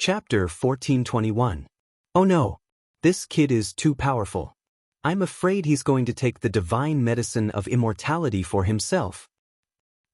Chapter 1421. Oh no. This kid is too powerful. I'm afraid he's going to take the divine medicine of immortality for himself.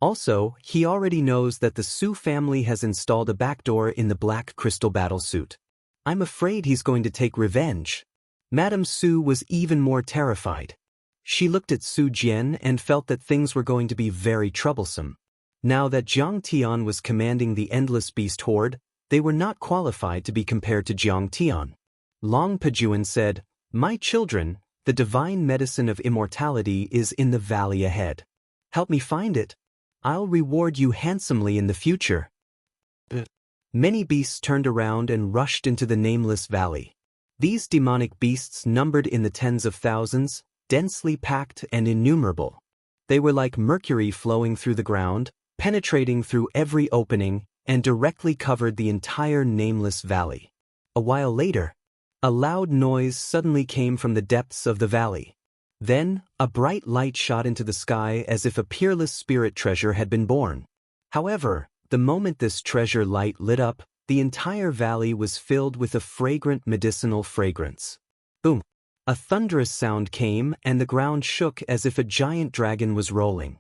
Also, he already knows that the Su family has installed a backdoor in the black crystal battle suit. I'm afraid he's going to take revenge. Madame Su was even more terrified. She looked at Su Jian and felt that things were going to be very troublesome. Now that Jiang Tian was commanding the endless beast horde, they were not qualified to be compared to Jiang Tian. Long Pejuan said, "My children, the divine medicine of immortality is in the valley ahead. Help me find it. I'll reward you handsomely in the future." Many beasts turned around and rushed into the nameless valley. These demonic beasts numbered in the tens of thousands, densely packed and innumerable. They were like mercury flowing through the ground, penetrating through every opening, and directly covered the entire nameless valley. A while later, a loud noise suddenly came from the depths of the valley. Then, a bright light shot into the sky as if a peerless spirit treasure had been born. However, the moment this treasure light lit up, the entire valley was filled with a fragrant medicinal fragrance. Boom! A thunderous sound came and the ground shook as if a giant dragon was rolling.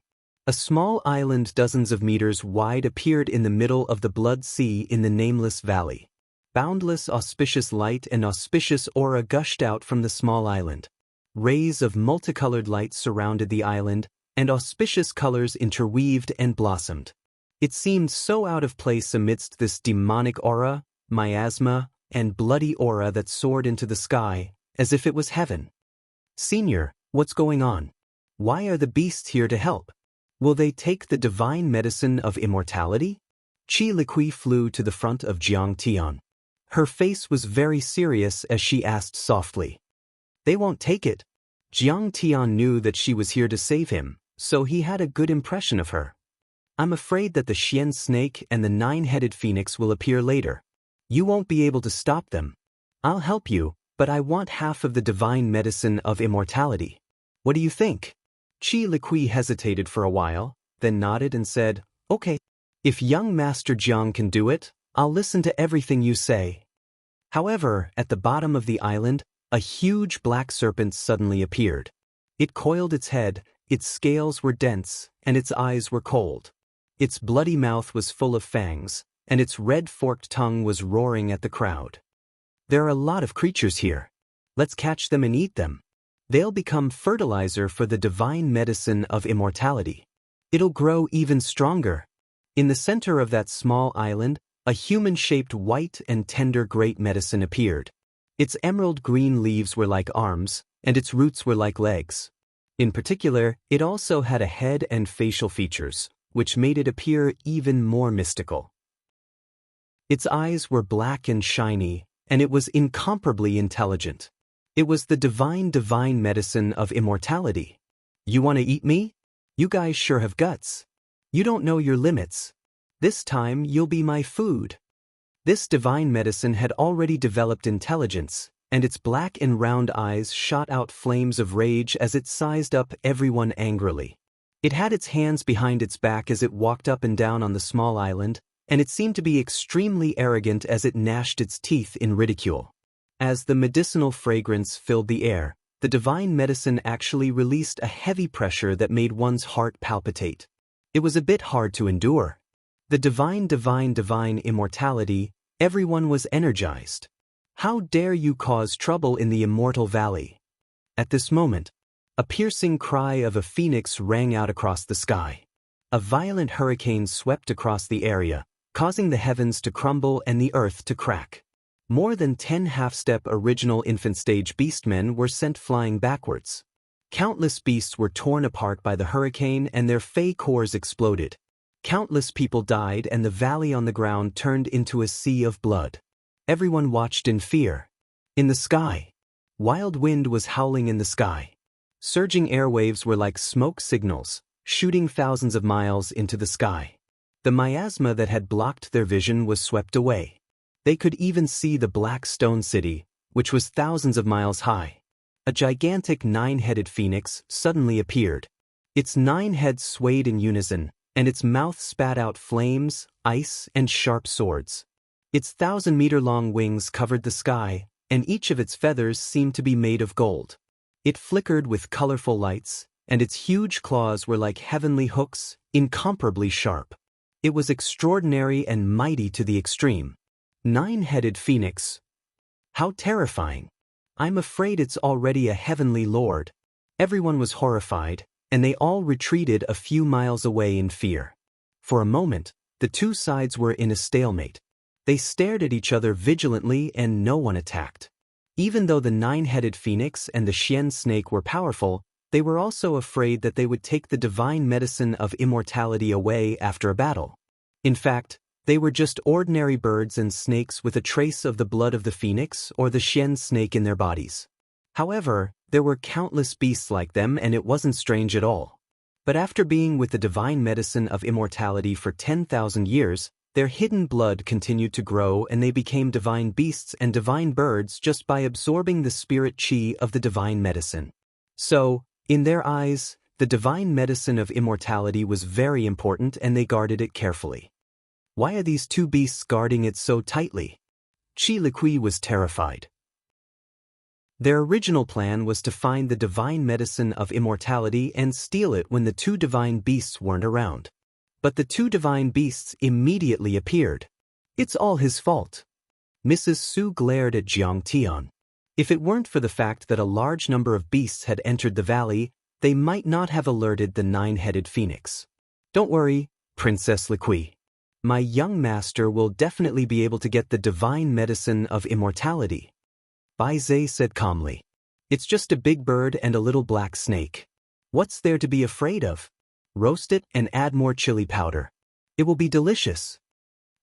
A small island dozens of meters wide appeared in the middle of the blood sea in the nameless valley. Boundless auspicious light and auspicious aura gushed out from the small island. Rays of multicolored light surrounded the island, and auspicious colors interweaved and blossomed. It seemed so out of place amidst this demonic aura, miasma, and bloody aura that soared into the sky, as if it was heaven. "Senior, what's going on? Why are the beasts here to help? Will they take the divine medicine of immortality?" Qi Liqui flew to the front of Jiang Tian. Her face was very serious as she asked softly. "They won't take it." Jiang Tian knew that she was here to save him, so he had a good impression of her. "I'm afraid that the Xian snake and the nine-headed phoenix will appear later. You won't be able to stop them. I'll help you, but I want half of the divine medicine of immortality. What do you think?" Qi Liqui hesitated for a while, then nodded and said, "Okay. If young Master Jiang can do it, I'll listen to everything you say." However, at the bottom of the island, a huge black serpent suddenly appeared. It coiled its head, its scales were dense, and its eyes were cold. Its bloody mouth was full of fangs, and its red forked tongue was roaring at the crowd. "There are a lot of creatures here. Let's catch them and eat them. They'll become fertilizer for the divine medicine of immortality. It'll grow even stronger." In the center of that small island, a human-shaped white and tender great medicine appeared. Its emerald green leaves were like arms, and its roots were like legs. In particular, it also had a head and facial features, which made it appear even more mystical. Its eyes were black and shiny, and it was incomparably intelligent. It was the divine medicine of immortality. "You want to eat me? You guys sure have guts. You don't know your limits. This time you'll be my food." This divine medicine had already developed intelligence, and its black and round eyes shot out flames of rage as it sized up everyone angrily. It had its hands behind its back as it walked up and down on the small island, and it seemed to be extremely arrogant as it gnashed its teeth in ridicule. As the medicinal fragrance filled the air, the divine medicine actually released a heavy pressure that made one's heart palpitate. It was a bit hard to endure. The divine immortality, everyone was energized. "How dare you cause trouble in the immortal valley?" At this moment, a piercing cry of a phoenix rang out across the sky. A violent hurricane swept across the area, causing the heavens to crumble and the earth to crack. More than 10 half-step original infant-stage beastmen were sent flying backwards. Countless beasts were torn apart by the hurricane and their fey cores exploded. Countless people died and the valley on the ground turned into a sea of blood. Everyone watched in fear. In the sky, wild wind was howling in the sky. Surging airwaves were like smoke signals, shooting thousands of miles into the sky. The miasma that had blocked their vision was swept away. They could even see the Black Stone City, which was thousands of miles high. A gigantic nine-headed phoenix suddenly appeared. Its 9 heads swayed in unison, and its mouth spat out flames, ice, and sharp swords. Its 1,000-meter-long wings covered the sky, and each of its feathers seemed to be made of gold. It flickered with colorful lights, and its huge claws were like heavenly hooks, incomparably sharp. It was extraordinary and mighty to the extreme. 9-headed phoenix. How terrifying. I'm afraid it's already a heavenly lord. Everyone was horrified, and they all retreated a few miles away in fear. For a moment, the two sides were in a stalemate. They stared at each other vigilantly and no one attacked. Even though the 9-headed phoenix and the Xian snake were powerful, they were also afraid that they would take the divine medicine of immortality away after a battle. In fact, they were just ordinary birds and snakes with a trace of the blood of the phoenix or the Xian snake in their bodies. However, there were countless beasts like them and it wasn't strange at all. But after being with the divine medicine of immortality for 10,000 years, their hidden blood continued to grow and they became divine beasts and divine birds just by absorbing the spirit qi of the divine medicine. So, in their eyes, the divine medicine of immortality was very important and they guarded it carefully. Why are these two beasts guarding it so tightly? Qi Liqui was terrified. Their original plan was to find the divine medicine of immortality and steal it when the two divine beasts weren't around. But the two divine beasts immediately appeared. It's all his fault. Mrs. Su glared at Jiang Tian. If it weren't for the fact that a large number of beasts had entered the valley, they might not have alerted the 9-headed phoenix. Don't worry, Princess Liqui. My young master will definitely be able to get the divine medicine of immortality. Bai Zhe said calmly. It's just a big bird and a little black snake. What's there to be afraid of? Roast it and add more chili powder. It will be delicious.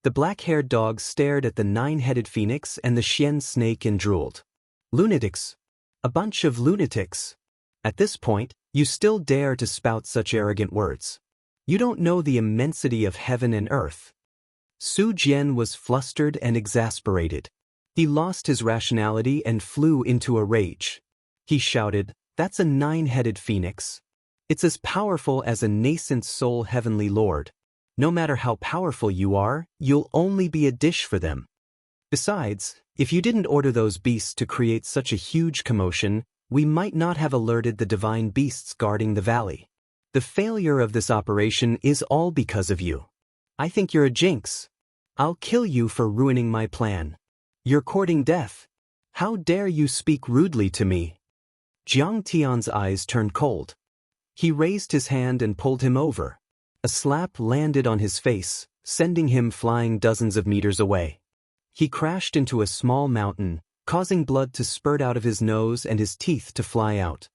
The black-haired dog stared at the 9-headed phoenix and the Xian snake and drooled. Lunatics. A bunch of lunatics. At this point, you still dare to spout such arrogant words. You don't know the immensity of heaven and earth. Su Jian was flustered and exasperated. He lost his rationality and flew into a rage. He shouted, "That's a 9-headed phoenix. It's as powerful as a nascent soul heavenly lord. No matter how powerful you are, you'll only be a dish for them. Besides, if you didn't order those beasts to create such a huge commotion, we might not have alerted the divine beasts guarding the valley. The failure of this operation is all because of you. I think you're a jinx. I'll kill you for ruining my plan. You're courting death. How dare you speak rudely to me?" Jiang Tian's eyes turned cold. He raised his hand and pulled him over. A slap landed on his face, sending him flying dozens of meters away. He crashed into a small mountain, causing blood to spurt out of his nose and his teeth to fly out.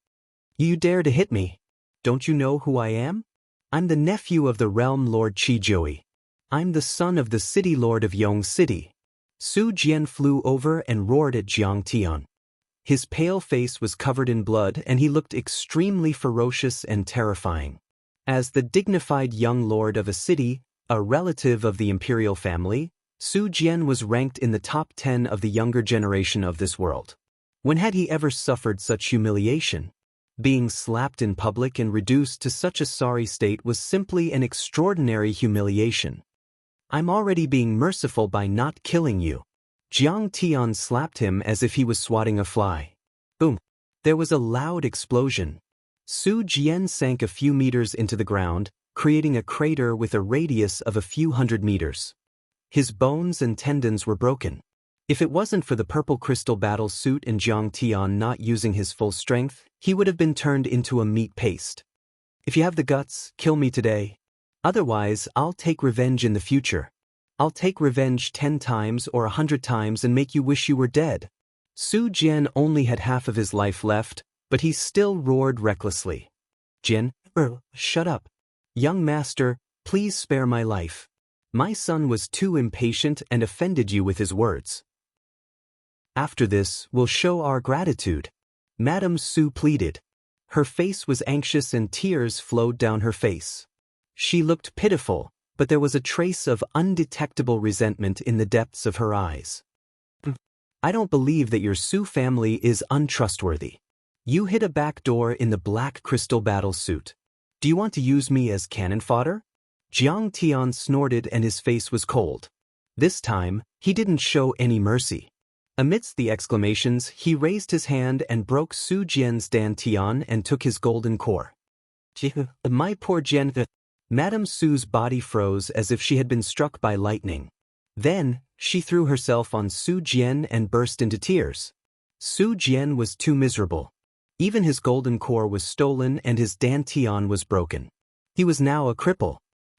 "You dare to hit me? Don't you know who I am? I'm the nephew of the realm lord Qizhui. I'm the son of the city lord of Yong City." Su Jian flew over and roared at Jiang Tian. His pale face was covered in blood and he looked extremely ferocious and terrifying. As the dignified young lord of a city, a relative of the imperial family, Su Jian was ranked in the top 10 of the younger generation of this world. When had he ever suffered such humiliation? Being slapped in public and reduced to such a sorry state was simply an extraordinary humiliation. "I'm already being merciful by not killing you." Jiang Tian slapped him as if he was swatting a fly. Boom! There was a loud explosion. Su Jian sank a few meters into the ground, creating a crater with a radius of a few hundred meters. His bones and tendons were broken. If it wasn't for the purple crystal battle suit and Jiang Tian not using his full strength, he would have been turned into a meat paste. "If you have the guts, kill me today. Otherwise, I'll take revenge in the future. I'll take revenge 10 times or 100 times and make you wish you were dead." Su Jian only had half of his life left, but he still roared recklessly. "Jian, shut up. Young master, please spare my life. My son was too impatient and offended you with his words. After this, we'll show our gratitude," Madame Su pleaded. Her face was anxious and tears flowed down her face. She looked pitiful, but there was a trace of undetectable resentment in the depths of her eyes. "I don't believe that your Su family is untrustworthy. You hid a back door in the black crystal battle suit. Do you want to use me as cannon fodder?" Jiang Tian snorted and his face was cold. This time, He didn't show any mercy. Amidst the exclamations, he raised his hand and broke Su Jian's dantian and took his golden core. My poor Jian. Madame Su's body froze as if she had been struck by lightning. Then, she threw herself on Su Jian and burst into tears. Su Jian was too miserable. Even his golden core was stolen and his dantian was broken. He was now a cripple.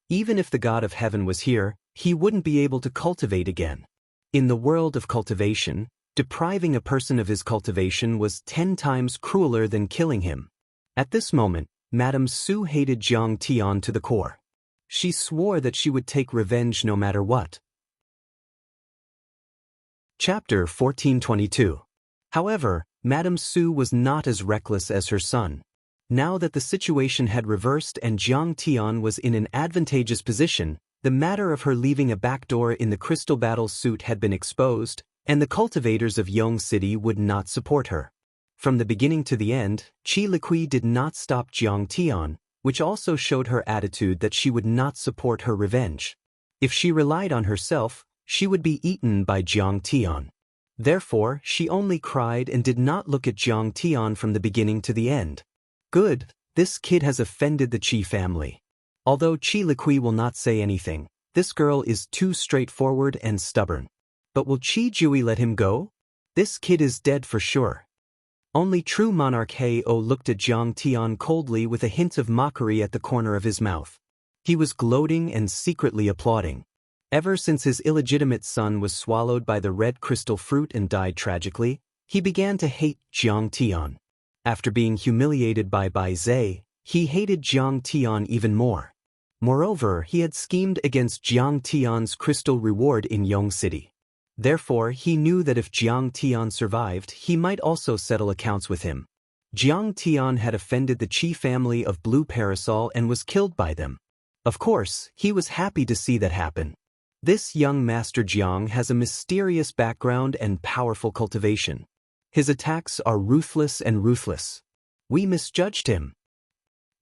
Even if the God of Heaven was here, he wouldn't be able to cultivate again. In the world of cultivation, depriving a person of his cultivation was 10 times crueler than killing him. At this moment, Madame Su hated Jiang Tian to the core. She swore that she would take revenge no matter what. Chapter 1422. However, Madame Su was not as reckless as her son. Now that the situation had reversed and Jiang Tian was in an advantageous position, the matter of her leaving a backdoor in the crystal battle suit had been exposed, and the cultivators of Yong City would not support her. From the beginning to the end, Qi Liqui did not stop Jiang Tian, which also showed her attitude that she would not support her revenge. If she relied on herself, she would be eaten by Jiang Tian. Therefore, she only cried and did not look at Jiang Tian from the beginning to the end. Good, this kid has offended the Qi family. Although Qi Liqui will not say anything, this girl is too straightforward and stubborn. But will Qi Jui let him go? This kid is dead for sure. Only true monarch Hei-O looked at Jiang Tian coldly with a hint of mockery at the corner of his mouth. He was gloating and secretly applauding. Ever since his illegitimate son was swallowed by the red crystal fruit and died tragically, he began to hate Jiang Tian. After being humiliated by Bai Zhe, he hated Jiang Tian even more. Moreover, he had schemed against Jiang Tian's crystal reward in Yong City. Therefore, he knew that if Jiang Tian survived, he might also settle accounts with him. Jiang Tian had offended the Qi family of Blue Parasol and was killed by them. Of course, he was happy to see that happen. This young Master Jiang has a mysterious background and powerful cultivation. His attacks are ruthless and ruthless. We misjudged him.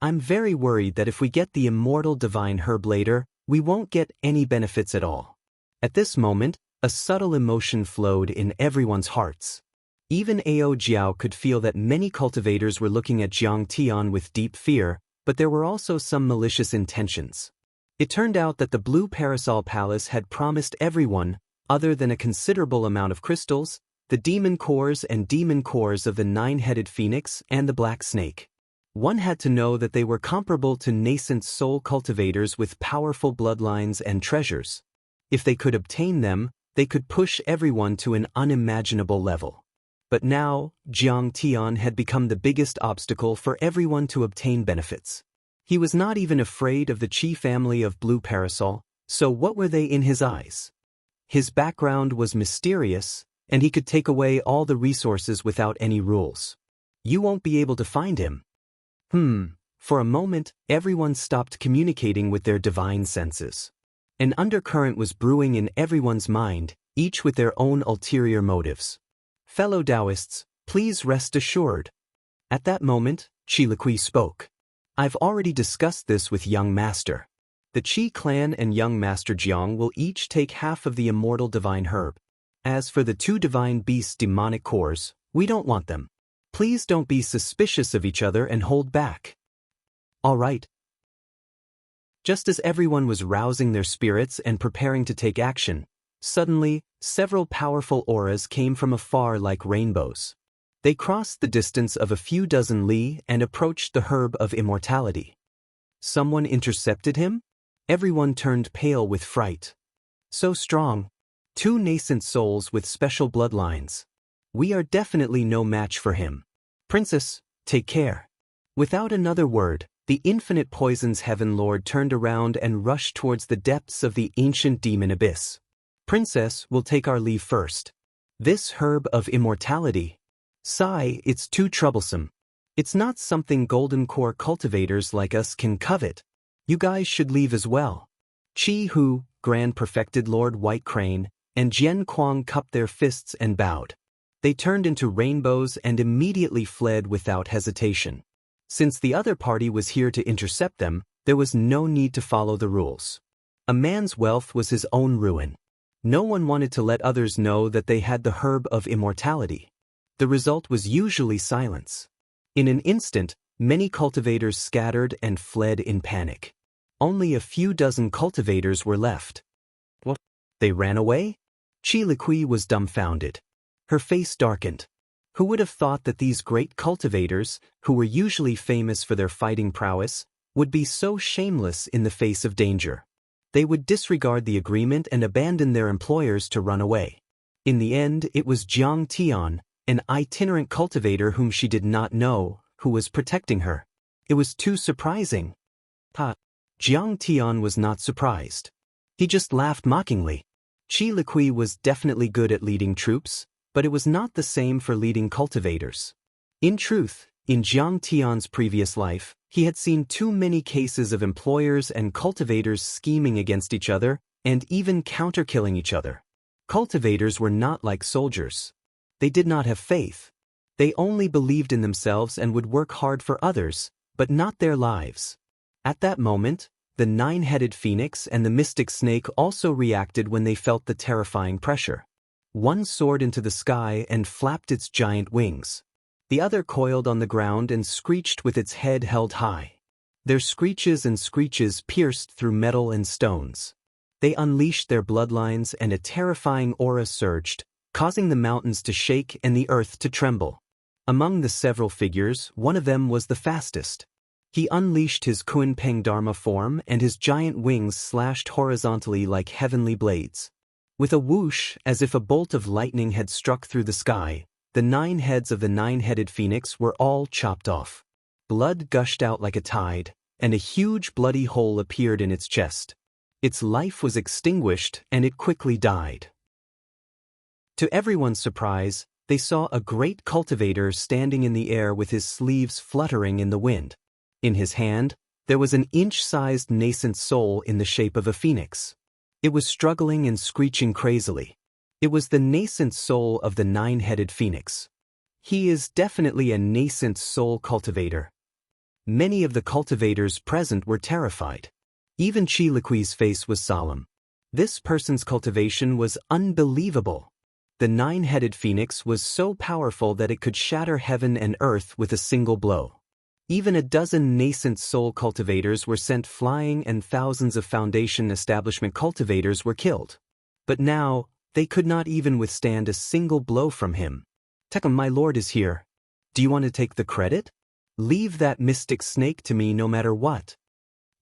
I'm very worried that if we get the immortal divine herb later, we won't get any benefits at all. At this moment, a subtle emotion flowed in everyone's hearts. Even Ao Jiao could feel that many cultivators were looking at Jiang Tian with deep fear, but there were also some malicious intentions. It turned out that the Blue Parasol Palace had promised everyone, other than a considerable amount of crystals, the demon cores and demon cores of the 9-headed phoenix and the black snake. One had to know that they were comparable to nascent soul cultivators with powerful bloodlines and treasures. If they could obtain them, they could push everyone to an unimaginable level. But now, Jiang Tian had become the biggest obstacle for everyone to obtain benefits. He was not even afraid of the Qi family of Blue Parasol, so what were they in his eyes? His background was mysterious, and he could take away all the resources without any rules. You won't be able to find him. For a moment, everyone stopped communicating with their divine senses. An undercurrent was brewing in everyone's mind, each with their own ulterior motives. Fellow Taoists, please rest assured. At that moment, Qi Liqui spoke. I've already discussed this with young master. The Qi clan and young master Jiang will each take half of the immortal divine herb. As for the 2 divine beasts' demonic cores, we don't want them. Please don't be suspicious of each other and hold back. All right. Just as everyone was rousing their spirits and preparing to take action, suddenly, several powerful auras came from afar like rainbows. They crossed the distance of a few dozen li and approached the herb of immortality. Someone intercepted him? Everyone turned pale with fright. So strong. 2 nascent souls with special bloodlines. We are definitely no match for him. Princess, take care. Without another word, the infinite poison's heaven lord turned around and rushed towards the depths of the ancient demon abyss. Princess will take our leave first. This herb of immortality. Sigh, it's too troublesome. It's not something golden core cultivators like us can covet. You guys should leave as well. Qi Hu, Grand Perfected Lord White Crane, and Jian Kuang cupped their fists and bowed. They turned into rainbows and immediately fled without hesitation. Since the other party was here to intercept them, there was no need to follow the rules. A man's wealth was his own ruin. No one wanted to let others know that they had the herb of immortality. The result was usually silence. In an instant, many cultivators scattered and fled in panic. Only a few dozen cultivators were left. What? They ran away? Chi Liqui was dumbfounded. Her face darkened. Who would have thought that these great cultivators, who were usually famous for their fighting prowess, would be so shameless in the face of danger? They would disregard the agreement and abandon their employers to run away. In the end, it was Jiang Tian, an itinerant cultivator whom she did not know, who was protecting her. It was too surprising. Jiang Tian was not surprised. He just laughed mockingly. Chi Liqui was definitely good at leading troops, but it was not the same for leading cultivators. In truth, in Jiang Tian's previous life, he had seen too many cases of employers and cultivators scheming against each other and even counter-killing each other. Cultivators were not like soldiers. They did not have faith. They only believed in themselves and would work hard for others, but not their lives. At that moment, the nine-headed phoenix and the mystic snake also reacted when they felt the terrifying pressure. One soared into the sky and flapped its giant wings. The other coiled on the ground and screeched with its head held high. Their screeches and screeches pierced through metal and stones. They unleashed their bloodlines and a terrifying aura surged, causing the mountains to shake and the earth to tremble. Among the several figures, one of them was the fastest. He unleashed his Kunpeng Dharma form and his giant wings slashed horizontally like heavenly blades. With a whoosh, as if a bolt of lightning had struck through the sky, the 9 heads of the 9-headed phoenix were all chopped off. Blood gushed out like a tide, and a huge bloody hole appeared in its chest. Its life was extinguished and it quickly died. To everyone's surprise, they saw a great cultivator standing in the air with his sleeves fluttering in the wind. In his hand, there was an inch-sized nascent soul in the shape of a phoenix. It was struggling and screeching crazily. It was the nascent soul of the 9-headed phoenix. He is definitely a nascent soul cultivator. Many of the cultivators present were terrified. Even Chi Liqui's face was solemn. This person's cultivation was unbelievable. The 9-headed phoenix was so powerful that it could shatter heaven and earth with a single blow. Even a dozen nascent soul cultivators were sent flying and thousands of foundation establishment cultivators were killed. But now, they could not even withstand a single blow from him. Tekam, my lord is here. Do you want to take the credit? Leave that mystic snake to me no matter what.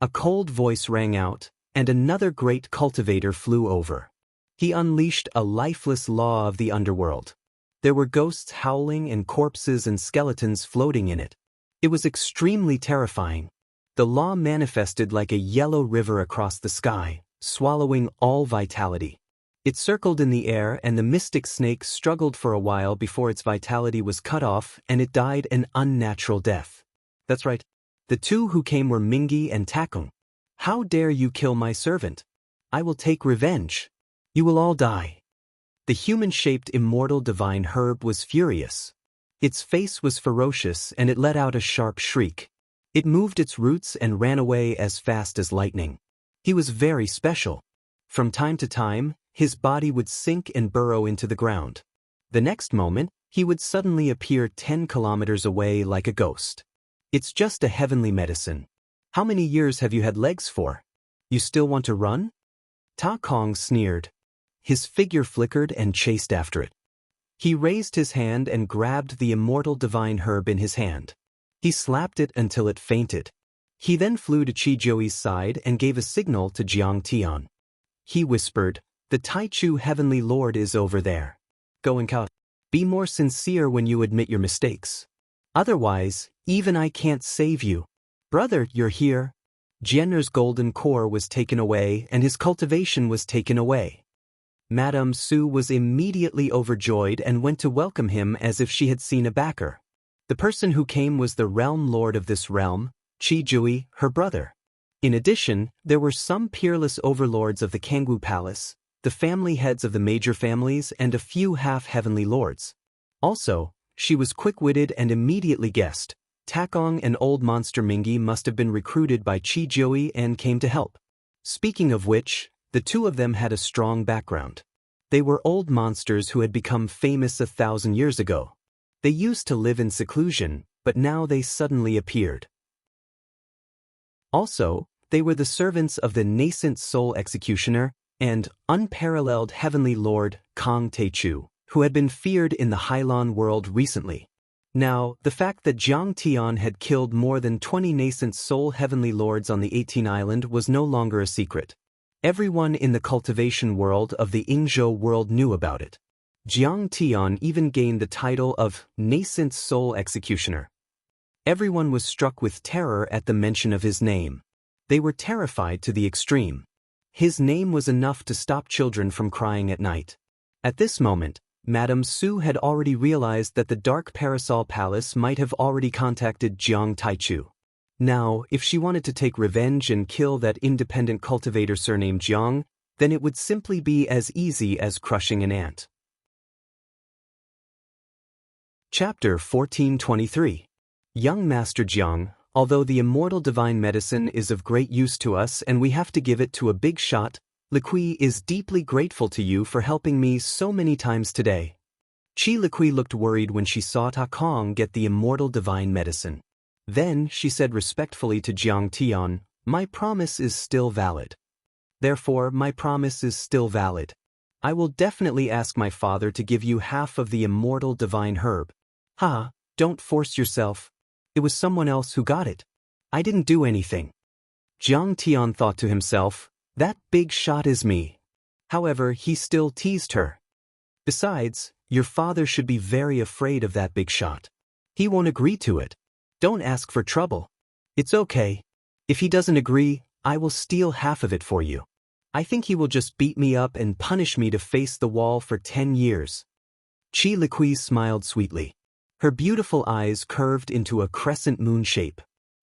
A cold voice rang out, and another great cultivator flew over. He unleashed a lifeless law of the underworld. There were ghosts howling and corpses and skeletons floating in it. It was extremely terrifying. The law manifested like a yellow river across the sky, swallowing all vitality. It circled in the air and the mystic snake struggled for a while before its vitality was cut off and it died an unnatural death. That's right. The two who came were Mingi and Takung. How dare you kill my servant? I will take revenge. You will all die. The human-shaped immortal divine herb was furious. Its face was ferocious and it let out a sharp shriek. It moved its roots and ran away as fast as lightning. He was very special. From time to time, his body would sink and burrow into the ground. The next moment, he would suddenly appear 10 kilometers away like a ghost. It's just a heavenly medicine. How many years have you had legs for? You still want to run? Ta Kong sneered. His figure flickered and chased after it. He raised his hand and grabbed the immortal divine herb in his hand. He slapped it until it fainted. He then flew to Chi Joi's side and gave a signal to Jiang Tian. He whispered, "The Taichu Heavenly Lord is over there. Go and count. Be more sincere when you admit your mistakes. Otherwise, even I can't save you. Brother, you're here." Jianner's golden core was taken away and his cultivation was taken away. Madame Su was immediately overjoyed and went to welcome him as if she had seen a backer. The person who came was the realm lord of this realm, Chi Jui, her brother. In addition, there were some peerless overlords of the Kangwu Palace, the family heads of the major families and a few half-heavenly lords. Also, she was quick-witted and immediately guessed. Takong and old monster Mingi must have been recruited by Chi Jui and came to help. Speaking of which, The two of them had a strong background. They were old monsters who had become famous 1,000 years ago. They used to live in seclusion, but now they suddenly appeared. Also, they were the servants of the nascent soul executioner and unparalleled heavenly lord Kang Taechu, who had been feared in the Hylon world recently. Now, the fact that Jiang Tian had killed more than 20 nascent soul heavenly lords on the 18 Island was no longer a secret. Everyone in the cultivation world of the Ingzhou world knew about it. Jiang Tian even gained the title of Nascent Soul Executioner. Everyone was struck with terror at the mention of his name. They were terrified to the extreme. His name was enough to stop children from crying at night. At this moment, Madame Su had already realized that the Dark Parasol Palace might have already contacted Jiang Taichu. Now, if she wanted to take revenge and kill that independent cultivator surnamed Jiang, then it would simply be as easy as crushing an ant. Chapter 1423. Young Master Jiang, although the immortal divine medicine is of great use to us and we have to give it to a big shot, Liqui is deeply grateful to you for helping me so many times today. Chi Liqui looked worried when she saw Ta Kong get the immortal divine medicine. Then she said respectfully to Jiang Tian, "My promise is still valid. Therefore, my promise is still valid. I will definitely ask my father to give you half of the immortal divine herb." "Ha, don't force yourself. It was someone else who got it. I didn't do anything." Jiang Tian thought to himself, "That big shot is me." However, he still teased her. "Besides, your father should be very afraid of that big shot. He won't agree to it. Don't ask for trouble. It's okay. If he doesn't agree, I will steal half of it for you. I think he will just beat me up and punish me to face the wall for 10 years. Chi Liqui smiled sweetly. Her beautiful eyes curved into a crescent moon shape.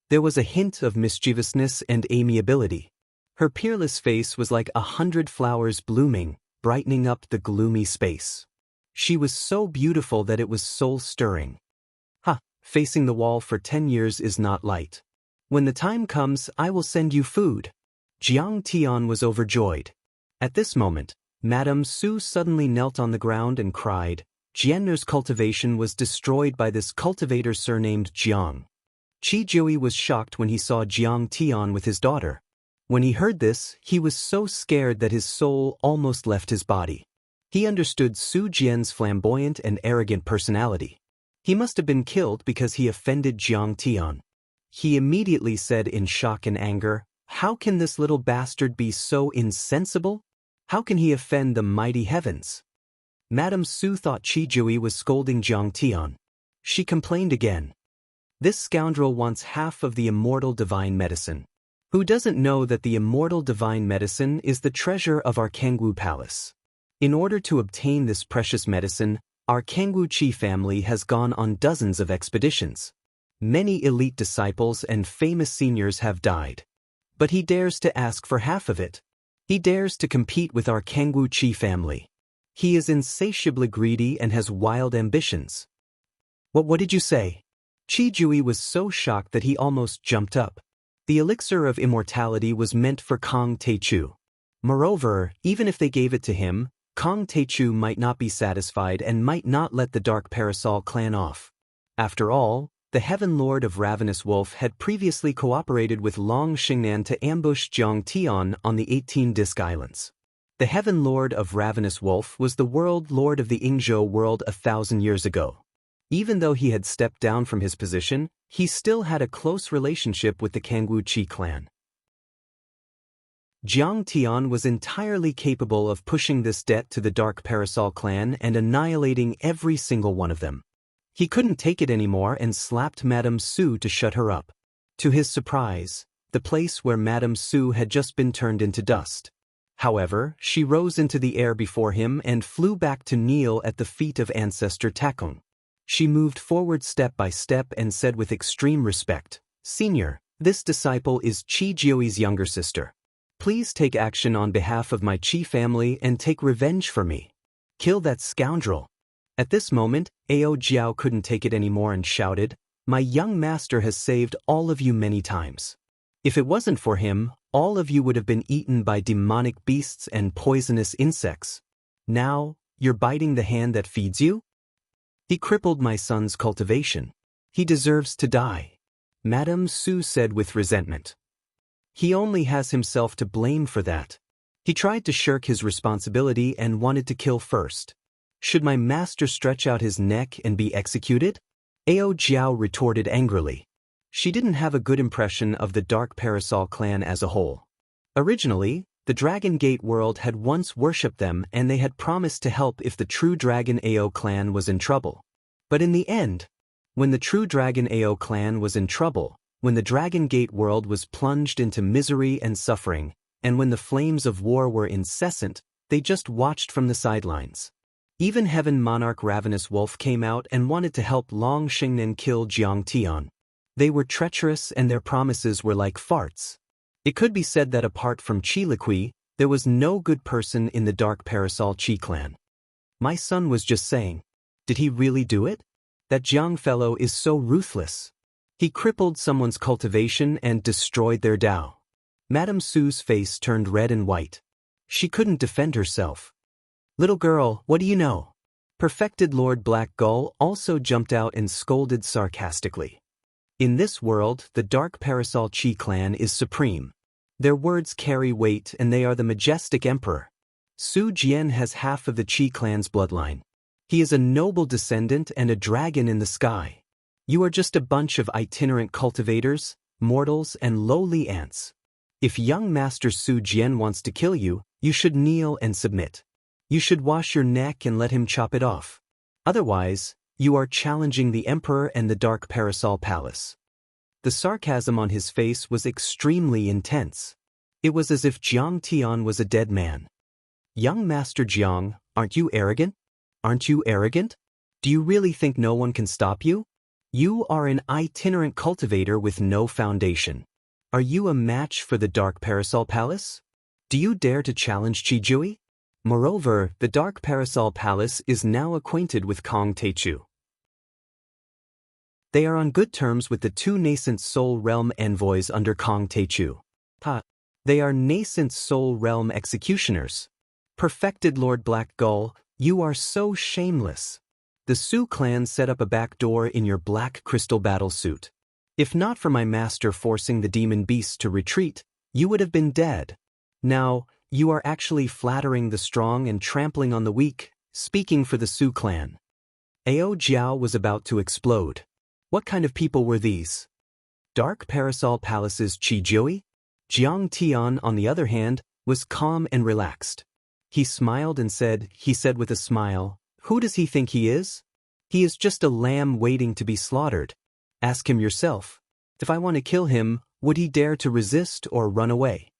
There was a hint of mischievousness and amiability. Her peerless face was like 100 flowers blooming, brightening up the gloomy space. She was so beautiful that it was soul-stirring. Facing the wall for 10 years is not light. When the time comes, I will send you food. Jiang Tian was overjoyed. At this moment, Madame Su suddenly knelt on the ground and cried. Jianner's cultivation was destroyed by this cultivator surnamed Jiang. Chi Jui was shocked when he saw Jiang Tian with his daughter. When he heard this, he was so scared that his soul almost left his body. He understood Su Jian's flamboyant and arrogant personality. He must have been killed because he offended Jiang Tian. He immediately said in shock and anger, "How can this little bastard be so insensible? How can he offend the mighty heavens?" Madame Su thought Chi Jui was scolding Jiang Tian. She complained again. "This scoundrel wants half of the immortal divine medicine. Who doesn't know that the immortal divine medicine is the treasure of our Kangwu Palace? In order to obtain this precious medicine, our Kangwu Chi family has gone on dozens of expeditions. Many elite disciples and famous seniors have died. But he dares to ask for half of it. He dares to compete with our Kangwu Chi family. He is insatiably greedy and has wild ambitions." What did you say?" Chi Jui was so shocked that he almost jumped up. The elixir of immortality was meant for Kang Taechu. Moreover, even if they gave it to him, Kang Taechu might not be satisfied and might not let the Dark Parasol clan off. After all, the Heaven Lord of Ravenous Wolf had previously cooperated with Long Xingnan to ambush Jiang Tian on the 18 Disc Islands. The Heaven Lord of Ravenous Wolf was the World Lord of the Ingzhou world 1,000 years ago. Even though he had stepped down from his position, he still had a close relationship with the Kangwu Chi clan. Jiang Tian was entirely capable of pushing this debt to the Dark Parasol clan and annihilating every single one of them. He couldn't take it anymore and slapped Madame Su to shut her up. To his surprise, the place where Madame Su had just been turned into dust. However, she rose into the air before him and flew back to kneel at the feet of ancestor Takung. She moved forward step by step and said with extreme respect, "Senior, this disciple is Chi Jioi's younger sister. Please take action on behalf of my Chi family and take revenge for me. Kill that scoundrel." At this moment, Ao Jiao couldn't take it anymore and shouted, "My young master has saved all of you many times. If it wasn't for him, all of you would have been eaten by demonic beasts and poisonous insects. Now, you're biting the hand that feeds you? He crippled my son's cultivation. He deserves to die, Madame Su said with resentment. He only has himself to blame for that. He tried to shirk his responsibility and wanted to kill first. Should my master stretch out his neck and be executed? Ao Jiao retorted angrily. She didn't have a good impression of the Dark Parasol clan as a whole. Originally, the Dragon Gate world had once worshipped them and they had promised to help if the true Dragon Ao clan was in trouble. But in the end, when the true Dragon Ao clan was in trouble, when the Dragon Gate world was plunged into misery and suffering, and when the flames of war were incessant, they just watched from the sidelines. Even Heaven Monarch Ravenous Wolf came out and wanted to help Long Xingnan kill Jiang Tian. They were treacherous and their promises were like farts. It could be said that apart from Qi Liqui, there was no good person in the Dark Parasol Qi clan. My son was just saying, did he really do it? That Jiang fellow is so ruthless. He crippled someone's cultivation and destroyed their Dao. Madame Su's face turned red and white. She couldn't defend herself. Little girl, what do you know? Perfected Lord Black Gull also jumped out and scolded sarcastically. In this world, the Dark Parasol Qi clan is supreme. Their words carry weight and they are the majestic emperor. Su Jian has half of the Qi clan's bloodline. He is a noble descendant and a dragon in the sky. You are just a bunch of itinerant cultivators, mortals and lowly ants. If young Master Su Jian wants to kill you, you should kneel and submit. You should wash your neck and let him chop it off. Otherwise, you are challenging the Emperor and the Dark Parasol Palace. The sarcasm on his face was extremely intense. It was as if Jiang Tian was a dead man. Young Master Jiang, aren't you arrogant? Aren't you arrogant? Do you really think no one can stop you? You are an itinerant cultivator with no foundation. Are you a match for the Dark Parasol Palace? Do you dare to challenge Qijui? Moreover, the Dark Parasol Palace is now acquainted with Kong Teichu. They are on good terms with the two nascent Soul Realm envoys under Kong Teichu. They are nascent Soul Realm executioners. Perfected Lord Black Gull, you are so shameless. The Su clan set up a back door in your black crystal battle suit. If not for my master forcing the demon beast to retreat, you would have been dead. Now, you are actually flattering the strong and trampling on the weak, speaking for the Su clan. Ao Jiao was about to explode. What kind of people were these? Dark Parasol Palace's Qijui? Jiang Tian, on the other hand, was calm and relaxed. He smiled and said with a smile, who does he think he is? He is just a lamb waiting to be slaughtered. Ask him yourself. If I want to kill him, would he dare to resist or run away?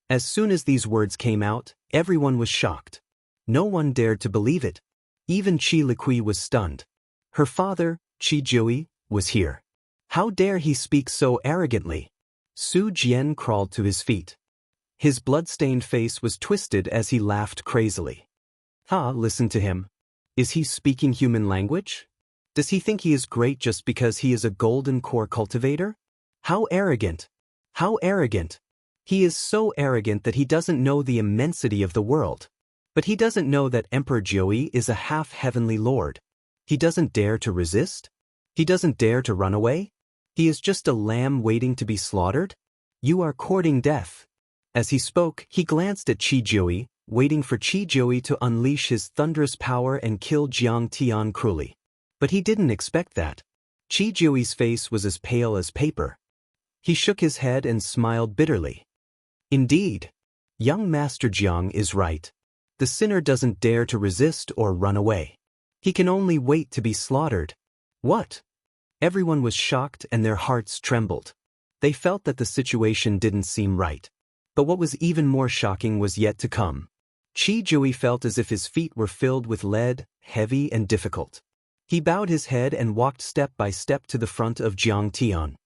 As soon as these words came out, everyone was shocked. No one dared to believe it. Even Qi Liqui was stunned. Her father, Qijui, was here. How dare he speak so arrogantly? Su Jian crawled to his feet. His blood-stained face was twisted as he laughed crazily. Listen to him. Is he speaking human language? Does he think he is great just because he is a golden core cultivator? How arrogant! How arrogant! He is so arrogant that he doesn't know the immensity of the world. But he doesn't know that Emperor Jiui is a half-heavenly lord. He doesn't dare to resist? He doesn't dare to run away? He is just a lamb waiting to be slaughtered? You are courting death. As he spoke, he glanced at Qijui, waiting for Qijui to unleash his thunderous power and kill Jiang Tian cruelly. But he didn't expect that. Qijui's face was as pale as paper. He shook his head and smiled bitterly. Indeed, young Master Jiang is right. The sinner doesn't dare to resist or run away. He can only wait to be slaughtered. What? Everyone was shocked and their hearts trembled. They felt that the situation didn't seem right. But what was even more shocking was yet to come. Qijui felt as if his feet were filled with lead, heavy and difficult. He bowed his head and walked step by step to the front of Jiang Tian.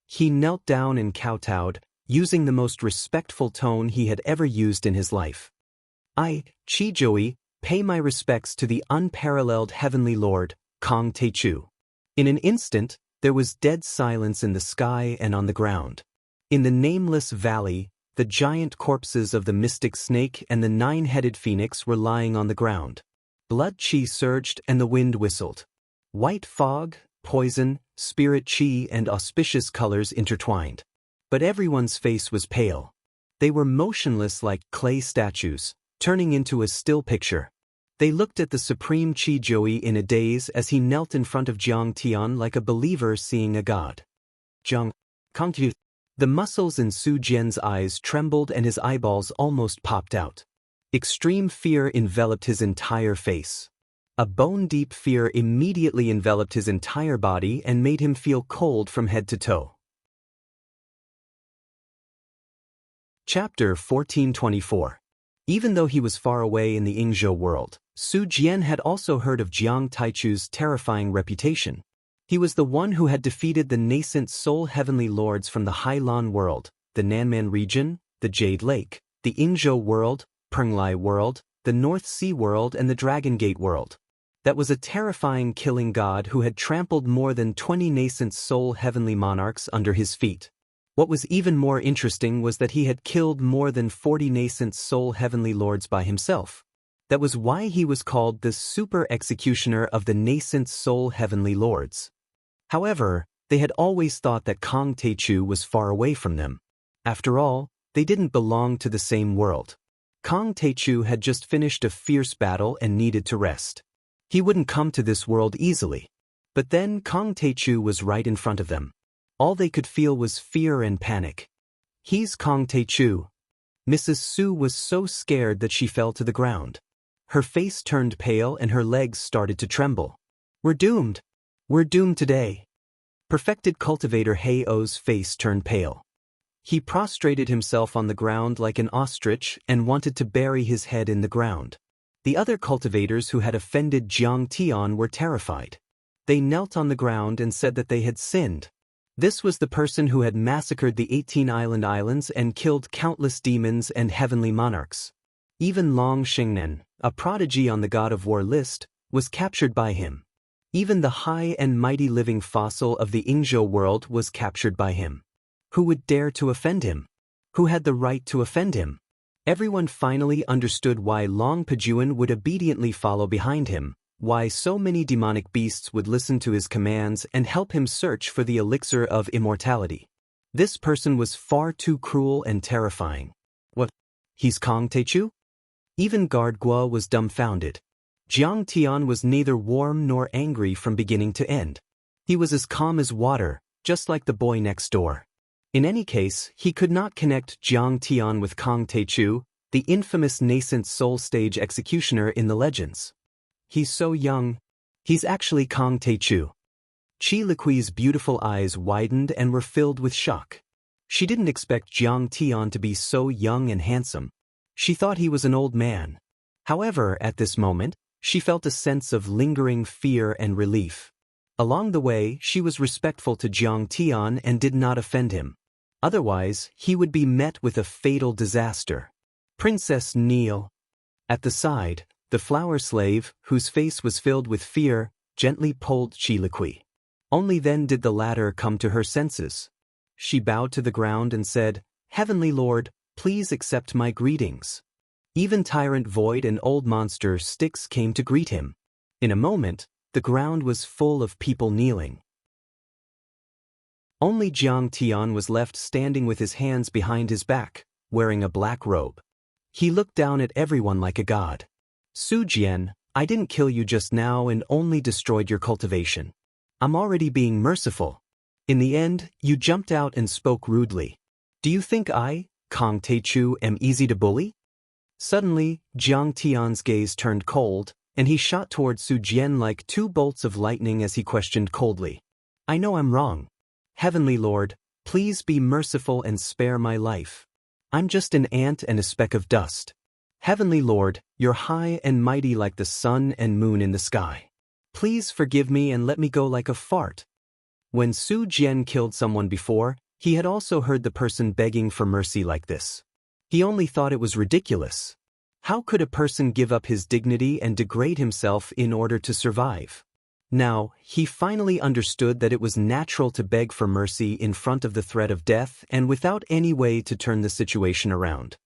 He knelt down and kowtowed, using the most respectful tone he had ever used in his life. I, Qijui, pay my respects to the unparalleled heavenly lord, Kong Teichu. In an instant, there was dead silence in the sky and on the ground. In the nameless valley, The giant corpses of the mystic snake and the nine-headed phoenix were lying on the ground. Blood chi surged and the wind whistled. White fog, poison, spirit chi and auspicious colors intertwined. But everyone's face was pale. They were motionless like clay statues, turning into a still picture. They looked at the supreme Chi Joey in a daze as he knelt in front of Jiang Tian like a believer seeing a god. Jiang, Cultivator. The muscles in Su Jian's eyes trembled and his eyeballs almost popped out. Extreme fear enveloped his entire face. A bone-deep fear immediately enveloped his entire body and made him feel cold from head to toe. Chapter 1424. Even though he was far away in the Yingzhou world, Su Jian had also heard of Jiang Taichu's terrifying reputation. He was the one who had defeated the nascent soul heavenly lords from the Hailan world, the Nanman region, the Jade Lake, the Yingzhou world, Penglai world, the North Sea world and the Dragon Gate world. That was a terrifying killing god who had trampled more than 20 nascent soul heavenly monarchs under his feet. What was even more interesting was that he had killed more than 40 nascent soul heavenly lords by himself. That was why he was called the super executioner of the nascent soul heavenly lords. However, they had always thought that Kong Taichu was far away from them. After all, they didn't belong to the same world. Kong Taichu had just finished a fierce battle and needed to rest. He wouldn't come to this world easily. But then Kong Taichu was right in front of them. All they could feel was fear and panic. He's Kong Taichu. Mrs. Su was so scared that she fell to the ground. Her face turned pale and her legs started to tremble. We're doomed. We're doomed today. Perfected cultivator Heio's face turned pale. He prostrated himself on the ground like an ostrich and wanted to bury his head in the ground. The other cultivators who had offended Jiang Tian were terrified. They knelt on the ground and said that they had sinned. This was the person who had massacred the 18 islands and killed countless demons and heavenly monarchs. Even Long Xingnen, a prodigy on the God of War list, was captured by him. Even the high and mighty living fossil of the Yingzhou world was captured by him. Who would dare to offend him? Who had the right to offend him? Everyone finally understood why Long Pejuan would obediently follow behind him, why so many demonic beasts would listen to his commands and help him search for the elixir of immortality. This person was far too cruel and terrifying. What? He's Kong Taichu? Even Guard Guo was dumbfounded. Jiang Tian was neither warm nor angry from beginning to end. He was as calm as water, just like the boy next door. In any case, he could not connect Jiang Tian with Kong Taichu, the infamous nascent soul stage executioner in the legends. He's so young. He's actually Kong Taichu. Chi Liqui's beautiful eyes widened and were filled with shock. She didn't expect Jiang Tian to be so young and handsome. She thought he was an old man. However, at this moment, she felt a sense of lingering fear and relief. Along the way, she was respectful to Jiang Tian and did not offend him. Otherwise, he would be met with a fatal disaster. Princess Neil. At the side, the flower slave, whose face was filled with fear, gently pulled Chi Liqui. Only then did the latter come to her senses. She bowed to the ground and said, "Heavenly Lord, please accept my greetings." Even Tyrant Void and Old Monster Styx came to greet him. In a moment, the ground was full of people kneeling. Only Jiang Tian was left standing with his hands behind his back, wearing a black robe. He looked down at everyone like a god. Su Jian, I didn't kill you just now and only destroyed your cultivation. I'm already being merciful. In the end, you jumped out and spoke rudely. Do you think I, Kong Taichu, am easy to bully? Suddenly, Jiang Tian's gaze turned cold, and he shot toward Su Jian like two bolts of lightning as he questioned coldly. I know I'm wrong. Heavenly Lord, please be merciful and spare my life. I'm just an ant and a speck of dust. Heavenly Lord, you're high and mighty like the sun and moon in the sky. Please forgive me and let me go like a fart. When Su Jian killed someone before, he had also heard the person begging for mercy like this. He only thought it was ridiculous. How could a person give up his dignity and degrade himself in order to survive? Now, he finally understood that it was natural to beg for mercy in front of the threat of death and without any way to turn the situation around.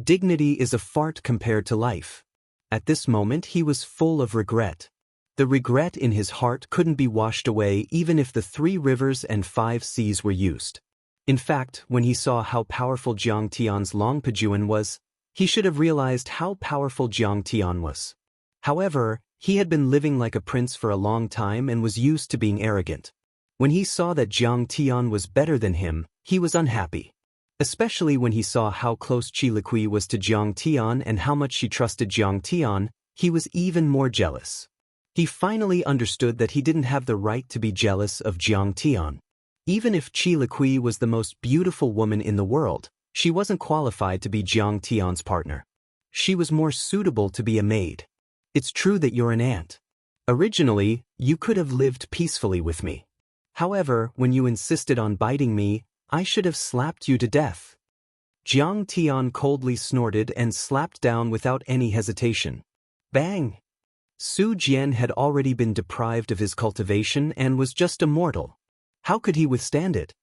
Dignity is a fart compared to life. At this moment he was full of regret. The regret in his heart couldn't be washed away even if the 3 rivers and 5 seas were used. In fact, when he saw how powerful Jiang Tian's Long Pajuan was, he should have realized how powerful Jiang Tian was. However, he had been living like a prince for a long time and was used to being arrogant. When he saw that Jiang Tian was better than him, he was unhappy. Especially when he saw how close Qi Liqui was to Jiang Tian and how much she trusted Jiang Tian, he was even more jealous. He finally understood that he didn't have the right to be jealous of Jiang Tian. Even if Qi Liqui was the most beautiful woman in the world, she wasn't qualified to be Jiang Tian's partner. She was more suitable to be a maid. It's true that you're an ant. Originally, you could have lived peacefully with me. However, when you insisted on biting me, I should have slapped you to death. Jiang Tian coldly snorted and slapped down without any hesitation. Bang! Su Jian had already been deprived of his cultivation and was just a mortal. How could he withstand it?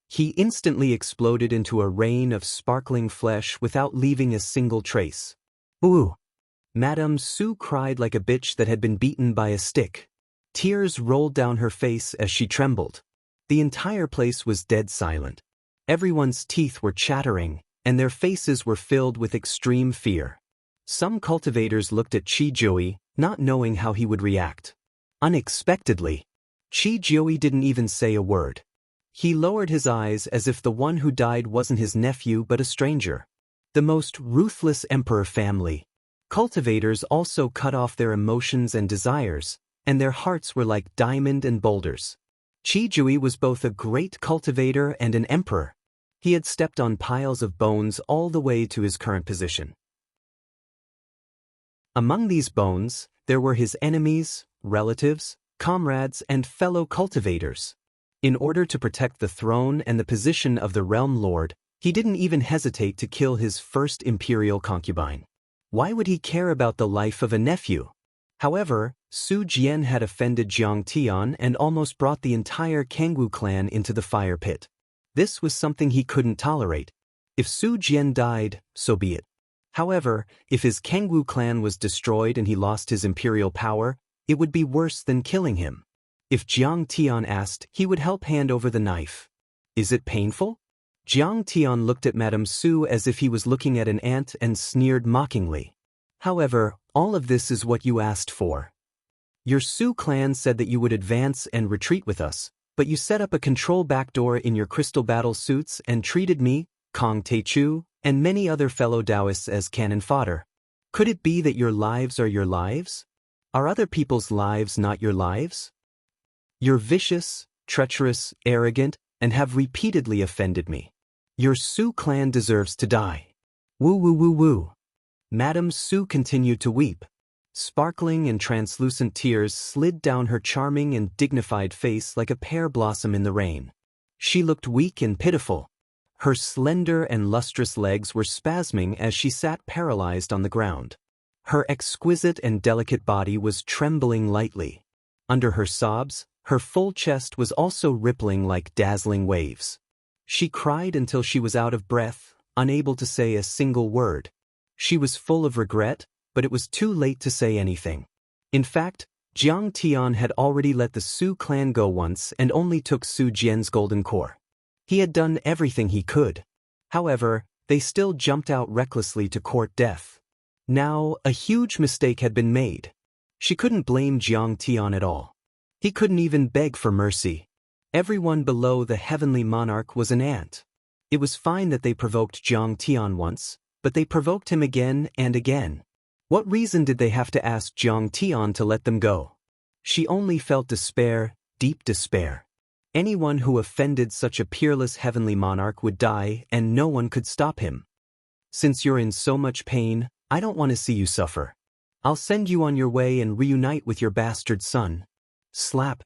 He instantly exploded into a rain of sparkling flesh without leaving a single trace. Ooh! Madame Su cried like a bitch that had been beaten by a stick. Tears rolled down her face as she trembled. The entire place was dead silent. Everyone's teeth were chattering, and their faces were filled with extreme fear. Some cultivators looked at Qi Jiui, not knowing how he would react. Unexpectedly, Qi Jiui didn't even say a word. He lowered his eyes as if the one who died wasn't his nephew but a stranger. The most ruthless emperor family. Cultivators also cut off their emotions and desires, and their hearts were like diamond and boulders. Qi Jiui was both a great cultivator and an emperor. He had stepped on piles of bones all the way to his current position. Among these bones, there were his enemies, relatives, comrades, and fellow cultivators. In order to protect the throne and the position of the realm lord, he didn't even hesitate to kill his first imperial concubine. Why would he care about the life of a nephew? However, Su Jian had offended Jiang Tian and almost brought the entire Kangwu clan into the fire pit. This was something he couldn't tolerate. If Su Jian died, so be it. However, if his Kangwu clan was destroyed and he lost his imperial power, it would be worse than killing him. If Jiang Tian asked, he would help hand over the knife. Is it painful? Jiang Tian looked at Madame Su as if he was looking at an ant and sneered mockingly. However, all of this is what you asked for. Your Su clan said that you would advance and retreat with us, but you set up a control backdoor in your crystal battle suits and treated me, Kong Teichu, and many other fellow Taoists as cannon fodder. Could it be that your lives are your lives? Are other people's lives not your lives? You're vicious, treacherous, arrogant, and have repeatedly offended me. Your Su clan deserves to die. Woo woo woo woo. Madame Su continued to weep. Sparkling and translucent tears slid down her charming and dignified face like a pear blossom in the rain. She looked weak and pitiful. Her slender and lustrous legs were spasming as she sat paralyzed on the ground. Her exquisite and delicate body was trembling lightly. Under her sobs, her full chest was also rippling like dazzling waves. She cried until she was out of breath, unable to say a single word. She was full of regret, but it was too late to say anything. In fact, Jiang Tian had already let the Su clan go once and only took Su Jian's golden core. He had done everything he could. However, they still jumped out recklessly to court death. Now, a huge mistake had been made. She couldn't blame Jiang Tian at all. He couldn't even beg for mercy. Everyone below the heavenly monarch was an ant. It was fine that they provoked Jiang Tian once, but they provoked him again and again. What reason did they have to ask Jiang Tian to let them go? She only felt despair, deep despair. Anyone who offended such a peerless heavenly monarch would die and no one could stop him. Since you're in so much pain, I don't want to see you suffer. I'll send you on your way and reunite with your bastard son. Slap.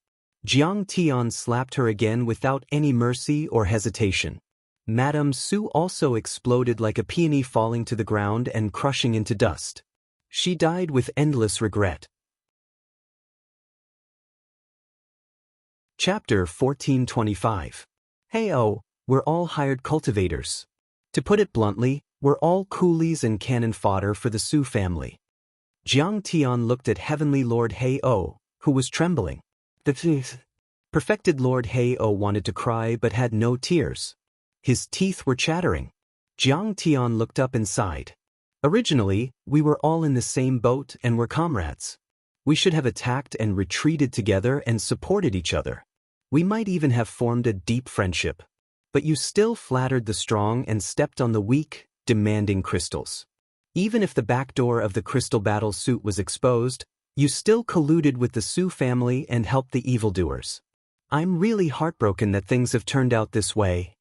Jiang Tian slapped her again without any mercy or hesitation. Madame Su also exploded like a peony falling to the ground and crushing into dust. She died with endless regret. Chapter 1425. Hey-oh, we're all hired cultivators. To put it bluntly, we're all coolies and cannon fodder for the Su family. Jiang Tian looked at Heavenly Lord Hey-oh, who was trembling. The perfected Lord Hey-oh wanted to cry but had no tears. His teeth were chattering. Jiang Tian looked up and sighed. Originally, we were all in the same boat and were comrades. We should have attacked and retreated together and supported each other. We might even have formed a deep friendship. But you still flattered the strong and stepped on the weak, demanding crystals. Even if the back door of the crystal battle suit was exposed, you still colluded with the Su family and helped the evildoers. I'm really heartbroken that things have turned out this way.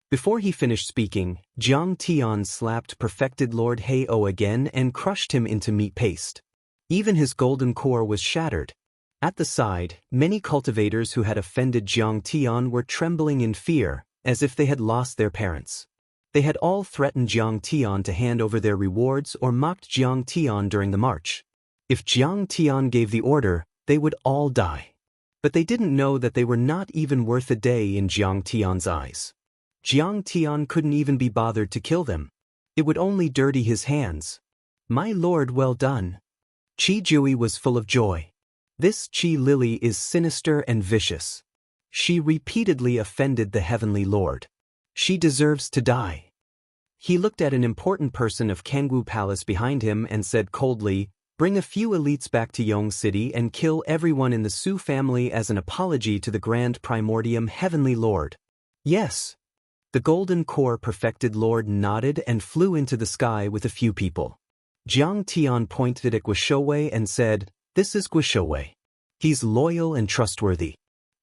Before he finished speaking, Jiang Tian slapped perfected Lord Hey-oh again and crushed him into meat paste. Even his golden core was shattered. At the side, many cultivators who had offended Jiang Tian were trembling in fear, as if they had lost their parents. They had all threatened Jiang Tian to hand over their rewards or mocked Jiang Tian during the march. If Jiang Tian gave the order, they would all die. But they didn't know that they were not even worth a day in Jiang Tian's eyes. Jiang Tian couldn't even be bothered to kill them. It would only dirty his hands. My lord, well done. Qi Jui was full of joy. This Qi Lily is sinister and vicious. She repeatedly offended the Heavenly Lord. She deserves to die. He looked at an important person of Kangwu Palace behind him and said coldly, bring a few elites back to Yong City and kill everyone in the Su family as an apology to the Grand Primordium Heavenly Lord. Yes. The Golden Core perfected Lord nodded and flew into the sky with a few people. Jiang Tian pointed at Guishouwei and said, this is Guishouwei. He's loyal and trustworthy.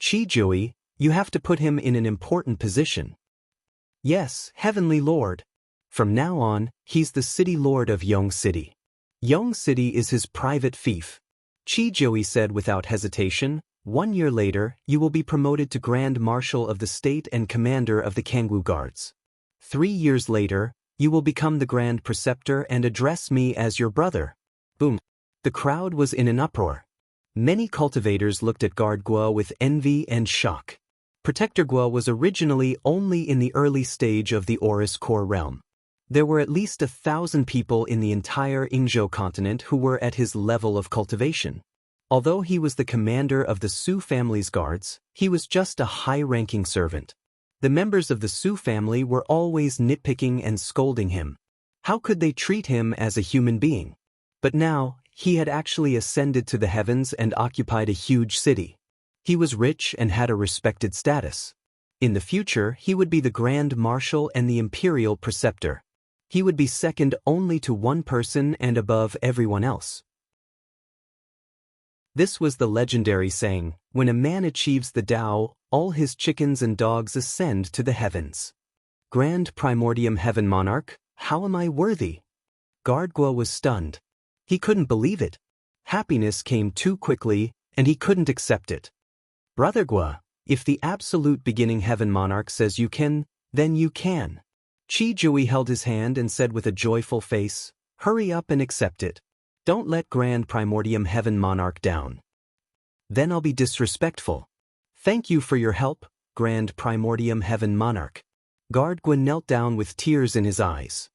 Qi Jui, you have to put him in an important position. Yes, Heavenly Lord. From now on, he's the city lord of Yong City. Yong City is his private fief. Qi Jui said without hesitation, 1 year later, you will be promoted to Grand Marshal of the State and Commander of the Kangwu Guards. 3 years later, you will become the Grand Preceptor and address me as your brother. Boom. The crowd was in an uproar. Many cultivators looked at Guard Guo with envy and shock. Protector Guo was originally only in the early stage of the Oris Core realm. There were at least 1,000 people in the entire Yingzhou continent who were at his level of cultivation. Although he was the commander of the Su family's guards, he was just a high-ranking servant. The members of the Su family were always nitpicking and scolding him. How could they treat him as a human being? But now, he had actually ascended to the heavens and occupied a huge city. He was rich and had a respected status. In the future, he would be the Grand Marshal and the Imperial Preceptor. He would be second only to one person and above everyone else. This was the legendary saying, when a man achieves the Tao, all his chickens and dogs ascend to the heavens. Grand Primordium Heaven Monarch, how am I worthy? Guard Guo was stunned. He couldn't believe it. Happiness came too quickly, and he couldn't accept it. Brother Guo, if the absolute beginning Heaven Monarch says you can, then you can. Qi Jui held his hand and said with a joyful face, hurry up and accept it. Don't let Grand Primordium Heaven Monarch down. Then I'll be disrespectful. Thank you for your help, Grand Primordium Heaven Monarch. Guard Guo knelt down with tears in his eyes.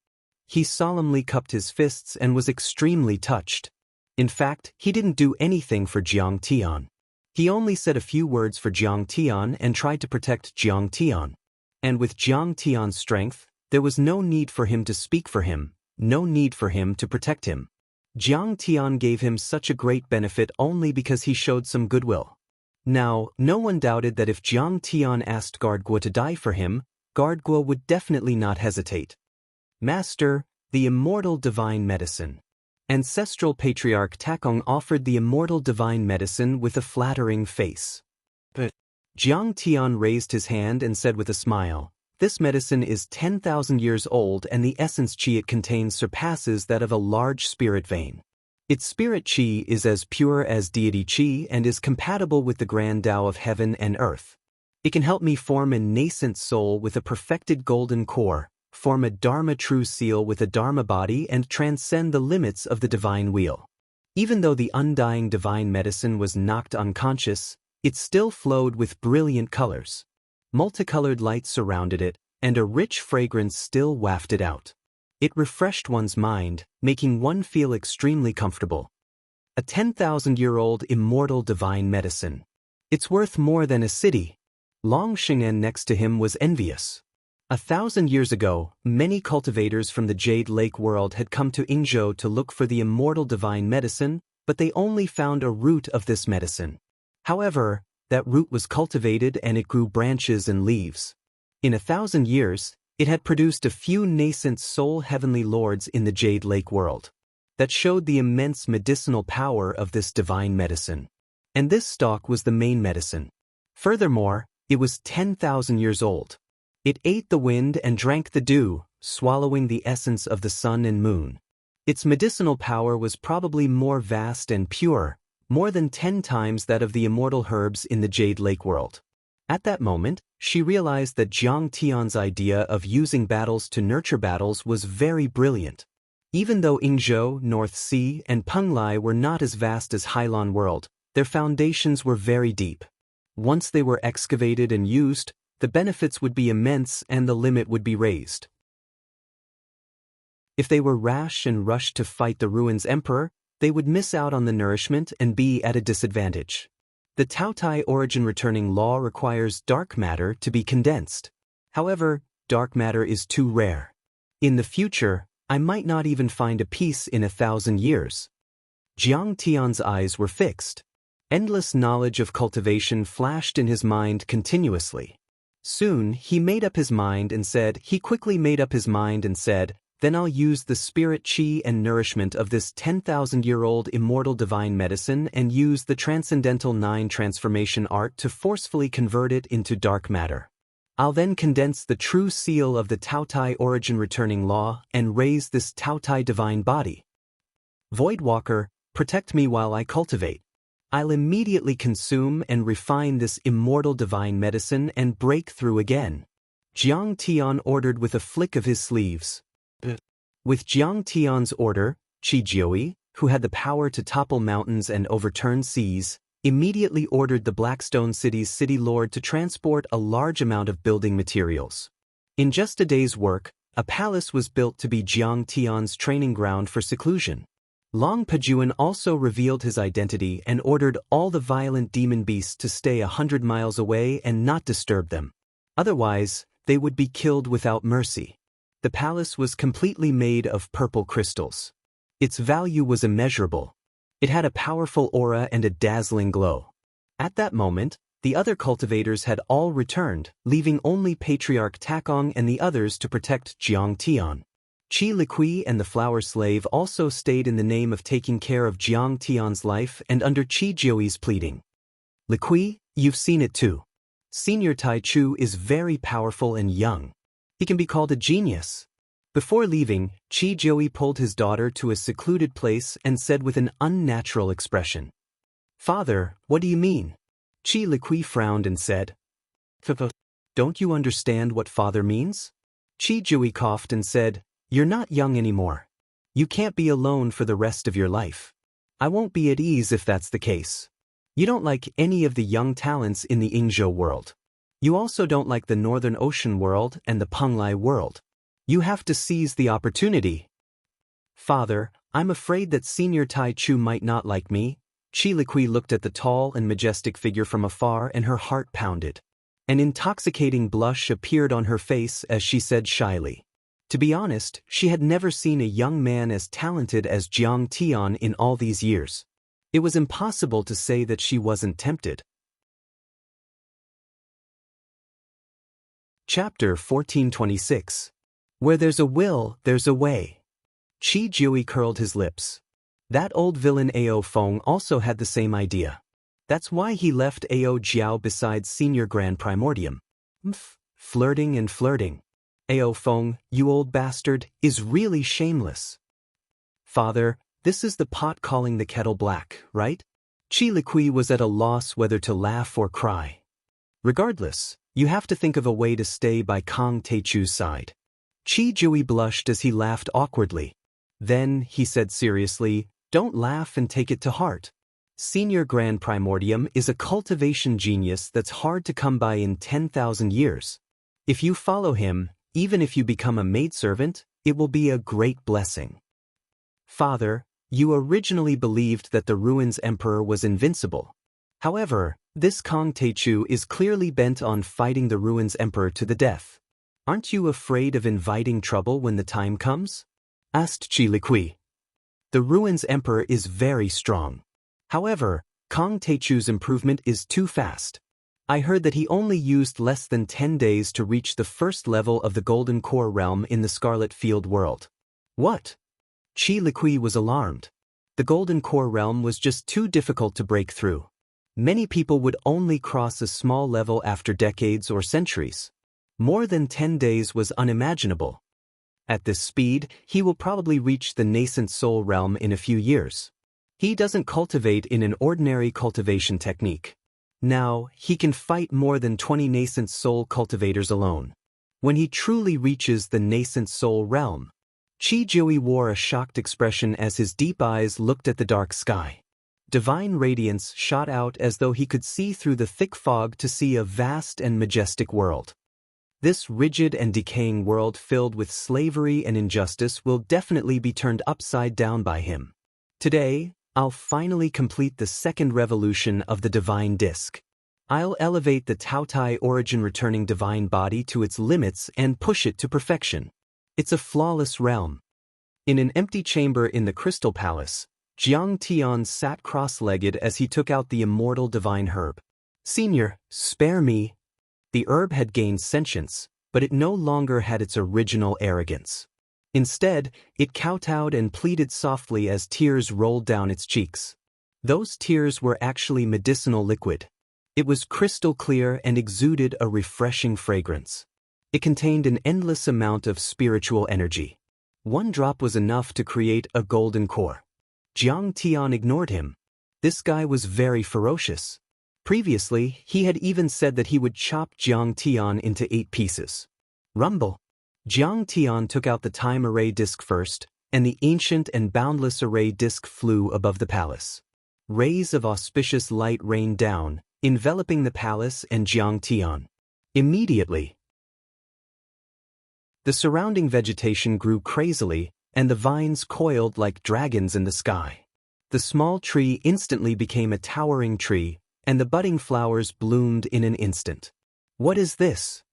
He solemnly cupped his fists and was extremely touched. In fact, he didn't do anything for Jiang Tian. He only said a few words for Jiang Tian and tried to protect Jiang Tian. And with Jiang Tian's strength, there was no need for him to speak for him, no need for him to protect him. Jiang Tian gave him such a great benefit only because he showed some goodwill. Now, no one doubted that if Jiang Tian asked Guard Guo to die for him, Guard Guo would definitely not hesitate. Master, the immortal divine medicine. Ancestral Patriarch Takong offered the immortal divine medicine with a flattering face. But Jiang Tian raised his hand and said with a smile, this medicine is 10,000 years old and the essence qi it contains surpasses that of a large spirit vein. Its spirit qi is as pure as deity qi and is compatible with the grand Tao of heaven and earth. It can help me form a nascent soul with a perfected golden core, form a Dharma true seal with a Dharma body and transcend the limits of the divine wheel. Even though the undying divine medicine was knocked unconscious, It still flowed with brilliant colors. Multicolored light surrounded it, and a rich fragrance still wafted out. It refreshed one's mind, making one feel extremely comfortable. A 10,000-year-old immortal divine medicine. It's worth more than a city. Long Shingen next to him was envious. 1,000 years ago, many cultivators from the Jade Lake world had come to Ingzhou to look for the immortal divine medicine, but they only found a root of this medicine. However, that root was cultivated and it grew branches and leaves. In 1,000 years, it had produced a few nascent soul heavenly lords in the Jade Lake world. That showed the immense medicinal power of this divine medicine. And this stalk was the main medicine. Furthermore, it was 10,000 years old. It ate the wind and drank the dew, swallowing the essence of the sun and moon. Its medicinal power was probably more vast and pure, more than 10 times that of the immortal herbs in the Jade Lake world. At that moment, she realized that Jiang Tian's idea of using battles to nurture battles was very brilliant. Even though Ingzhou, North Sea, and Penglai were not as vast as Hailan world, their foundations were very deep. Once they were excavated and used, the benefits would be immense and the limit would be raised. If they were rash and rushed to fight the Ruins Emperor, they would miss out on the nourishment and be at a disadvantage. The Taotai origin returning law requires dark matter to be condensed. However, dark matter is too rare. In the future, I might not even find a piece in 1,000 years. Jiang Tian's eyes were fixed. Endless knowledge of cultivation flashed in his mind continuously. Soon, he quickly made up his mind and said, then I'll use the spirit chi and nourishment of this 10,000-year-old immortal divine medicine and use the Transcendental 9 transformation art to forcefully convert it into dark matter. I'll then condense the true seal of the Taotai origin returning law and raise this Taotai divine body. Voidwalker, protect me while I cultivate. I'll immediately consume and refine this immortal divine medicine and break through again. Jiang Tian ordered with a flick of his sleeves. With Jiang Tian's order, Qi Jiui, who had the power to topple mountains and overturn seas, immediately ordered the Blackstone City's city lord to transport a large amount of building materials. In just a day's work, a palace was built to be Jiang Tian's training ground for seclusion. Long Pajuan also revealed his identity and ordered all the violent demon beasts to stay 100 miles away and not disturb them. Otherwise, they would be killed without mercy. The palace was completely made of purple crystals. Its value was immeasurable. It had a powerful aura and a dazzling glow. At that moment, the other cultivators had all returned, leaving only Patriarch Takong and the others to protect Jiang Tian. Qi Liqui and the flower slave also stayed in the name of taking care of Jiang Tian's life and under Qi Jiui's pleading. Liqui, you've seen it too. Senior Tai Chu is very powerful and young. He can be called a genius. Before leaving, Qi Jiui pulled his daughter to a secluded place and said with an unnatural expression, "Father, what do you mean?" Qi Liqui frowned and said, "Don't you understand what father means?" Qi Jiui coughed and said, "You're not young anymore. You can't be alone for the rest of your life. I won't be at ease if that's the case. You don't like any of the young talents in the Ingzhou world. You also don't like the Northern Ocean world and the Penglai world. You have to seize the opportunity." "Father, I'm afraid that Senior Tai Chu might not like me." Qi Liqui looked at the tall and majestic figure from afar and her heart pounded. An intoxicating blush appeared on her face as she said shyly. To be honest, she had never seen a young man as talented as Jiang Tian in all these years. It was impossible to say that she wasn't tempted. Chapter 1426. Where there's a will, there's a way. Qi Jiui curled his lips. That old villain Ao Feng also had the same idea. That's why he left Ao Jiao beside Senior Grand Primordium. Flirting and flirting. Ao Feng, you old bastard, is really shameless. Father, this is the pot calling the kettle black, right? Qi Liqui was at a loss whether to laugh or cry. Regardless, you have to think of a way to stay by Kang Teichu's side. Qi Jiui blushed as he laughed awkwardly. Then, he said seriously, "Don't laugh and take it to heart. Senior Grand Primordium is a cultivation genius that's hard to come by in 10,000 years. If you follow him, even if you become a maidservant, it will be a great blessing. Father, you originally believed that the Ruins Emperor was invincible. However, this Kong Techu is clearly bent on fighting the Ruins Emperor to the death. Aren't you afraid of inviting trouble when the time comes? Asked Chi Liqui. The Ruins Emperor is very strong. However, Kong Techu's improvement is too fast. I heard that he only used less than 10 days to reach the first level of the Golden Core realm in the Scarlet Field world. What? Chi Liqui was alarmed. The Golden Core realm was just too difficult to break through. Many people would only cross a small level after decades or centuries. More than 10 days was unimaginable. At this speed, he will probably reach the nascent soul realm in a few years. He doesn't cultivate in an ordinary cultivation technique. Now, he can fight more than 20 nascent soul cultivators alone. When he truly reaches the nascent soul realm, Chi Jui wore a shocked expression as his deep eyes looked at the dark sky. Divine radiance shot out as though he could see through the thick fog to see a vast and majestic world. This rigid and decaying world filled with slavery and injustice will definitely be turned upside down by him. Today, I'll finally complete the second revolution of the Divine Disc. I'll elevate the Taotai origin returning divine body to its limits and push it to perfection. It's a flawless realm. In an empty chamber in the Crystal Palace, Jiang Tian sat cross-legged as he took out the immortal divine herb. Senior, spare me. The herb had gained sentience, but it no longer had its original arrogance. Instead, it kowtowed and pleaded softly as tears rolled down its cheeks. Those tears were actually medicinal liquid. It was crystal clear and exuded a refreshing fragrance. It contained an endless amount of spiritual energy. One drop was enough to create a golden core. Jiang Tian ignored him. This guy was very ferocious. Previously, he had even said that he would chop Jiang Tian into 8 pieces. Rumble. Jiang Tian took out the time array disc first, and the ancient and boundless array disc flew above the palace. Rays of auspicious light rained down, enveloping the palace and Jiang Tian. Immediately, the surrounding vegetation grew crazily, and the vines coiled like dragons in the sky. The small tree instantly became a towering tree, and the budding flowers bloomed in an instant. What is this?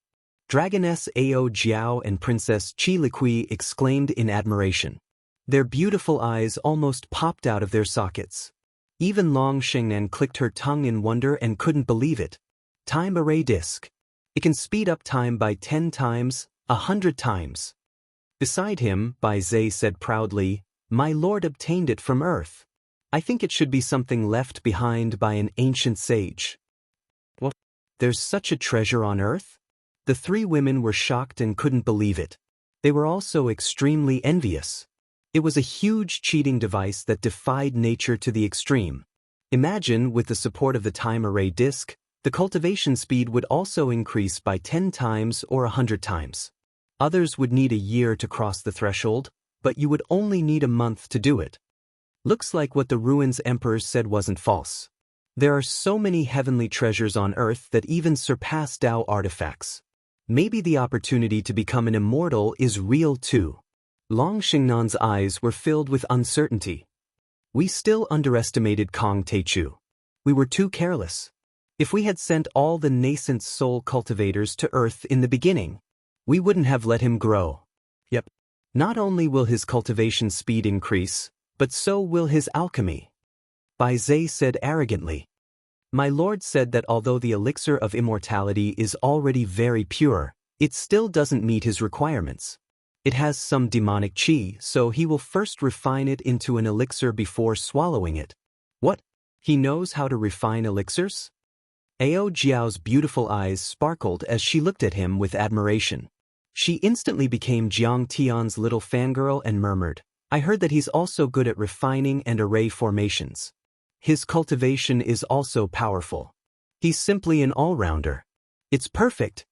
Dragoness Ao Jiao and Princess Chi Liqui exclaimed in admiration. Their beautiful eyes almost popped out of their sockets. Even Long Shengnan clicked her tongue in wonder and couldn't believe it. Time array disc. It can speed up time by 10 times, 100 times. Beside him, Bai Zhe said proudly, "My lord obtained it from Earth. I think it should be something left behind by an ancient sage." What? There's such a treasure on Earth? The 3 women were shocked and couldn't believe it. They were also extremely envious. It was a huge cheating device that defied nature to the extreme. Imagine, with the support of the time array disc, the cultivation speed would also increase by 10 times or 100 times. Others would need a year to cross the threshold, but you would only need a month to do it. Looks like what the Ruins Emperor said wasn't false. There are so many heavenly treasures on Earth that even surpass Tao artifacts. Maybe the opportunity to become an immortal is real too. Long Xingnan's eyes were filled with uncertainty. We still underestimated Kong Techu. We were too careless. If we had sent all the nascent soul cultivators to Earth in the beginning, we wouldn't have let him grow. Yep. Not only will his cultivation speed increase, but so will his alchemy. Bai Zhe said arrogantly. My lord said that although the elixir of immortality is already very pure, it still doesn't meet his requirements. It has some demonic qi, so he will first refine it into an elixir before swallowing it. What? He knows how to refine elixirs? Ao Jiao's beautiful eyes sparkled as she looked at him with admiration. She instantly became Jiang Tian's little fangirl and murmured, I heard that he's also good at refining and array formations. His cultivation is also powerful. He's simply an all-rounder. It's perfect.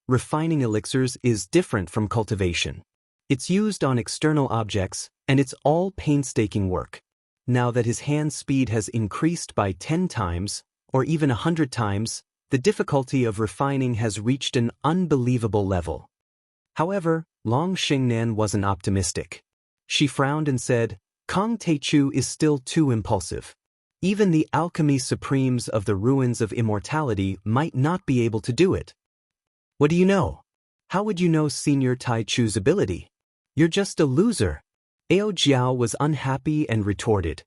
Refining elixirs is different from cultivation. It's used on external objects, and it's all painstaking work. now that his hand speed has increased by 10 times, or even 100 times, the difficulty of refining has reached an unbelievable level. However, Long Xingnan wasn't optimistic. She frowned and said, Kong Teichu is still too impulsive. Even the alchemy supremes of the ruins of immortality might not be able to do it. What do you know? How would you know Senior Taichu's ability? You're just a loser. Ao Jiao was unhappy and retorted.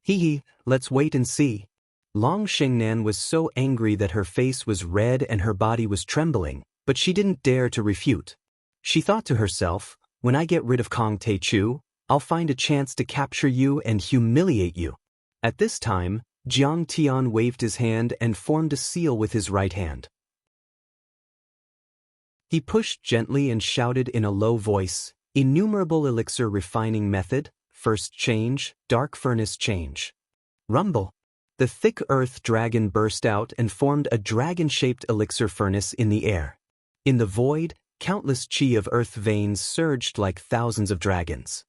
Hee, let's wait and see. Long Xingnan was so angry that her face was red and her body was trembling, but she didn't dare to refute. She thought to herself, when I get rid of Kong Teichu, I'll find a chance to capture you and humiliate you. At this time, Jiang Tian waved his hand and formed a seal with his right hand. He pushed gently and shouted in a low voice, Innumerable elixir refining method, first change, dark furnace change. Rumble. The thick earth dragon burst out and formed a dragon-shaped elixir furnace in the air. In the void, countless chi of earth veins surged like thousands of dragons.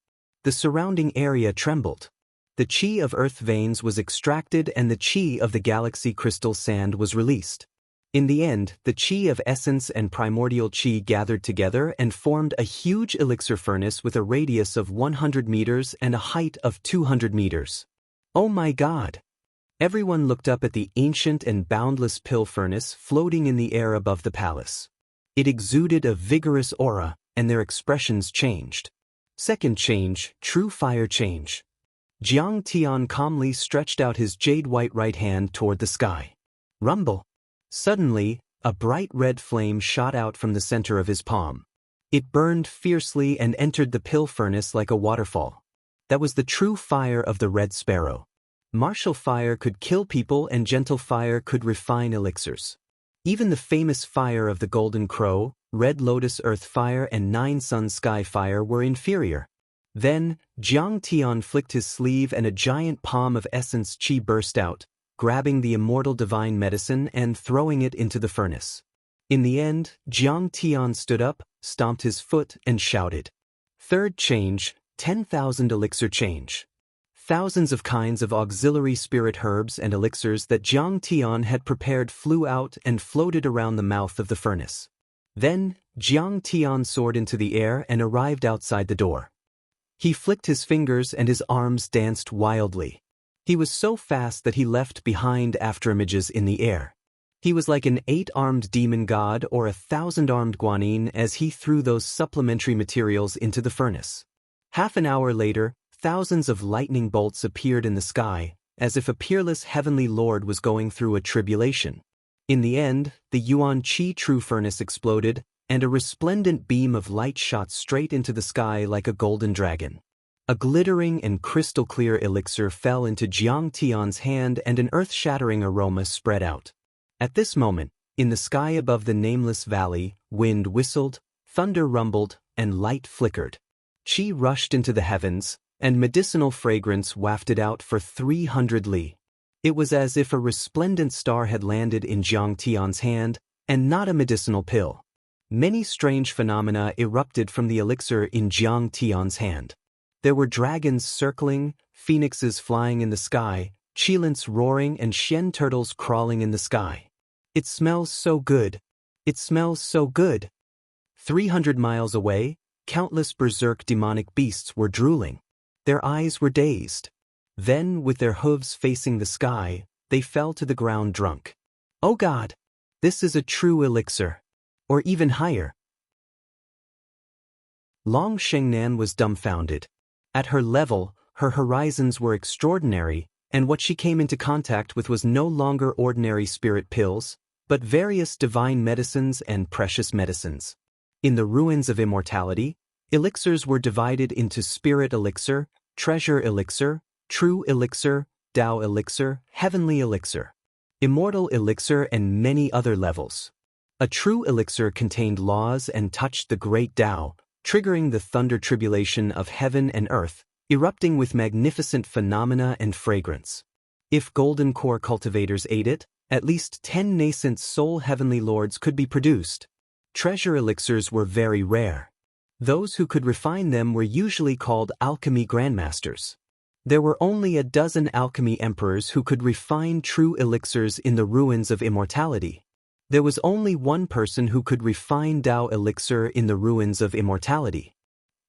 The surrounding area trembled. The chi of earth veins was extracted and the chi of the galaxy crystal sand was released. In the end, the chi of essence and primordial chi gathered together and formed a huge elixir furnace with a radius of 100 meters and a height of 200 meters. Oh my God! Everyone looked up at the ancient and boundless pill furnace floating in the air above the palace. It exuded a vigorous aura, and their expressions changed. Second change, true fire change. Jiang Tian calmly stretched out his jade-white right hand toward the sky. Rumble. Suddenly, a bright red flame shot out from the center of his palm. It burned fiercely and entered the pill furnace like a waterfall. That was the true fire of the Red Sparrow. Martial fire could kill people and gentle fire could refine elixirs. Even the famous fire of the Golden Crow, Red Lotus Earth Fire and Nine Sun Sky Fire were inferior. Then, Jiang Tian flicked his sleeve and a giant palm of essence chi burst out, grabbing the immortal divine medicine and throwing it into the furnace. In the end, Jiang Tian stood up, stomped his foot, and shouted. Third change, 10,000 elixir change. Thousands of kinds of auxiliary spirit herbs and elixirs that Jiang Tian had prepared flew out and floated around the mouth of the furnace. Then, Jiang Tian soared into the air and arrived outside the door. He flicked his fingers and his arms danced wildly. He was so fast that he left behind afterimages in the air. He was like an 8-armed demon god or a 1,000-armed guanyin as he threw those supplementary materials into the furnace. Half an hour later, thousands of lightning bolts appeared in the sky, as if a peerless heavenly lord was going through a tribulation. In the end, the Yuan Qi True Furnace exploded, and a resplendent beam of light shot straight into the sky like a golden dragon. A glittering and crystal-clear elixir fell into Jiang Tian's hand and an earth-shattering aroma spread out. At this moment, in the sky above the nameless valley, wind whistled, thunder rumbled, and light flickered. Qi rushed into the heavens, and medicinal fragrance wafted out for 300 li. It was as if a resplendent star had landed in Jiang Tian's hand, and not a medicinal pill. Many strange phenomena erupted from the elixir in Jiang Tian's hand. There were dragons circling, phoenixes flying in the sky, chilants roaring and shen turtles crawling in the sky. It smells so good. It smells so good. 300 miles away, countless berserk demonic beasts were drooling. Their eyes were dazed. Then, with their hooves facing the sky, they fell to the ground drunk. Oh God! This is a true elixir. Or even higher. Long Xingnan was dumbfounded. At her level, her horizons were extraordinary, and what she came into contact with was no longer ordinary spirit pills, but various divine medicines and precious medicines. In the ruins of immortality, elixirs were divided into spirit elixir, treasure elixir, true elixir, Tao elixir, heavenly elixir, immortal elixir, and many other levels. A true elixir contained laws and touched the great Tao, triggering the thunder tribulation of heaven and earth, erupting with magnificent phenomena and fragrance. If golden core cultivators ate it, at least 10 nascent soul heavenly lords could be produced. Treasure elixirs were very rare. Those who could refine them were usually called alchemy grandmasters. There were only a dozen alchemy emperors who could refine true elixirs in the ruins of immortality. There was only one person who could refine Tao elixir in the ruins of immortality.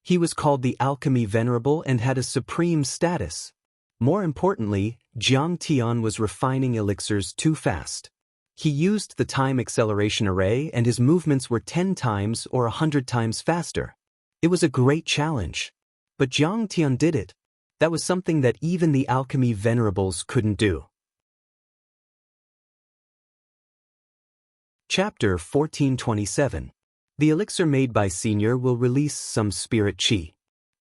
He was called the Alchemy Venerable and had a supreme status. More importantly, Jiang Tian was refining elixirs too fast. He used the time acceleration array and his movements were 10 times or 100 times faster. It was a great challenge. But Jiang Tian did it. That was something that even the Alchemy Venerables couldn't do. Chapter 1427. The elixir made by Senior will release some spirit chi.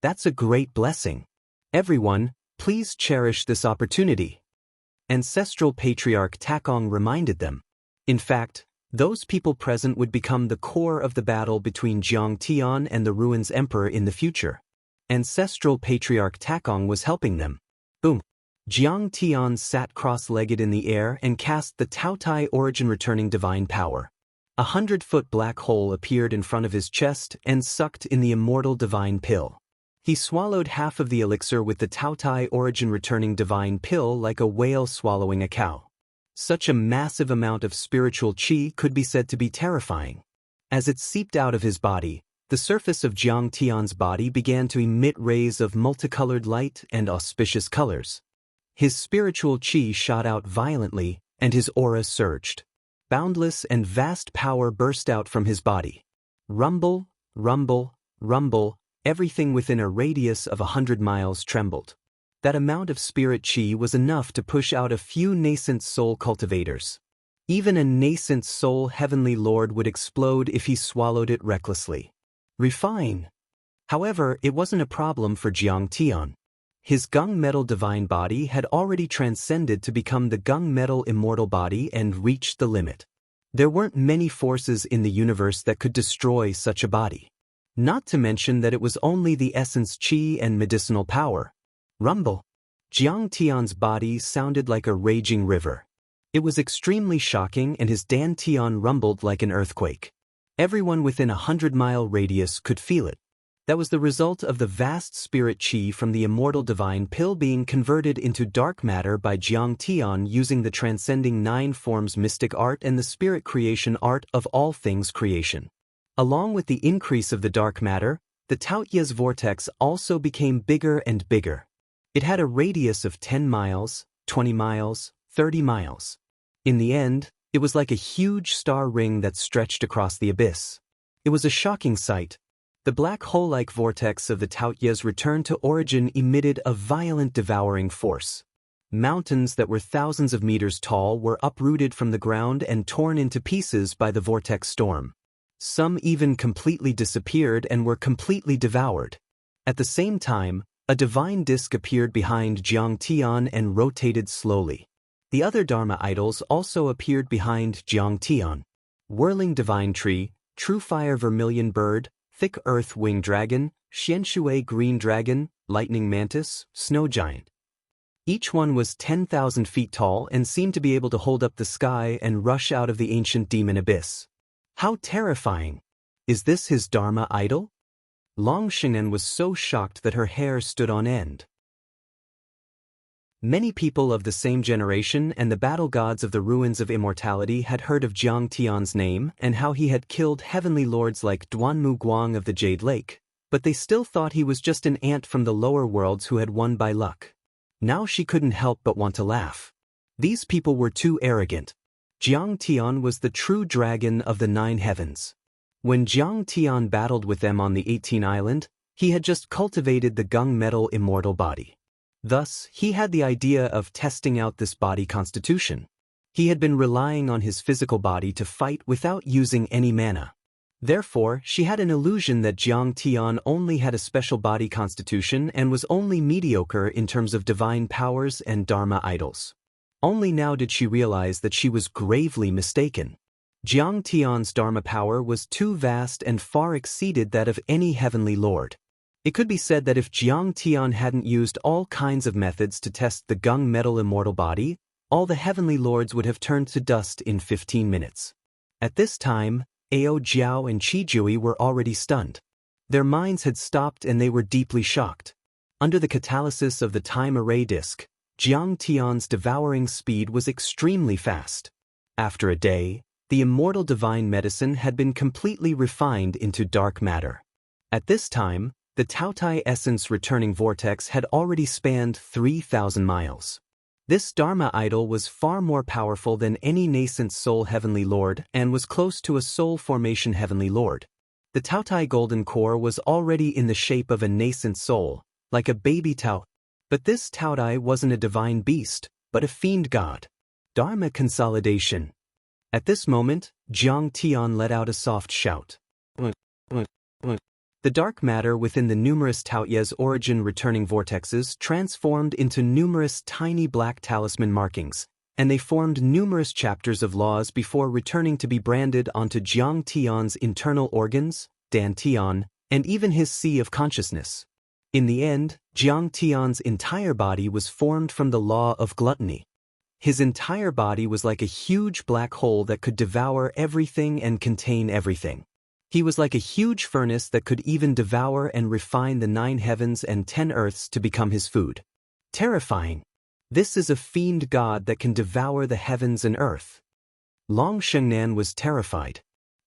That's a great blessing. Everyone, please cherish this opportunity. Ancestral Patriarch Takong reminded them. In fact, those people present would become the core of the battle between Jiang Tian and the Ruins Emperor in the future. Ancestral Patriarch Takong was helping them. Boom! Jiang Tian sat cross-legged in the air and cast the Taotai origin-returning divine power. 100-foot black hole appeared in front of his chest and sucked in the immortal divine pill. He swallowed half of the elixir with the Taotai origin-returning divine pill like a whale swallowing a cow. Such a massive amount of spiritual chi could be said to be terrifying. As it seeped out of his body, the surface of Jiang Tian's body began to emit rays of multicolored light and auspicious colors. His spiritual chi shot out violently, and his aura surged. Boundless and vast power burst out from his body. Rumble, rumble, rumble, everything within a radius of 100 miles trembled. That amount of spirit chi was enough to push out a few nascent soul cultivators. Even a nascent soul heavenly lord would explode if he swallowed it recklessly. Refine. However, it wasn't a problem for Jiang Tian. His gung metal divine body had already transcended to become the gung metal immortal body and reached the limit. There weren't many forces in the universe that could destroy such a body. Not to mention that it was only the essence chi and medicinal power. Rumble. Jiang Tian's body sounded like a raging river. It was extremely shocking and his Dan Tian rumbled like an earthquake. Everyone within a 100-mile radius could feel it. That was the result of the vast spirit chi from the immortal divine pill being converted into dark matter by Jiang Tian using the transcending 9 forms mystic art and the spirit creation art of all things creation. Along with the increase of the dark matter, the Taoyu's vortex also became bigger and bigger. It had a radius of 10 miles, 20 miles, 30 miles. In the end, it was like a huge star ring that stretched across the abyss. It was a shocking sight. The black hole-like vortex of the Taoyu's return to origin emitted a violent devouring force. Mountains that were thousands of meters tall were uprooted from the ground and torn into pieces by the vortex storm. Some even completely disappeared and were completely devoured. At the same time, a divine disk appeared behind Jiang Tian and rotated slowly. The other Dharma idols also appeared behind Jiang Tian. Whirling divine tree, true fire vermilion bird, thick earth winged dragon, xianshui green dragon, lightning mantis, snow giant. Each one was 10,000 feet tall and seemed to be able to hold up the sky and rush out of the ancient demon abyss. How terrifying! Is this his Dharma idol? Long Sheng'en was so shocked that her hair stood on end. Many people of the same generation and the battle gods of the ruins of immortality had heard of Jiang Tian's name and how he had killed heavenly lords like Duanmu Guang of the Jade Lake, but they still thought he was just an ant from the lower worlds who had won by luck. Now she couldn't help but want to laugh. These people were too arrogant. Jiang Tian was the true dragon of the 9 heavens. When Jiang Tian battled with them on the 18 Island, he had just cultivated the gung metal immortal body. Thus, he had the idea of testing out this body constitution. He had been relying on his physical body to fight without using any mana. Therefore, she had an illusion that Jiang Tian only had a special body constitution and was only mediocre in terms of divine powers and Dharma idols. Only now did she realize that she was gravely mistaken. Jiang Tian's Dharma power was too vast and far exceeded that of any heavenly lord. It could be said that if Jiang Tian hadn't used all kinds of methods to test the gung metal immortal body, all the heavenly lords would have turned to dust in 15 minutes. At this time, Ao Jiao and Qi Jui were already stunned. Their minds had stopped and they were deeply shocked. Under the catalysis of the time array disk, Jiang Tian's devouring speed was extremely fast. After a day, the immortal divine medicine had been completely refined into dark matter. At this time, the Taotai essence returning vortex had already spanned 3,000 miles. This Dharma idol was far more powerful than any nascent soul heavenly lord and was close to a soul formation heavenly lord. The Taotai golden core was already in the shape of a nascent soul, like a baby Tao. But this Taotai wasn't a divine beast, but a fiend god. Dharma consolidation. At this moment, Jiang Tian let out a soft shout. The dark matter within the numerous Taoyes origin returning vortexes transformed into numerous tiny black talisman markings, and they formed numerous chapters of laws before returning to be branded onto Jiang Tian's internal organs, Dan Tian, and even his sea of consciousness. In the end, Jiang Tian's entire body was formed from the law of gluttony. His entire body was like a huge black hole that could devour everything and contain everything. He was like a huge furnace that could even devour and refine the 9 heavens and 10 earths to become his food. Terrifying. This is a fiend god that can devour the heavens and earth. Long Shengnan was terrified.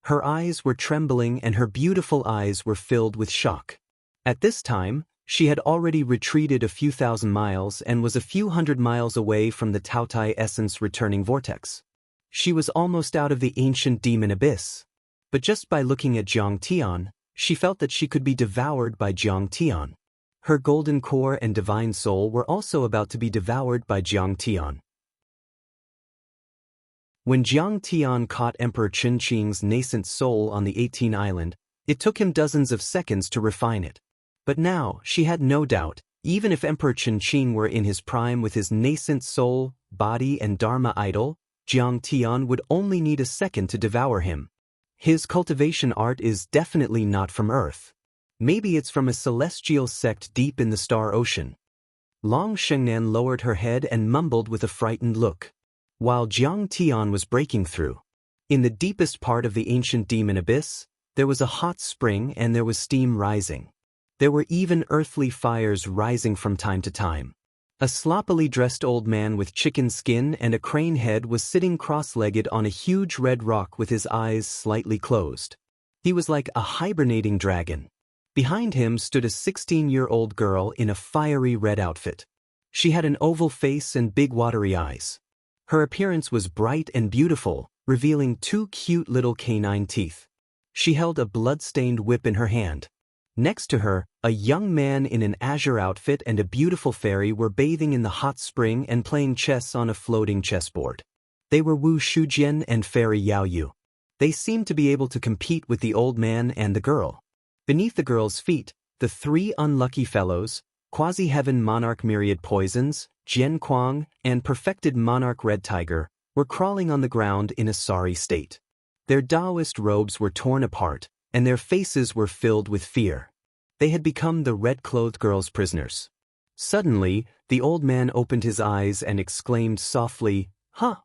Her eyes were trembling and her beautiful eyes were filled with shock. At this time, she had already retreated a few thousand miles and was a few hundred miles away from the Taotai essence returning vortex. She was almost out of the ancient demon abyss. But just by looking at Jiang Tian, she felt that she could be devoured by Jiang Tian. Her golden core and divine soul were also about to be devoured by Jiang Tian. When Jiang Tian caught Emperor Qinqing's nascent soul on the 18 island, it took him dozens of seconds to refine it. But now, she had no doubt, even if Emperor Qinqing were in his prime with his nascent soul, body and Dharma idol, Jiang Tian would only need a second to devour him. His cultivation art is definitely not from Earth. Maybe it's from a celestial sect deep in the star ocean. Long Shengnan lowered her head and mumbled with a frightened look. While Jiang Tian was breaking through. In the deepest part of the ancient demon abyss, there was a hot spring and there was steam rising. There were even earthly fires rising from time to time. A sloppily dressed old man with chicken skin and a crane head was sitting cross-legged on a huge red rock with his eyes slightly closed. He was like a hibernating dragon. Behind him stood a 16-year-old girl in a fiery red outfit. She had an oval face and big watery eyes. Her appearance was bright and beautiful, revealing 2 cute little canine teeth. She held a blood-stained whip in her hand. Next to her, a young man in an azure outfit and a beautiful fairy were bathing in the hot spring and playing chess on a floating chessboard. They were Wu Shujian and Fairy Yao Yu. They seemed to be able to compete with the old man and the girl. Beneath the girl's feet, the 3 unlucky fellows, Quasi-Heaven Monarch Myriad Poisons, Jian Kuang, and Perfected Monarch Red Tiger, were crawling on the ground in a sorry state. Their Taoist robes were torn apart, and their faces were filled with fear. They had become the red-clothed girl's prisoners. Suddenly, the old man opened his eyes and exclaimed softly, "Huh!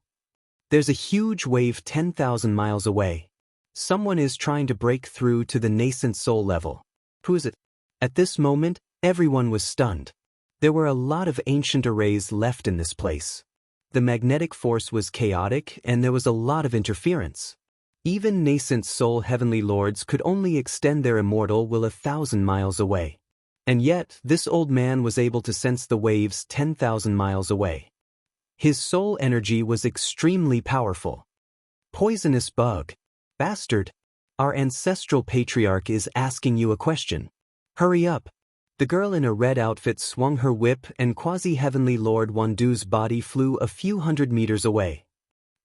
There's a huge wave 10,000 miles away. Someone is trying to break through to the nascent soul level. Who is it?" At this moment, everyone was stunned. There were a lot of ancient arrays left in this place. The magnetic force was chaotic and there was a lot of interference. Even nascent soul heavenly lords could only extend their immortal will 1,000 miles away. And yet, this old man was able to sense the waves 10,000 miles away. His soul energy was extremely powerful. Poisonous bug. Bastard. Our ancestral patriarch is asking you a question. Hurry up. The girl in a red outfit swung her whip and quasi-heavenly Lord Wandu's body flew a few hundred meters away.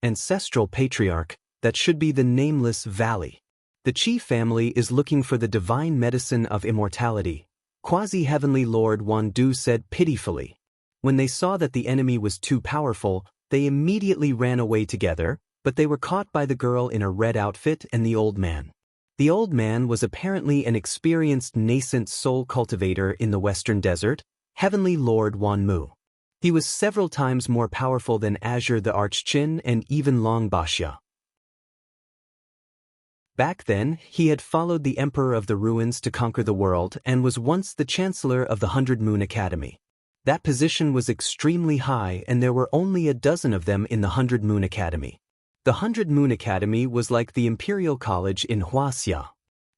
Ancestral patriarch. That should be the nameless valley. The Qi family is looking for the divine medicine of immortality, Quasi-Heavenly Lord Wandu said pitifully. When they saw that the enemy was too powerful, they immediately ran away together, but they were caught by the girl in a red outfit and the old man. The old man was apparently an experienced nascent soul cultivator in the Western Desert, Heavenly Lord Wanmu. He was several times more powerful than Azure the Archchin and even Long Basha. Back then, he had followed the Emperor of the Ruins to conquer the world and was once the Chancellor of the 100 Moon Academy. That position was extremely high and there were only a dozen of them in the 100 Moon Academy. The 100 Moon Academy was like the Imperial College in Huaxia.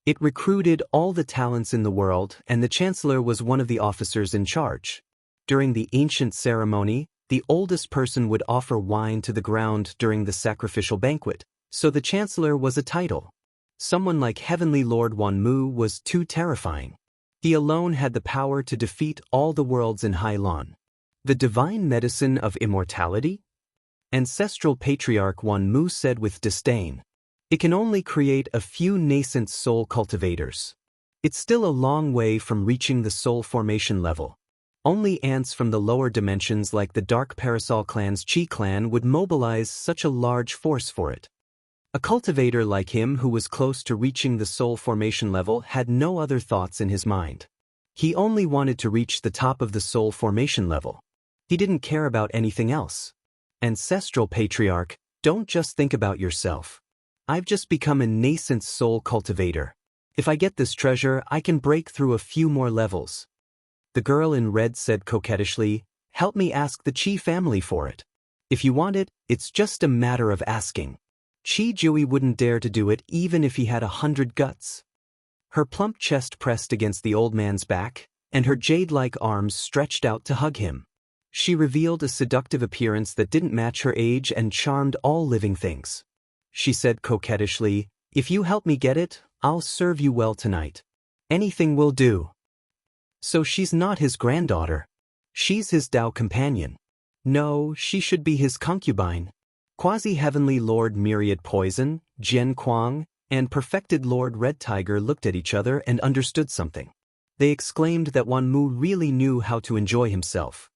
It recruited all the talents in the world and the Chancellor was one of the officers in charge. During the ancient ceremony, the oldest person would offer wine to the ground during the sacrificial banquet, so the Chancellor was a title. Someone like Heavenly Lord Wanmu was too terrifying. He alone had the power to defeat all the worlds in Hailan. The divine medicine of immortality? Ancestral Patriarch Wanmu said with disdain. It can only create a few nascent soul cultivators. It's still a long way from reaching the soul formation level. Only ants from the lower dimensions like the Dark Parasol Clan's Chi Clan would mobilize such a large force for it. A cultivator like him who was close to reaching the soul formation level had no other thoughts in his mind. He only wanted to reach the top of the soul formation level. He didn't care about anything else. Ancestral Patriarch, don't just think about yourself. I've just become a nascent soul cultivator. If I get this treasure, I can break through a few more levels. The girl in red said coquettishly, help me ask the Chi family for it. If you want it, it's just a matter of asking. Chi Jui wouldn't dare to do it even if he had 100 guts. Her plump chest pressed against the old man's back, and her jade-like arms stretched out to hug him. She revealed a seductive appearance that didn't match her age and charmed all living things. She said coquettishly, if you help me get it, I'll serve you well tonight. Anything will do. So she's not his granddaughter. She's his Dao companion. No, she should be his concubine. Quasi-Heavenly Lord Myriad Poison, Jian Kuang, and Perfected Lord Red Tiger looked at each other and understood something. They exclaimed that Wanmu really knew how to enjoy himself.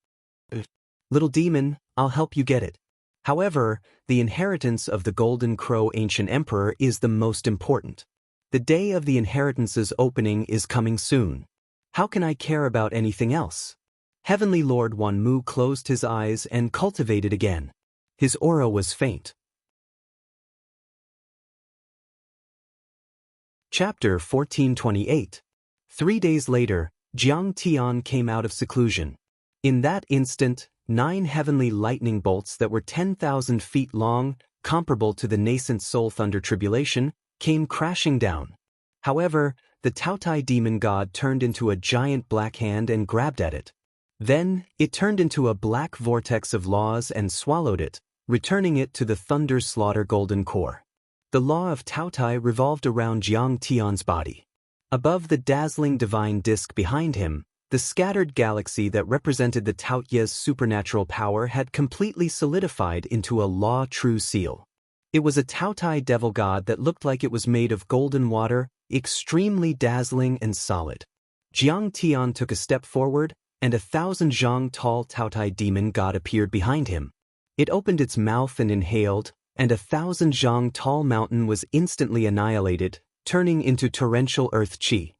Little demon, I'll help you get it. However, the inheritance of the Golden Crow Ancient Emperor is the most important. The day of the inheritance's opening is coming soon. How can I care about anything else? Heavenly Lord Wanmu closed his eyes and cultivated again. His aura was faint. Chapter 1428. 3 days later, Jiang Tian came out of seclusion. In that instant, 9 heavenly lightning bolts that were 10,000 feet long, comparable to the nascent soul thunder tribulation, came crashing down. However, the Taotai demon god turned into a giant black hand and grabbed at it. Then, it turned into a black vortex of laws and swallowed it, returning it to the Thunder Slaughter Golden Core. The law of Taotai revolved around Jiang Tian's body. Above the dazzling divine disk behind him, the scattered galaxy that represented the Taoye's supernatural power had completely solidified into a law-true seal. It was a Taotai devil god that looked like it was made of golden water, extremely dazzling and solid. Jiang Tian took a step forward, and 1,000 zhang tall Taotai demon god appeared behind him. It opened its mouth and inhaled, and 1,000 zhang tall mountain was instantly annihilated, turning into torrential earth chi.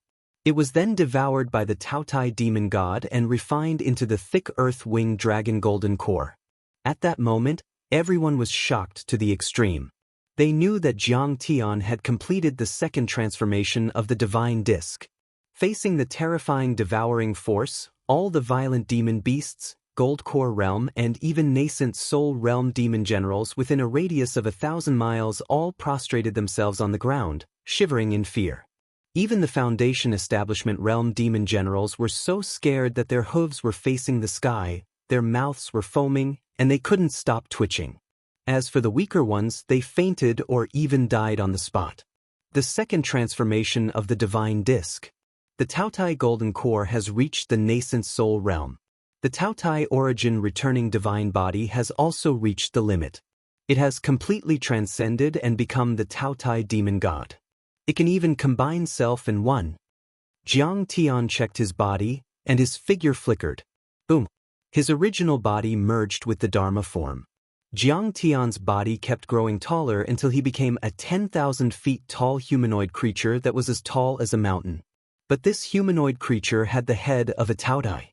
It was then devoured by the Taotai demon god and refined into the thick earth wing dragon golden core. At that moment, everyone was shocked to the extreme. They knew that Jiang Tian had completed the second transformation of the divine disk. Facing the terrifying devouring force, all the violent demon beasts, Gold Core Realm and even nascent Soul Realm demon generals within a radius of 1,000 miles all prostrated themselves on the ground, shivering in fear. Even the Foundation Establishment Realm demon generals were so scared that their hooves were facing the sky, their mouths were foaming, and they couldn't stop twitching. As for the weaker ones, they fainted or even died on the spot. The second transformation of the divine disk. The Taotai Golden Core has reached the nascent Soul Realm. The Taotai origin returning divine body has also reached the limit. It has completely transcended and become the Taotai demon god. It can even combine self in one. Jiang Tian checked his body, and his figure flickered. Boom! His original body merged with the Dharma form. Jiang Tian's body kept growing taller until he became a 10,000 feet tall humanoid creature that was as tall as a mountain. But this humanoid creature had the head of a Taotai.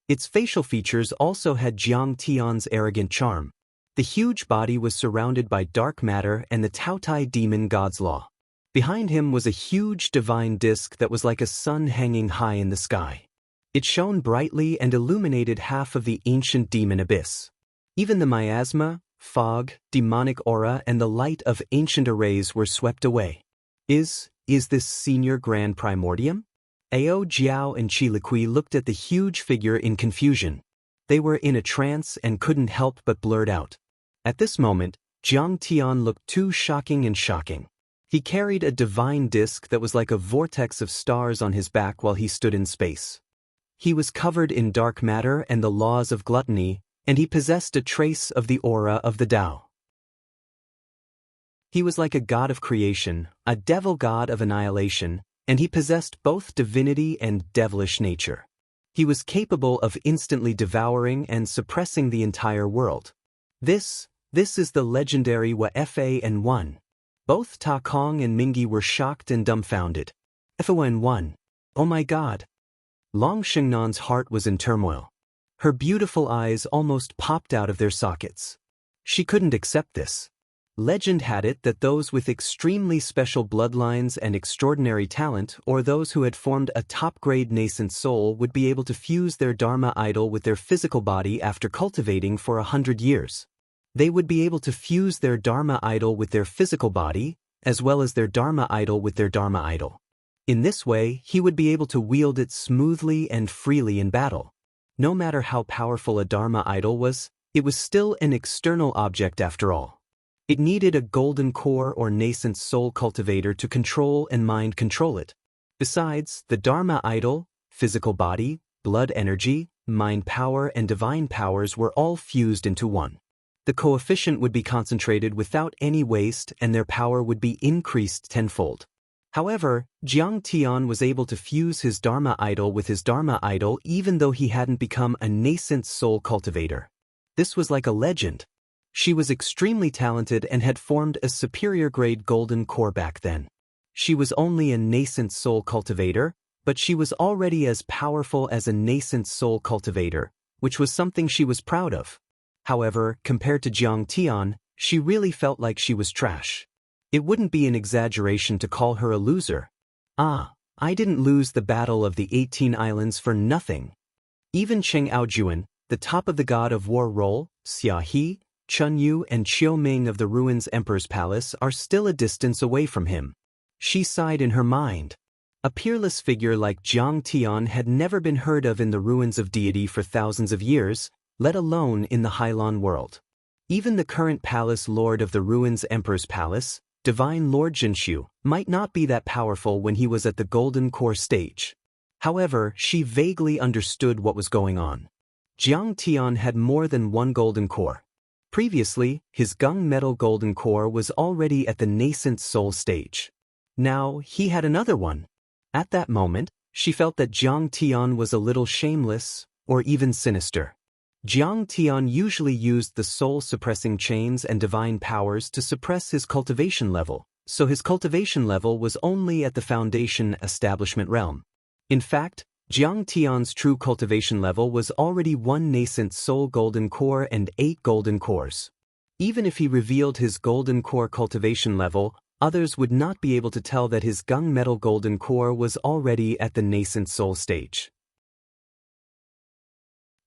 Its facial features also had Jiang Tian's arrogant charm. The huge body was surrounded by dark matter and the Taotai demon god's law. Behind him was a huge divine disk that was like a sun hanging high in the sky. It shone brightly and illuminated half of the ancient demon abyss. Even the miasma, fog, demonic aura and the light of ancient arrays were swept away. Is this Senior Grand Primordium? Ao Jiao and Chi Liqui looked at the huge figure in confusion. They were in a trance and couldn't help but blurt out. At this moment, Jiang Tian looked too shocking and shocking. He carried a divine disk that was like a vortex of stars on his back while he stood in space. He was covered in dark matter and the laws of gluttony, and he possessed a trace of the aura of the Tao. He was like a god of creation, a devil god of annihilation, and he possessed both divinity and devilish nature. He was capable of instantly devouring and suppressing the entire world. This is the legendary Fa-N1. Both Ta Kong and Mingi were shocked and dumbfounded. Fa-N1. Oh my god. Long Xingnan's heart was in turmoil. Her beautiful eyes almost popped out of their sockets. She couldn't accept this. Legend had it that those with extremely special bloodlines and extraordinary talent, or those who had formed a top-grade nascent soul, would be able to fuse their Dharma idol with their physical body after cultivating for 100 years. They would be able to fuse their Dharma idol with their physical body, as well as their Dharma idol with their Dharma idol. In this way, he would be able to wield it smoothly and freely in battle. No matter how powerful a Dharma idol was, it was still an external object after all. It needed a golden core or nascent soul cultivator to control and mind control it. Besides, the Dharma idol, physical body, blood energy, mind power and divine powers were all fused into one. The coefficient would be concentrated without any waste and their power would be increased tenfold. However, Jiang Tian was able to fuse his Dharma idol with his Dharma idol even though he hadn't become a nascent soul cultivator. This was like a legend. She was extremely talented and had formed a superior grade golden core back then. She was only a nascent soul cultivator, but she was already as powerful as a nascent soul cultivator, which was something she was proud of. However, compared to Jiang Tian, she really felt like she was trash. It wouldn't be an exaggeration to call her a loser. Ah, I didn't lose the Battle of the 18 Islands for nothing. Even Cheng Aojuan, the top of the god of war role, Xia He, Chun Yu and Qiu Ming of the Ruins Emperor's Palace are still a distance away from him. She sighed in her mind. A peerless figure like Jiang Tian had never been heard of in the ruins of deity for thousands of years, let alone in the Hylon world. Even the current palace lord of the Ruins Emperor's Palace, Divine Lord Jinshu, might not be that powerful when he was at the Golden Core stage. However, she vaguely understood what was going on. Jiang Tian had more than one Golden Core. Previously, his Gung Metal Golden Core was already at the nascent soul stage. Now, he had another one. At that moment, she felt that Jiang Tian was a little shameless, or even sinister. Jiang Tian usually used the soul-suppressing chains and divine powers to suppress his cultivation level, so his cultivation level was only at the foundation establishment realm. In fact, Jiang Tian's true cultivation level was already 1 nascent soul golden core and 8 golden cores. Even if he revealed his golden core cultivation level, others would not be able to tell that his Gung Metal golden core was already at the nascent soul stage.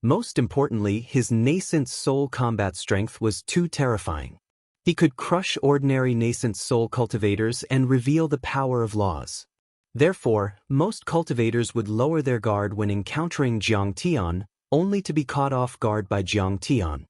Most importantly, his nascent soul combat strength was too terrifying. He could crush ordinary nascent soul cultivators and reveal the power of laws. Therefore, most cultivators would lower their guard when encountering Jiang Tian, only to be caught off guard by Jiang Tian.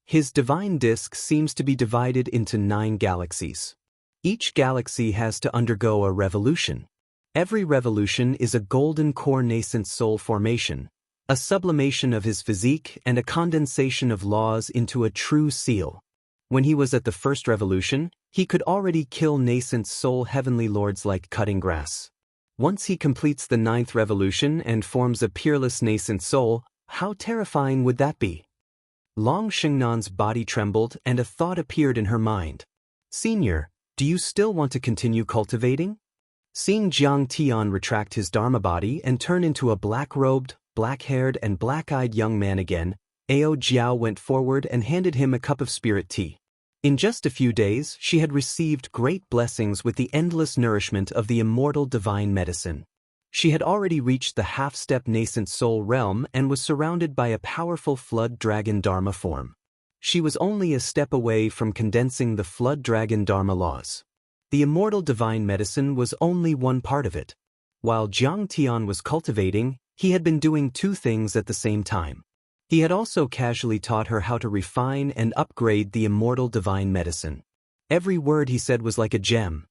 His divine disk seems to be divided into 9 galaxies. Each galaxy has to undergo a revolution. Every revolution is a golden core nascent soul formation, a sublimation of his physique and a condensation of laws into a true seal. When he was at the first revolution, he could already kill nascent soul heavenly lords like cutting grass. Once he completes the 9th revolution and forms a peerless nascent soul, how terrifying would that be? Long Xingnan's body trembled and a thought appeared in her mind. Senior, do you still want to continue cultivating? Seeing Jiang Tian retract his Dharma body and turn into a black-robed, black-haired and black-eyed young man again, Ao Jiao went forward and handed him a cup of spirit tea. In just a few days, she had received great blessings with the endless nourishment of the immortal divine medicine. She had already reached the half-step nascent soul realm and was surrounded by a powerful flood dragon dharma form. She was only a step away from condensing the flood dragon dharma laws. The immortal divine medicine was only one part of it. While Jiang Tian was cultivating, he had been doing two things at the same time. He had also casually taught her how to refine and upgrade the immortal divine medicine. Every word he said was like a gem.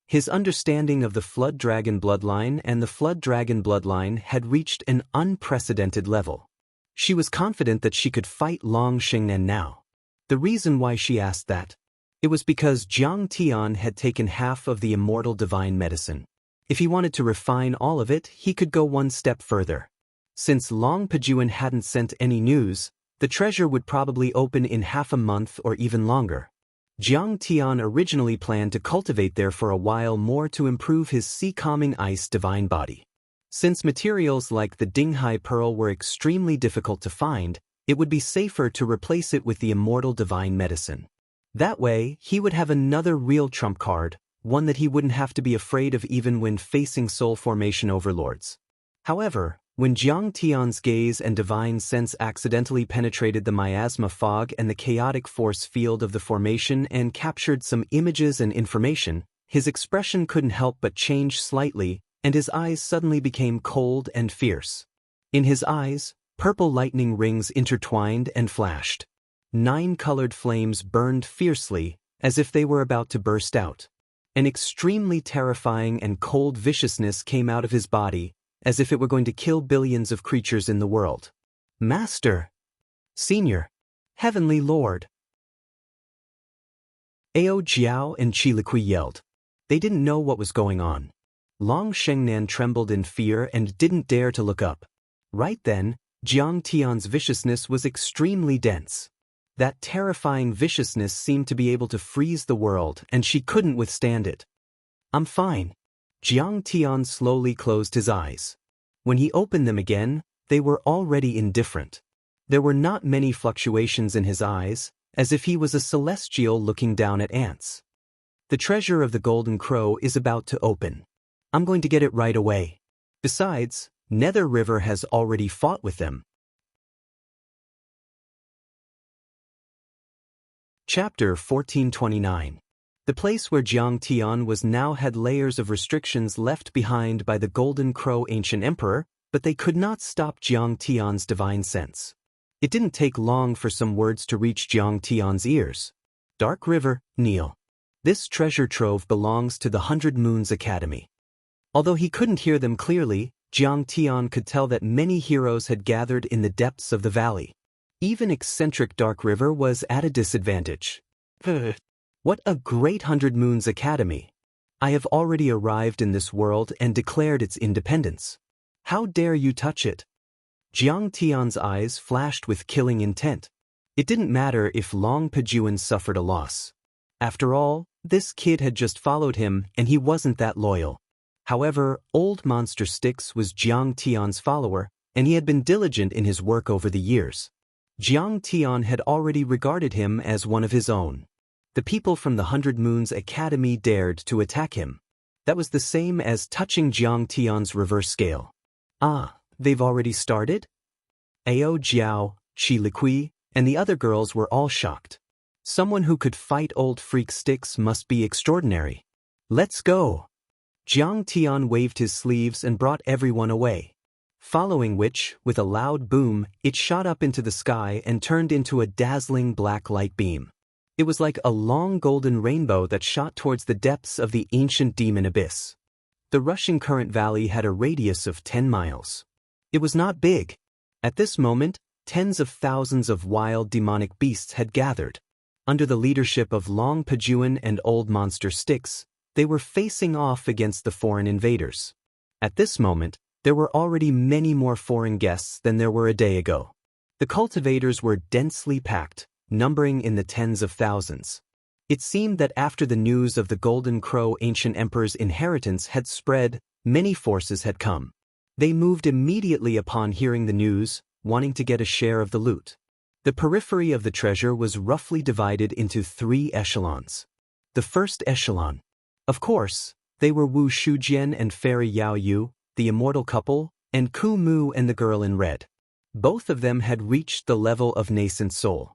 His understanding of the Flood Dragon bloodline and the Flood Dragon bloodline had reached an unprecedented level. She was confident that she could fight Long Xingnan now. The reason why she asked that? It was because Jiang Tian had taken half of the immortal divine medicine. If he wanted to refine all of it, he could go one step further. Since Long Pejuan hadn't sent any news, the treasure would probably open in half a month or even longer. Jiang Tian originally planned to cultivate there for a while more to improve his sea-calming ice divine body. Since materials like the Dinghai Pearl were extremely difficult to find, it would be safer to replace it with the immortal divine medicine. That way, he would have another real trump card, one that he wouldn't have to be afraid of even when facing soul formation overlords. However, when Jiang Tian's gaze and divine sense accidentally penetrated the miasma fog and the chaotic force field of the formation and captured some images and information, his expression couldn't help but change slightly, and his eyes suddenly became cold and fierce. In his eyes, purple lightning rings intertwined and flashed. 9 colored flames burned fiercely, as if they were about to burst out. An extremely terrifying and cold viciousness came out of his body, as if it were going to kill billions of creatures in the world. Master! Senior! Heavenly Lord! Ao Jiao and Qi Liqui yelled. They didn't know what was going on. Long Shengnan trembled in fear and didn't dare to look up. Right then, Jiang Tian's viciousness was extremely dense. That terrifying viciousness seemed to be able to freeze the world, and she couldn't withstand it. I'm fine. Jiang Tian slowly closed his eyes. When he opened them again, they were already indifferent. There were not many fluctuations in his eyes, as if he was a celestial looking down at ants. The treasure of the Golden Crow is about to open. I'm going to get it right away. Besides, Nether River has already fought with them. Chapter 1429. The place where Jiang Tian was now had layers of restrictions left behind by the Golden Crow ancient emperor, but they could not stop Jiang Tian's divine sense. It didn't take long for some words to reach Jiang Tian's ears. Dark River, kneel. This treasure trove belongs to the 100 Moons Academy. Although he couldn't hear them clearly, Jiang Tian could tell that many heroes had gathered in the depths of the valley. Even eccentric Dark River was at a disadvantage. What a great 100 Moons Academy! I have already arrived in this world and declared its independence. How dare you touch it? Jiang Tian's eyes flashed with killing intent. It didn't matter if Long Pejuan suffered a loss. After all, this kid had just followed him and he wasn't that loyal. However, Old Monster Sticks was Jiang Tian's follower, and he had been diligent in his work over the years. Jiang Tian had already regarded him as one of his own. The people from the 100 Moons Academy dared to attack him. That was the same as touching Jiang Tian's reverse scale. Ah, they've already started? Ao Jiao, Qi Liqui, and the other girls were all shocked. Someone who could fight Old Freak Sticks must be extraordinary. Let's go! Jiang Tian waved his sleeves and brought everyone away. Following which, with a loud boom, it shot up into the sky and turned into a dazzling black light beam. It was like a long golden rainbow that shot towards the depths of the ancient demon abyss. The rushing current valley had a radius of 10 miles. It was not big. At this moment, tens of thousands of wild demonic beasts had gathered. Under the leadership of Long Pejuan and Old Monster Sticks, they were facing off against the foreign invaders. At this moment, there were already many more foreign guests than there were a day ago. The cultivators were densely packed, numbering in the tens of thousands. It seemed that after the news of the Golden Crow ancient emperor's inheritance had spread, many forces had come. They moved immediately upon hearing the news, wanting to get a share of the loot. The periphery of the treasure was roughly divided into 3 echelons. The first echelon. Of course, they were Wu Shujian and Fairy Yao Yu, the immortal couple, and Ku Mu and the girl in red. Both of them had reached the level of nascent soul.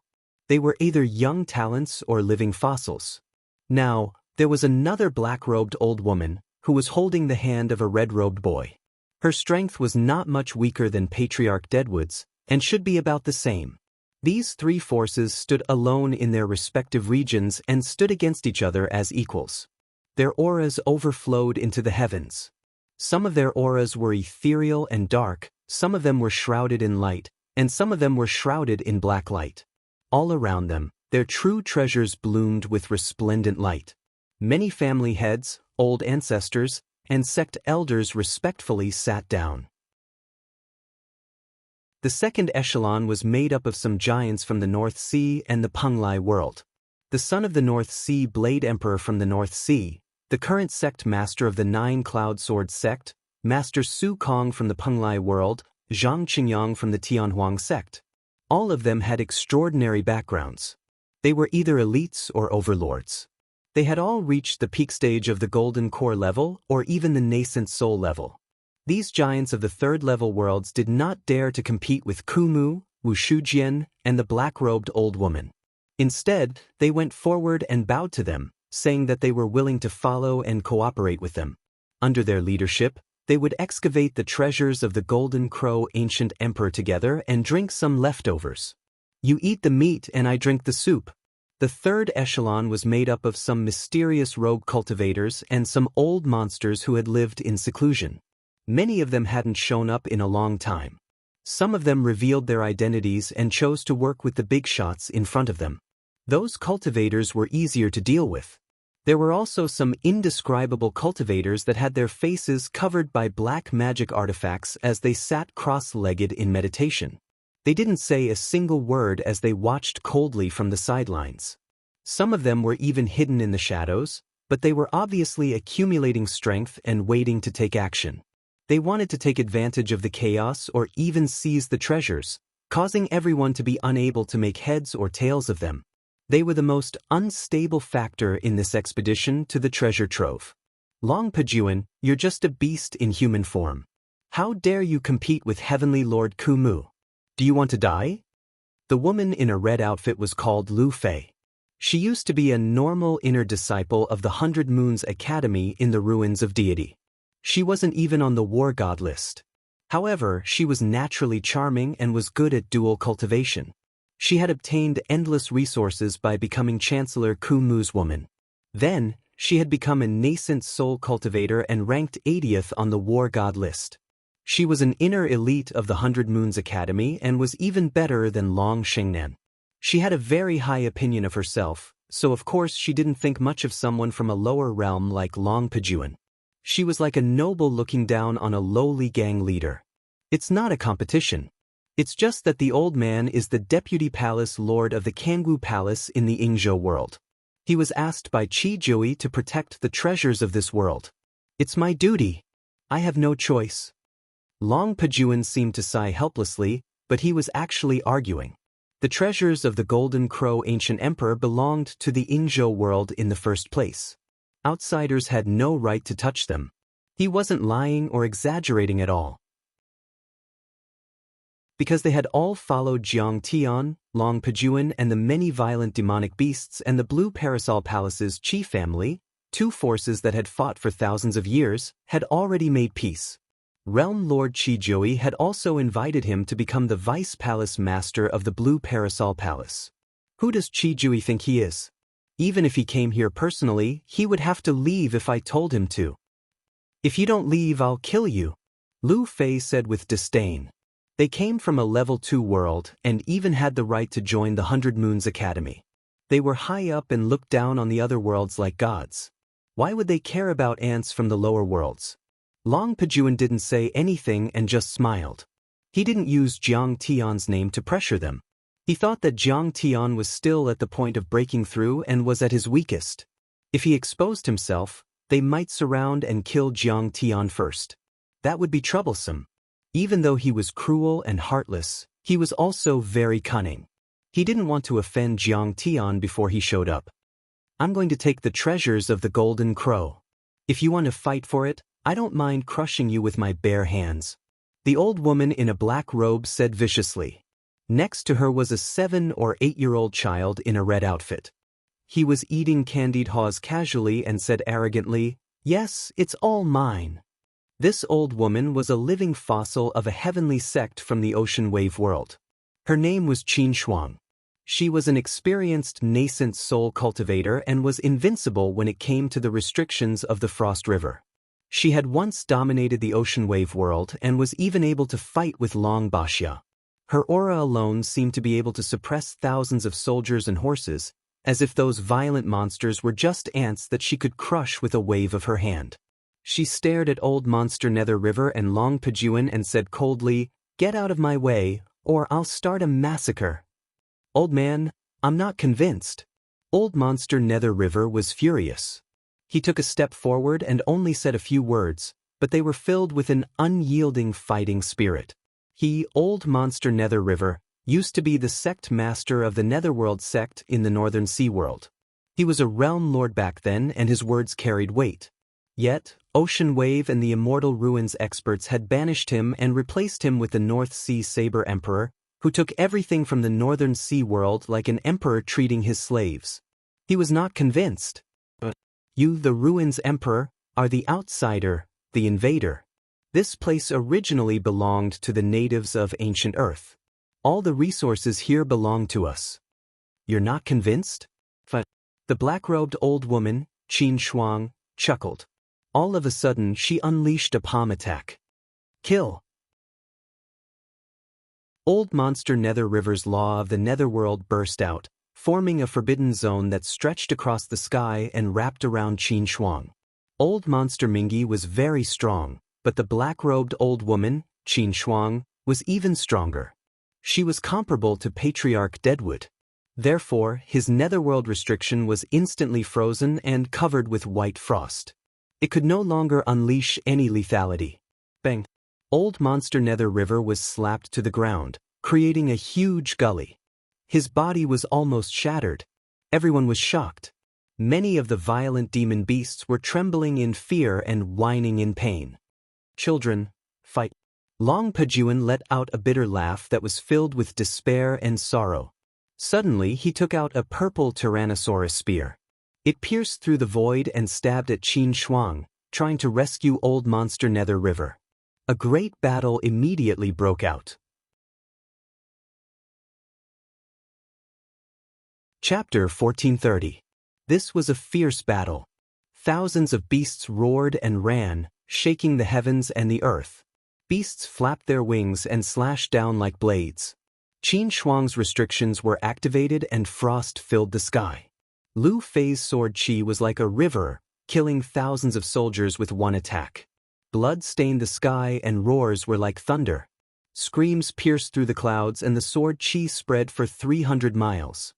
They were either young talents or living fossils. Now, there was another black-robed old woman who was holding the hand of a red-robed boy. Her strength was not much weaker than Patriarch Deadwood's, and should be about the same. These 3 forces stood alone in their respective regions and stood against each other as equals. Their auras overflowed into the heavens. Some of their auras were ethereal and dark, some of them were shrouded in light, and some of them were shrouded in black light. All around them, their true treasures bloomed with resplendent light. Many family heads, old ancestors, and sect elders respectfully sat down. The second echelon was made up of some giants from the North Sea and the Penglai world. The son of the North Sea Blade Emperor from the North Sea, the current sect master of the 9 Cloud Sword sect, Master Su Kong from the Penglai world, Zhang Qingyang from the Tianhuang sect. All of them had extraordinary backgrounds. They were either elites or overlords. They had all reached the peak stage of the Golden Core level or even the nascent soul level. These giants of the 3rd level worlds did not dare to compete with Kumu, Wu Shujian, and the black-robed old woman. Instead, they went forward and bowed to them, saying that they were willing to follow and cooperate with them. Under their leadership, they would excavate the treasures of the Golden Crow Ancient Emperor together and drink some leftovers. You eat the meat and I drink the soup. The 3rd echelon was made up of some mysterious rogue cultivators and some old monsters who had lived in seclusion. Many of them hadn't shown up in a long time. Some of them revealed their identities and chose to work with the big shots in front of them. Those cultivators were easier to deal with. There were also some indescribable cultivators that had their faces covered by black magic artifacts as they sat cross-legged in meditation. They didn't say a single word as they watched coldly from the sidelines. Some of them were even hidden in the shadows, but they were obviously accumulating strength and waiting to take action. They wanted to take advantage of the chaos or even seize the treasures, causing everyone to be unable to make heads or tails of them. They were the most unstable factor in this expedition to the treasure trove. Long Pajuan, you're just a beast in human form. How dare you compete with Heavenly Lord Kumu? Do you want to die? The woman in a red outfit was called Lu Fei. She used to be a normal inner disciple of the 100 Moons Academy in the ruins of deity. She wasn't even on the war god list. However, she was naturally charming and was good at dual cultivation. She had obtained endless resources by becoming Chancellor Kumu's woman. Then, she had become a nascent soul cultivator and ranked 80th on the war god list. She was an inner elite of the 100 Moons Academy and was even better than Long Shengnan. She had a very high opinion of herself, so of course she didn't think much of someone from a lower realm like Long Pajuan. She was like a noble looking down on a lowly gang leader. It's not a competition. It's just that the old man is the deputy palace lord of the Kangwu Palace in the Ingzhou world. He was asked by Qi Jui to protect the treasures of this world. It's my duty. I have no choice. Long Pajuan seemed to sigh helplessly, but he was actually arguing. The treasures of the Golden Crow Ancient Emperor belonged to the Ingzhou world in the first place. Outsiders had no right to touch them. He wasn't lying or exaggerating at all. Because they had all followed Jiang Tian, Long Pajuan, and the many violent demonic beasts and the Blue Parasol Palace's Qi family, 2 forces that had fought for thousands of years, had already made peace. Realm Lord Qi Jui had also invited him to become the Vice Palace Master of the Blue Parasol Palace. Who does Qi Jui think he is? Even if he came here personally, he would have to leave if I told him to. If you don't leave, I'll kill you, Lu Fei said with disdain. They came from a level 2 world and even had the right to join the 100 Moons Academy. They were high up and looked down on the other worlds like gods. Why would they care about ants from the lower worlds? Long Pajuan didn't say anything and just smiled. He didn't use Jiang Tian's name to pressure them. He thought that Jiang Tian was still at the point of breaking through and was at his weakest. If he exposed himself, they might surround and kill Jiang Tian first. That would be troublesome. Even though he was cruel and heartless, he was also very cunning. He didn't want to offend Jiang Tian before he showed up. I'm going to take the treasures of the Golden Crow. If you want to fight for it, I don't mind crushing you with my bare hands. The old woman in a black robe said viciously. Next to her was a 7 or 8-year-old child in a red outfit. He was eating candied haws casually and said arrogantly, "Yes, it's all mine." This old woman was a living fossil of a heavenly sect from the ocean wave world. Her name was Qin Shuang. She was an experienced nascent soul cultivator and was invincible when it came to the restrictions of the Frost River. She had once dominated the ocean wave world and was even able to fight with Long Baxia. Her aura alone seemed to be able to suppress thousands of soldiers and horses, as if those violent monsters were just ants that she could crush with a wave of her hand. She stared at Old Monster Nether River and Long Pajuan and said coldly, "Get out of my way, or I'll start a massacre." "Old man, I'm not convinced." Old Monster Nether River was furious. He took a step forward and only said a few words, but they were filled with an unyielding fighting spirit. He, Old Monster Nether River, used to be the sect master of the Netherworld sect in the Northern Sea World. He was a realm lord back then and his words carried weight. Yet, Ocean Wave and the Immortal Ruins experts had banished him and replaced him with the North Sea Saber Emperor, who took everything from the Northern Sea World like an emperor treating his slaves. He was not convinced. "But you, the Ruins Emperor, are the outsider, the invader. This place originally belonged to the natives of ancient Earth. All the resources here belong to us. You're not convinced?" But the black-robed old woman, Qin Shuang, chuckled. All of a sudden she unleashed a palm attack. "Kill!" Old Monster Nether River's law of the Netherworld burst out, forming a forbidden zone that stretched across the sky and wrapped around Qin Shuang. Old Monster Mingi was very strong, but the black-robed old woman, Qin Shuang, was even stronger. She was comparable to Patriarch Deadwood. Therefore, his Netherworld restriction was instantly frozen and covered with white frost. It could no longer unleash any lethality. Bang! Old Monster Nether River was slapped to the ground, creating a huge gully. His body was almost shattered. Everyone was shocked. Many of the violent demon beasts were trembling in fear and whining in pain. "Children, fight." Long Pajuan let out a bitter laugh that was filled with despair and sorrow. Suddenly he took out a purple Tyrannosaurus spear. It pierced through the void and stabbed at Qin Shuang, trying to rescue Old Monster Nether River. A great battle immediately broke out. Chapter 1430. This was a fierce battle. Thousands of beasts roared and ran, shaking the heavens and the earth. Beasts flapped their wings and slashed down like blades. Qin Shuang's restrictions were activated and frost filled the sky. Lu Fei's sword Qi was like a river, killing thousands of soldiers with one attack. Blood stained the sky and roars were like thunder. Screams pierced through the clouds and the sword Qi spread for 300 miles.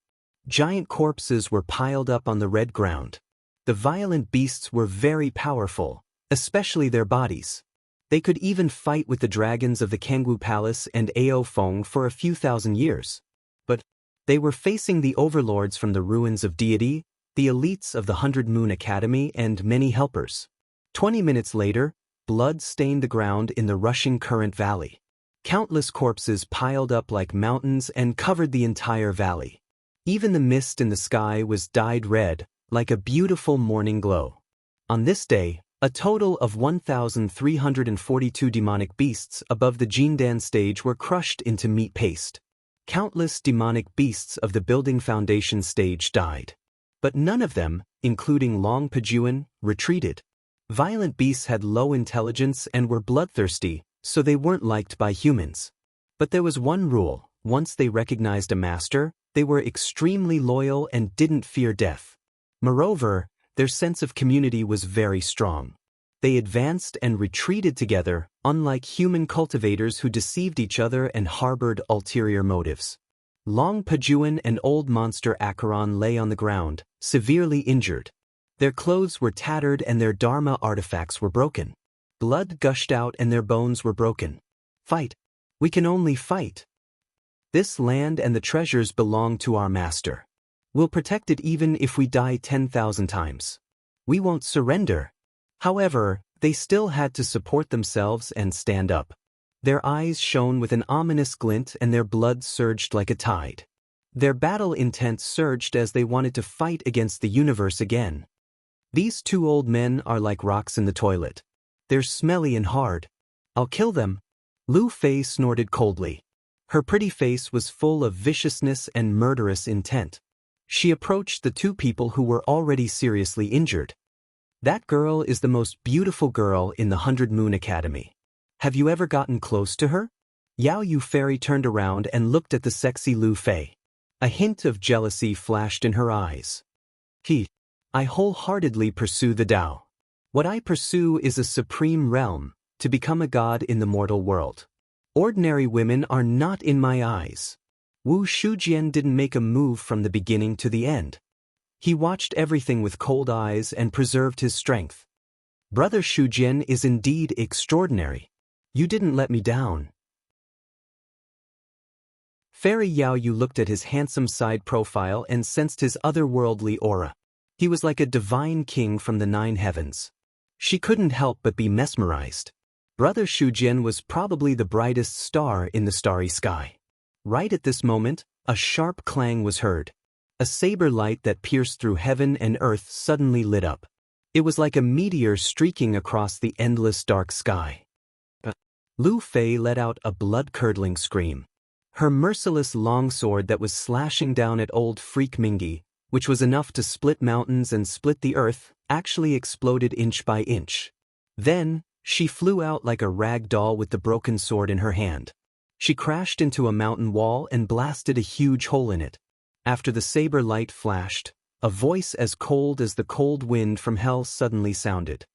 Giant corpses were piled up on the red ground. The violent beasts were very powerful, especially their bodies. They could even fight with the dragons of the Kangwu Palace and Ao Feng for a few thousand years. But they were facing the overlords from the ruins of deity, the elites of the 100 Moon Academy and many helpers. 20 minutes later, blood stained the ground in the rushing current valley. Countless corpses piled up like mountains and covered the entire valley. Even the mist in the sky was dyed red, like a beautiful morning glow. On this day, a total of 1,342 demonic beasts above the Jindan stage were crushed into meat paste. Countless demonic beasts of the building foundation stage died. But none of them, including Long Pajuan, retreated. Violent beasts had low intelligence and were bloodthirsty, so they weren't liked by humans. But there was one rule: once they recognized a master, they were extremely loyal and didn't fear death. Moreover, their sense of community was very strong. They advanced and retreated together, unlike human cultivators who deceived each other and harbored ulterior motives. Long Pajuan and Old Monster Acheron lay on the ground, severely injured. Their clothes were tattered and their Dharma artifacts were broken. Blood gushed out and their bones were broken. "Fight! We can only fight!" This land and the treasures belong to our master. We'll protect it even if we die 10,000 times. We won't surrender. However, they still had to support themselves and stand up. Their eyes shone with an ominous glint and their blood surged like a tide. Their battle intent surged as they wanted to fight against the universe again. These two old men are like rocks in the toilet. They're smelly and hard. I'll kill them. Lu Fei snorted coldly. Her pretty face was full of viciousness and murderous intent. She approached the two people who were already seriously injured. That girl is the most beautiful girl in the 100 Moon Academy. Have you ever gotten close to her? Yao Yu Fairy turned around and looked at the sexy Lu Fei. A hint of jealousy flashed in her eyes. I wholeheartedly pursue the Tao. What I pursue is a supreme realm, to become a god in the mortal world. Ordinary women are not in my eyes. Wu Shujian didn't make a move from the beginning to the end. He watched everything with cold eyes and preserved his strength. Brother Shujian is indeed extraordinary. You didn't let me down. Fairy Yao Yu looked at his handsome side profile and sensed his otherworldly aura. He was like a divine king from the 9 heavens. She couldn't help but be mesmerized. Brother Shujian was probably the brightest star in the starry sky. Right at this moment, a sharp clang was heard. A saber light that pierced through heaven and earth suddenly lit up. It was like a meteor streaking across the endless dark sky. Lu Fei let out a blood-curdling scream. Her merciless longsword that was slashing down at old freak Mingi, which was enough to split mountains and split the earth, actually exploded inch by inch. Then, she flew out like a rag doll with the broken sword in her hand. She crashed into a mountain wall and blasted a huge hole in it. After the saber light flashed, a voice as cold as the cold wind from hell suddenly sounded.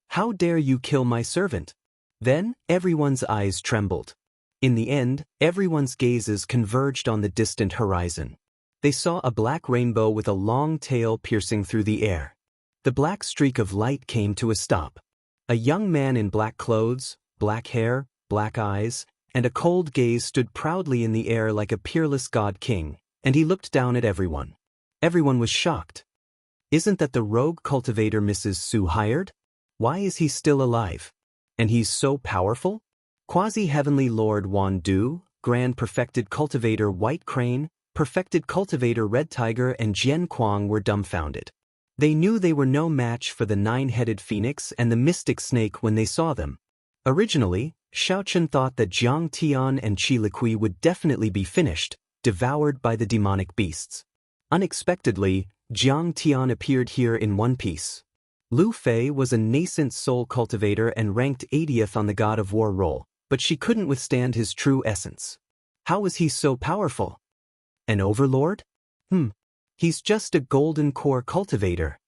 How dare you kill my servant? Then, everyone's eyes trembled. In the end, everyone's gazes converged on the distant horizon. They saw a black rainbow with a long tail piercing through the air. The black streak of light came to a stop. A young man in black clothes, black hair, black eyes, and a cold gaze stood proudly in the air like a peerless god king, and he looked down at everyone. Everyone was shocked. Isn't that the rogue cultivator Mrs. Su hired? Why is he still alive? And he's so powerful? Quasi-heavenly Lord Wan Du, Grand Perfected Cultivator White Crane, Perfected Cultivator Red Tiger and Jian Kuang were dumbfounded. They knew they were no match for the 9-headed phoenix and the mystic snake when they saw them. Originally, Xiaochen thought that Jiang Tian and Qi Liqui would definitely be finished, devoured by the demonic beasts. Unexpectedly, Jiang Tian appeared here in one piece. Lu Fei was a nascent soul cultivator and ranked 80th on the God of War roll, but she couldn't withstand his true essence. How was he so powerful? An overlord? He's just a golden core cultivator.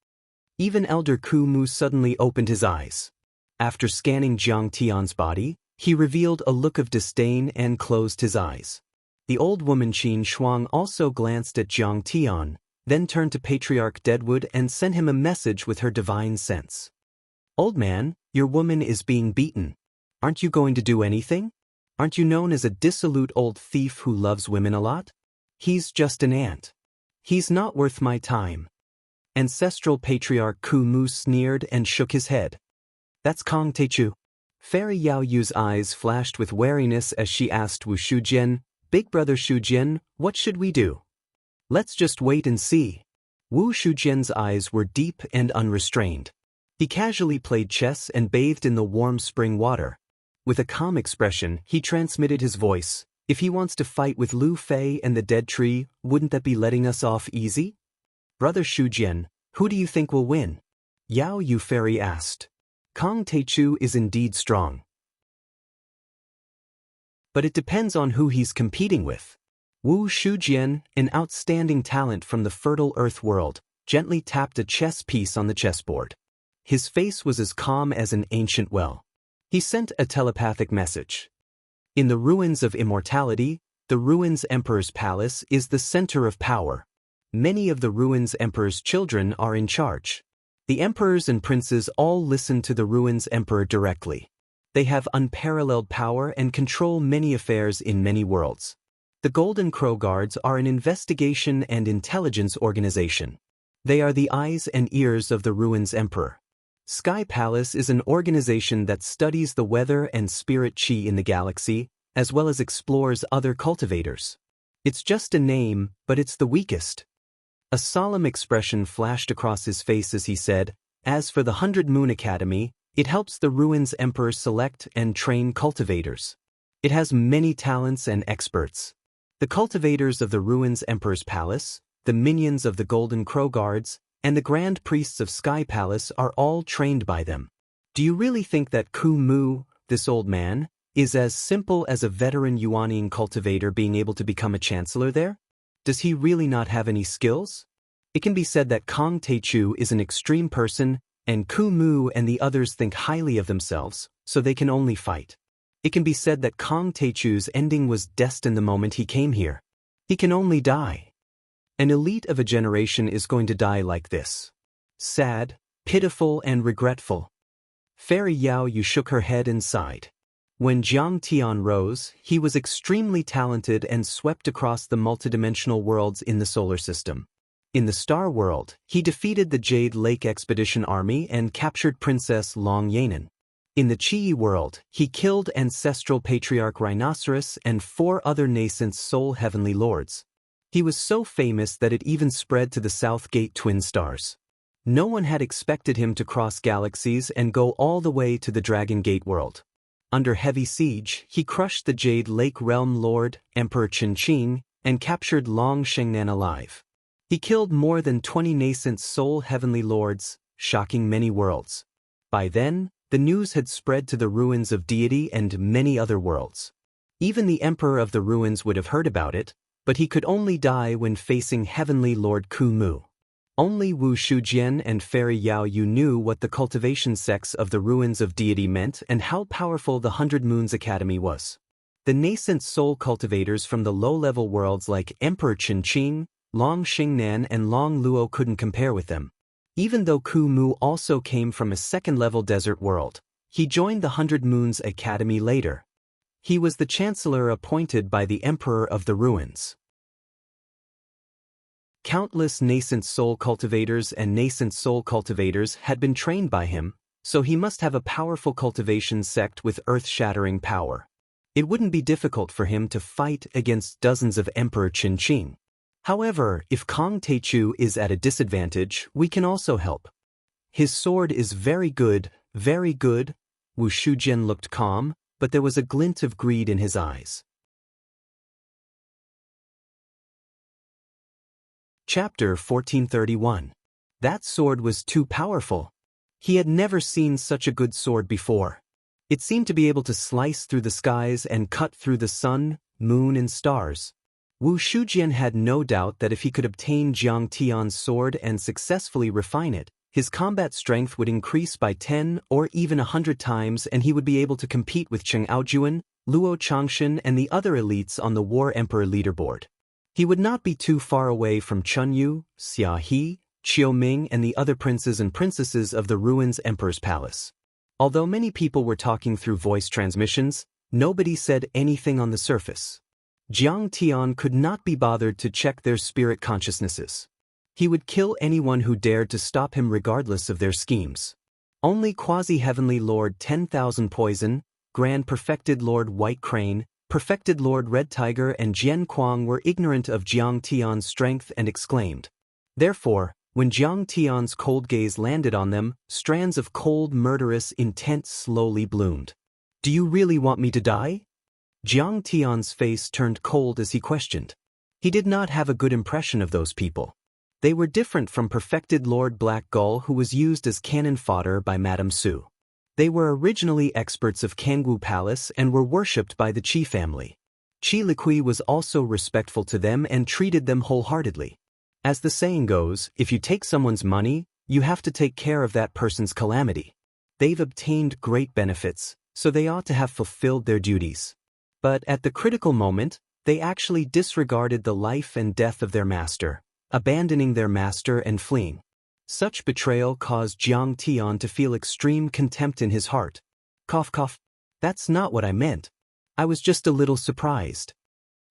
Even Elder Ku Mu suddenly opened his eyes. After scanning Jiang Tian's body, he revealed a look of disdain and closed his eyes. The old woman Qin Shuang also glanced at Jiang Tian, then turned to Patriarch Deadwood and sent him a message with her divine sense. Old man, your woman is being beaten. Aren't you going to do anything? Aren't you known as a dissolute old thief who loves women a lot? He's just an ant. He's not worth my time. Ancestral Patriarch Ku Mu sneered and shook his head. That's Kong Techu. Fairy Yao Yu's eyes flashed with wariness as she asked Wu Shujian, Big Brother Shujian, what should we do? Let's just wait and see. Wu Shujian's eyes were deep and unrestrained. He casually played chess and bathed in the warm spring water. With a calm expression, he transmitted his voice. If he wants to fight with Lu Fei and the dead tree, wouldn't that be letting us off easy? Brother Shujian, who do you think will win? Yao Yu Fairy asked. Kong Techu is indeed strong. But it depends on who he's competing with. Wu Shujian, an outstanding talent from the fertile earth world, gently tapped a chess piece on the chessboard. His face was as calm as an ancient well. He sent a telepathic message. In the ruins of immortality, the ruins Emperor's palace is the center of power. Many of the ruins Emperor's children are in charge. The emperors and princes all listen to the ruins Emperor directly. They have unparalleled power and control many affairs in many worlds. The Golden Crow Guards are an investigation and intelligence organization. They are the eyes and ears of the Ruins Emperor. Sky Palace is an organization that studies the weather and spirit chi in the galaxy, as well as explores other cultivators. It's just a name, but it's the weakest. A solemn expression flashed across his face as he said, "As for the 100 Moon Academy, it helps the Ruins Emperor select and train cultivators. It has many talents and experts. The cultivators of the Ruins Emperor's Palace, the minions of the Golden Crow Guards, and the Grand Priests of Sky Palace are all trained by them. Do you really think that Ku Mu, this old man, is as simple as a veteran Yuanian cultivator being able to become a chancellor there? Does he really not have any skills? It can be said that Kong Teichu is an extreme person, and Ku Mu and the others think highly of themselves, so they can only fight. It can be said that Kong Teichu's ending was destined the moment he came here. He can only die. An elite of a generation is going to die like this. Sad, pitiful, and regretful." Fairy Yao Yu shook her head and sighed. When Jiang Tian rose, he was extremely talented and swept across the multidimensional worlds in the solar system. In the Star World, he defeated the Jade Lake Expedition Army and captured Princess Long Yanan. In the Chi world, he killed Ancestral Patriarch Rhinoceros and 4 other nascent Soul Heavenly Lords. He was so famous that it even spread to the South Gate Twin Stars. No one had expected him to cross galaxies and go all the way to the Dragon Gate world. Under heavy siege, he crushed the Jade Lake Realm Lord, Emperor Qinqing, and captured Long Shengnan alive. He killed more than 20 nascent Soul Heavenly Lords, shocking many worlds. By then, the news had spread to the Ruins of Deity and many other worlds. Even the Emperor of the Ruins would have heard about it, but he could only die when facing Heavenly Lord Ku Mu. Only Wu Shujian and Fairy Yao Yu knew what the cultivation sects of the Ruins of Deity meant and how powerful the 100 Moons Academy was. The nascent soul cultivators from the low-level worlds like Emperor Qinqing, Long Xingnan and Long Luo couldn't compare with them. Even though Ku Mu also came from a second-level desert world, he joined the 100 Moons Academy later. He was the chancellor appointed by the Emperor of the Ruins. Countless nascent soul cultivators and nascent soul cultivators had been trained by him, so he must have a powerful cultivation sect with earth-shattering power. It wouldn't be difficult for him to fight against dozens of Emperor Qinqing. However, if Kong Teichu is at a disadvantage, we can also help. His sword is very good, very good. Wu Shujian looked calm, but there was a glint of greed in his eyes. Chapter 1431. That sword was too powerful. He had never seen such a good sword before. It seemed to be able to slice through the skies and cut through the sun, moon and stars. Wu Shujian had no doubt that if he could obtain Jiang Tian's sword and successfully refine it, his combat strength would increase by 10 or even 100 times and he would be able to compete with Cheng Aojuan, Luo Changshan and the other elites on the War Emperor leaderboard. He would not be too far away from Chunyu, Xia He, Qiu Ming and the other princes and princesses of the Ruins Emperor's Palace. Although many people were talking through voice transmissions, nobody said anything on the surface. Jiang Tian could not be bothered to check their spirit consciousnesses. He would kill anyone who dared to stop him regardless of their schemes. Only Quasi-Heavenly Lord 10,000 Poison, Grand Perfected Lord White Crane, Perfected Lord Red Tiger and Jian Kuang were ignorant of Jiang Tian's strength and exclaimed. Therefore, when Jiang Tian's cold gaze landed on them, strands of cold, murderous intent slowly bloomed. "Do you really want me to die?" Jiang Tian's face turned cold as he questioned. He did not have a good impression of those people. They were different from Perfected Lord Black Gull who was used as cannon fodder by Madame Su. They were originally experts of Kangwu Palace and were worshipped by the Qi family. Qi Liqui was also respectful to them and treated them wholeheartedly. As the saying goes, if you take someone's money, you have to take care of that person's calamity. They've obtained great benefits, so they ought to have fulfilled their duties. But at the critical moment, they actually disregarded the life and death of their master, abandoning their master and fleeing. Such betrayal caused Jiang Tian to feel extreme contempt in his heart. Cough cough. That's not what I meant. I was just a little surprised.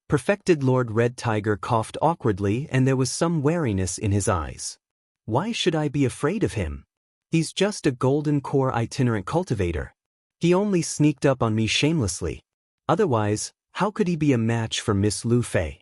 Perfected Lord Red Tiger coughed awkwardly and there was some wariness in his eyes. Why should I be afraid of him? He's just a golden core itinerant cultivator. He only sneaked up on me shamelessly. Otherwise, how could he be a match for Miss Lu Fei?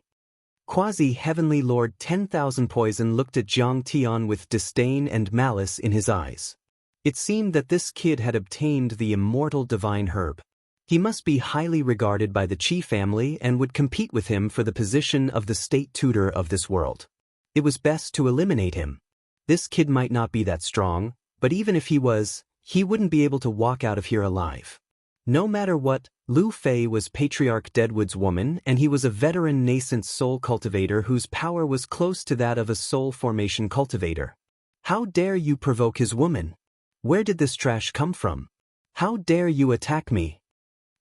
Quasi-Heavenly Lord 10,000 Poison looked at Jiang Tian with disdain and malice in his eyes. It seemed that this kid had obtained the immortal divine herb. He must be highly regarded by the Qi family and would compete with him for the position of the state tutor of this world. It was best to eliminate him. This kid might not be that strong, but even if he was, he wouldn't be able to walk out of here alive. No matter what, Lu Fei was Patriarch Deadwood's woman and he was a veteran nascent soul cultivator whose power was close to that of a soul formation cultivator. How dare you provoke his woman? Where did this trash come from? How dare you attack me?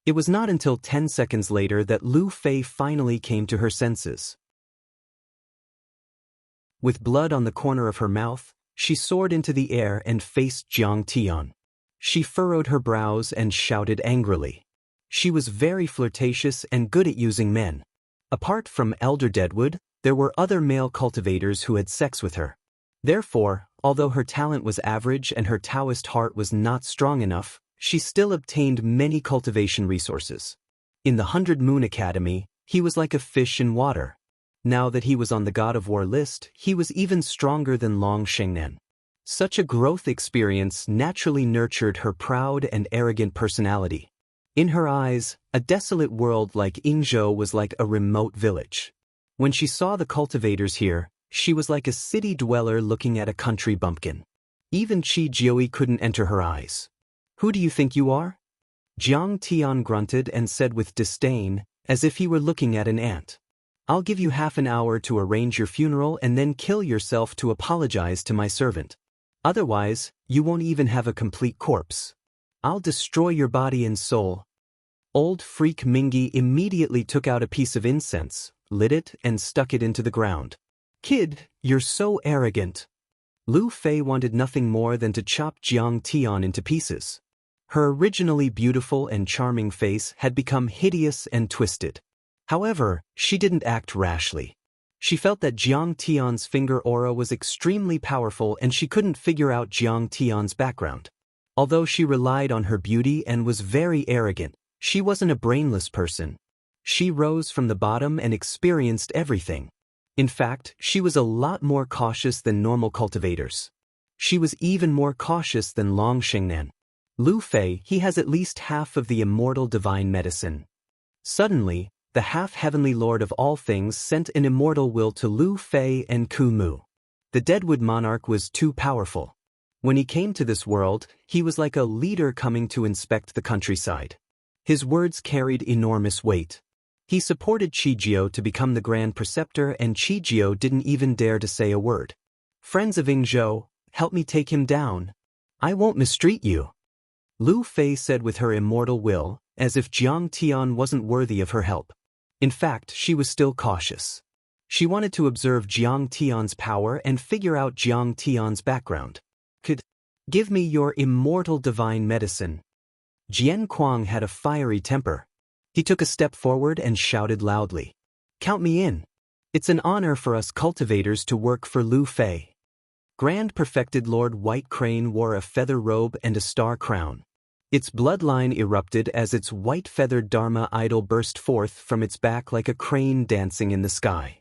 It was not until 10 seconds later that Lu Fei finally came to her senses. With blood on the corner of her mouth, she soared into the air and faced Jiang Tian. She furrowed her brows and shouted angrily. She was very flirtatious and good at using men. Apart from Elder Deadwood, there were other male cultivators who had sex with her. Therefore, although her talent was average and her Taoist heart was not strong enough, she still obtained many cultivation resources. In the 100 Moon Academy, he was like a fish in water. Now that he was on the God of War list, he was even stronger than Long Shengnan. Such a growth experience naturally nurtured her proud and arrogant personality. In her eyes, a desolate world like Yingzhou was like a remote village. When she saw the cultivators here, she was like a city dweller looking at a country bumpkin. Even Qi Jiui couldn't enter her eyes. Who do you think you are? Jiang Tian grunted and said with disdain, as if he were looking at an ant. I'll give you half an hour to arrange your funeral and then kill yourself to apologize to my servant. Otherwise, you won't even have a complete corpse. I'll destroy your body and soul. Old freak Mingi immediately took out a piece of incense, lit it, and stuck it into the ground. Kid, you're so arrogant. Lu Fei wanted nothing more than to chop Jiang Tian into pieces. Her originally beautiful and charming face had become hideous and twisted. However, she didn't act rashly. She felt that Jiang Tian's finger aura was extremely powerful and she couldn't figure out Jiang Tian's background. Although she relied on her beauty and was very arrogant, she wasn't a brainless person. She rose from the bottom and experienced everything. In fact, she was a lot more cautious than normal cultivators. She was even more cautious than Long Shengnan. Lu Fei, he has at least half of the immortal divine medicine. Suddenly, the half-heavenly lord of all things sent an immortal will to Lu Fei and Ku Mu. The Deadwood monarch was too powerful. When he came to this world, he was like a leader coming to inspect the countryside. His words carried enormous weight. He supported Qijio to become the Grand Preceptor and Qijio didn't even dare to say a word. Friends of Yingzhou, help me take him down. I won't mistreat you. Lu Fei said with her immortal will, as if Jiang Tian wasn't worthy of her help. In fact, she was still cautious. She wanted to observe Jiang Tian's power and figure out Jiang Tian's background. Give me your immortal divine medicine. Jian Kuang had a fiery temper. He took a step forward and shouted loudly. Count me in. It's an honor for us cultivators to work for Lu Fei. Grand Perfected Lord White Crane wore a feather robe and a star crown. Its bloodline erupted as its white-feathered Dharma idol burst forth from its back like a crane dancing in the sky.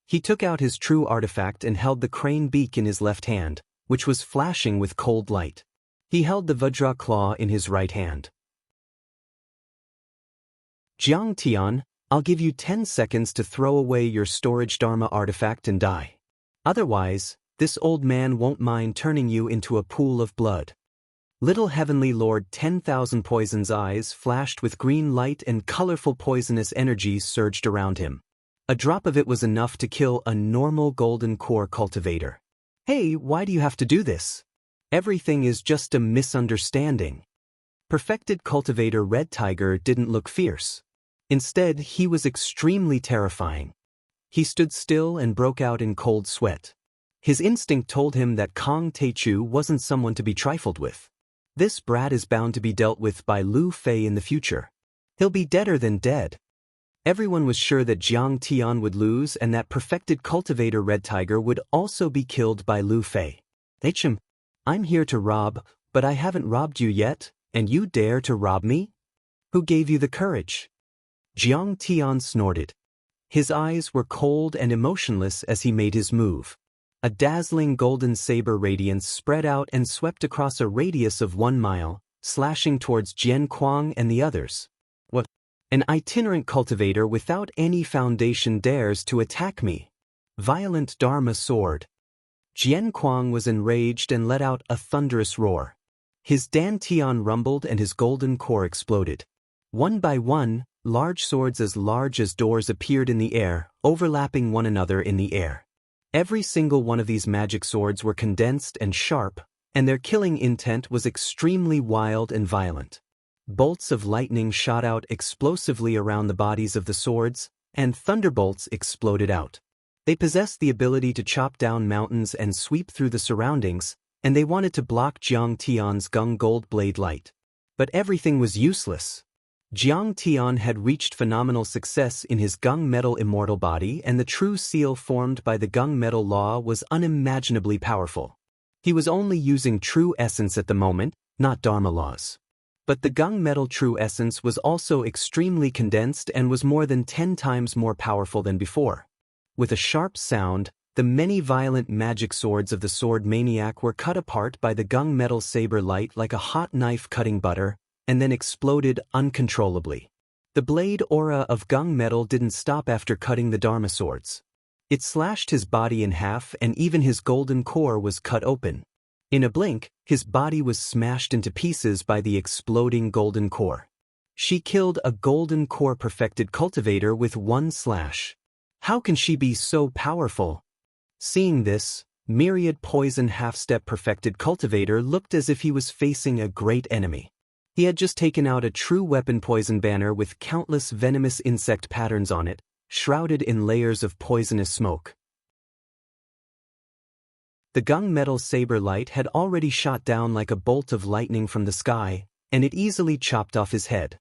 He took out his true artifact and held the crane beak in his left hand, which was flashing with cold light. He held the Vajra claw in his right hand. Jiang Tian, I'll give you 10 seconds to throw away your storage Dharma artifact and die. Otherwise, this old man won't mind turning you into a pool of blood. Little Heavenly Lord 10,000 Poison's eyes flashed with green light and colorful poisonous energies surged around him. A drop of it was enough to kill a normal golden core cultivator. Hey, why do you have to do this? Everything is just a misunderstanding. Perfected cultivator Red Tiger didn't look fierce. Instead, he was extremely terrifying. He stood still and broke out in cold sweat. His instinct told him that Kong Teichu wasn't someone to be trifled with. This brat is bound to be dealt with by Lu Fei in the future. He'll be deader than dead. Everyone was sure that Jiang Tian would lose and that perfected cultivator Red Tiger would also be killed by Lu Fei. "HM, I'm here to rob, but I haven't robbed you yet, and you dare to rob me? Who gave you the courage?" Jiang Tian snorted. His eyes were cold and emotionless as he made his move. A dazzling golden saber radiance spread out and swept across a radius of 1 mile, slashing towards Jian Kuang and the others. "What? An itinerant cultivator without any foundation dares to attack me. Violent Dharma sword." Jian Kuang was enraged and let out a thunderous roar. His dantian rumbled and his golden core exploded. One by one, large swords as large as doors appeared in the air, overlapping one another in the air. Every single one of these magic swords were condensed and sharp, and their killing intent was extremely wild and violent. Bolts of lightning shot out explosively around the bodies of the swords, and thunderbolts exploded out. They possessed the ability to chop down mountains and sweep through the surroundings, and they wanted to block Jiang Tian's gung gold blade light. But everything was useless. Jiang Tian had reached phenomenal success in his gung metal immortal body, and the true seal formed by the gung metal law was unimaginably powerful. He was only using true essence at the moment, not Dharma laws. But the gung metal true essence was also extremely condensed and was more than 10 times more powerful than before. With a sharp sound, the many violent magic swords of the sword maniac were cut apart by the gung metal saber light like a hot knife cutting butter, and then exploded uncontrollably. The blade aura of gung metal didn't stop after cutting the Dharma swords. It slashed his body in half, and even his golden core was cut open. In a blink, his body was smashed into pieces by the exploding golden core. She killed a golden core perfected cultivator with one slash. How can she be so powerful? Seeing this, myriad poison half-step perfected cultivator looked as if he was facing a great enemy. He had just taken out a true weapon poison banner with countless venomous insect patterns on it, shrouded in layers of poisonous smoke. The gung metal saber light had already shot down like a bolt of lightning from the sky, and it easily chopped off his head.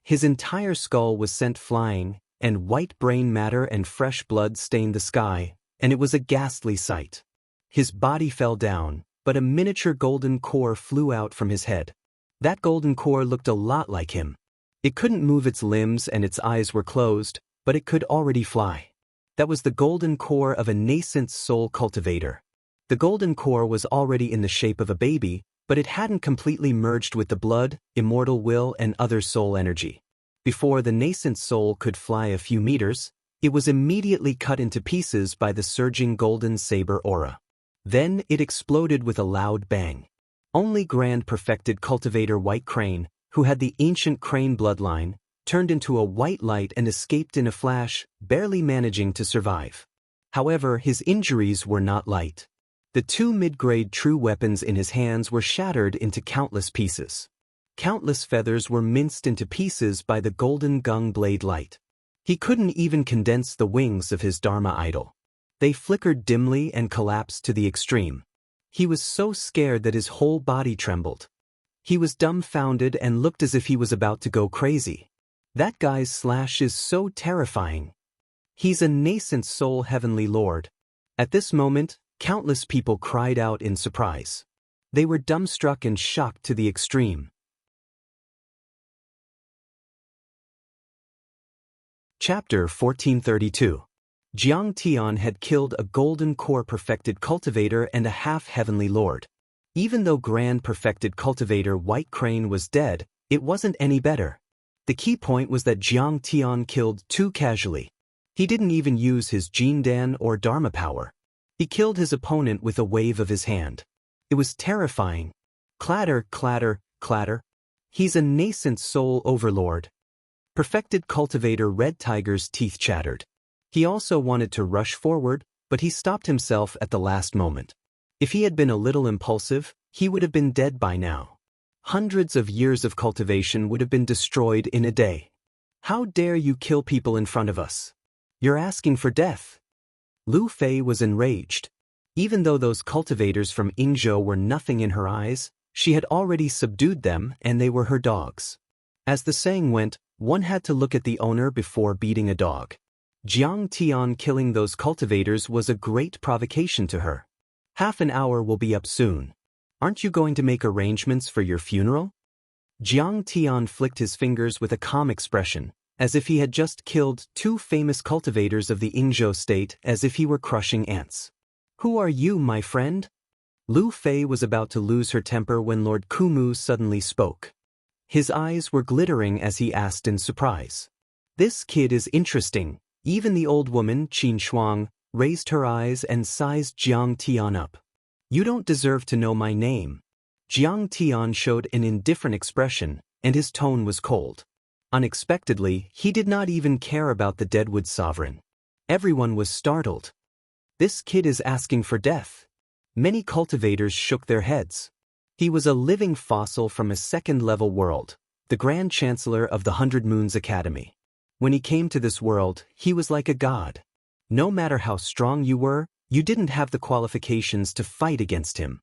His entire skull was sent flying, and white brain matter and fresh blood stained the sky, and it was a ghastly sight. His body fell down, but a miniature golden core flew out from his head. That golden core looked a lot like him. It couldn't move its limbs and its eyes were closed, but it could already fly. That was the golden core of a nascent soul cultivator. The golden core was already in the shape of a baby, but it hadn't completely merged with the blood, immortal will, and other soul energy. Before the nascent soul could fly a few meters, it was immediately cut into pieces by the surging golden saber aura. Then it exploded with a loud bang. Only Grand Perfected Cultivator White Crane, who had the ancient Crane bloodline, turned into a white light and escaped in a flash, barely managing to survive. However, his injuries were not light. The 2 mid-grade true weapons in his hands were shattered into countless pieces. Countless feathers were minced into pieces by the golden gung blade light. He couldn't even condense the wings of his Dharma idol. They flickered dimly and collapsed to the extreme. He was so scared that his whole body trembled. He was dumbfounded and looked as if he was about to go crazy. That guy's slash is so terrifying. He's a nascent soul heavenly lord. At this moment, countless people cried out in surprise. They were dumbstruck and shocked to the extreme. Chapter 1432. Jiang Tian had killed a golden core perfected cultivator and a half-heavenly lord. Even though Grand Perfected Cultivator White Crane was dead, it wasn't any better. The key point was that Jiang Tian killed too casually. He didn't even use his Jindan or Dharma power. He killed his opponent with a wave of his hand. It was terrifying. Clatter, clatter, clatter. He's a nascent soul overlord. Perfected Cultivator Red Tiger's teeth chattered. He also wanted to rush forward, but he stopped himself at the last moment. If he had been a little impulsive, he would have been dead by now. Hundreds of years of cultivation would have been destroyed in a day. How dare you kill people in front of us? You're asking for death. Lu Fei was enraged. Even though those cultivators from Yingzhou were nothing in her eyes, she had already subdued them and they were her dogs. As the saying went, One had to look at the owner before beating a dog. Jiang Tian killing those cultivators was a great provocation to her. Half an hour will be up soon. Aren't you going to make arrangements for your funeral? Jiang Tian flicked his fingers with a calm expression, as if he had just killed 2 famous cultivators of the Yingzhou state, as if he were crushing ants. Who are you, my friend? Lu Fei was about to lose her temper when Lord Kumu suddenly spoke. His eyes were glittering as he asked in surprise. This kid is interesting. Even the old woman, Qin Shuang, raised her eyes and sized Jiang Tian up. You don't deserve to know my name. Jiang Tian showed an indifferent expression, and his tone was cold. Unexpectedly, he did not even care about the Deadwood sovereign. Everyone was startled. This kid is asking for death. Many cultivators shook their heads. He was a living fossil from a second-level world, the Grand Chancellor of the 100 Moons Academy. When he came to this world, he was like a god. No matter how strong you were, you didn't have the qualifications to fight against him.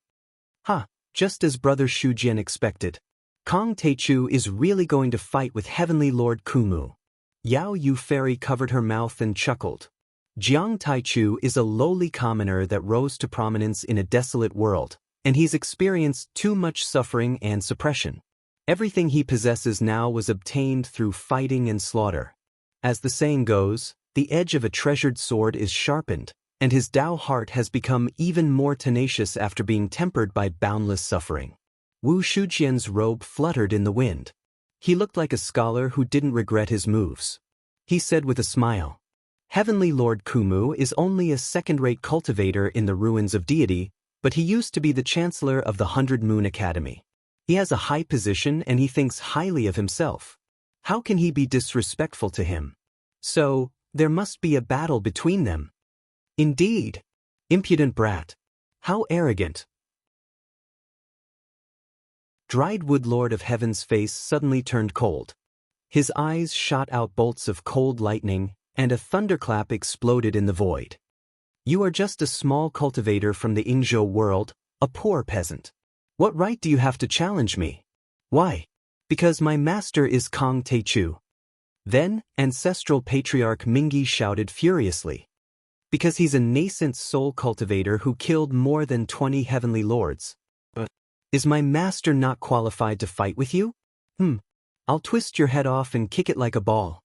Just as Brother Shujian expected. Kong Teichu is really going to fight with Heavenly Lord Kumu. Yao Yu Fairy covered her mouth and chuckled. Jiang Taichu is a lowly commoner that rose to prominence in a desolate world, and he's experienced too much suffering and suppression. Everything he possesses now was obtained through fighting and slaughter. As the saying goes, the edge of a treasured sword is sharpened, and his Tao heart has become even more tenacious after being tempered by boundless suffering. Wu Shujian's robe fluttered in the wind. He looked like a scholar who didn't regret his moves. He said with a smile, Heavenly Lord Kumu is only a second-rate cultivator in the ruins of deity, but he used to be the Chancellor of the 100 Moon Academy. He has a high position and he thinks highly of himself. How can he be disrespectful to him? So, there must be a battle between them. Indeed. Impudent brat. How arrogant. Dried Wood Lord of Heaven's face suddenly turned cold. His eyes shot out bolts of cold lightning, and a thunderclap exploded in the void. You are just a small cultivator from the Yingzhou world, a poor peasant. What right do you have to challenge me? Why? Because my master is Kong Teichu. Then, ancestral patriarch Mingyi shouted furiously. Because he's a nascent soul cultivator who killed more than 20 heavenly lords. But is my master not qualified to fight with you? I'll twist your head off and kick it like a ball.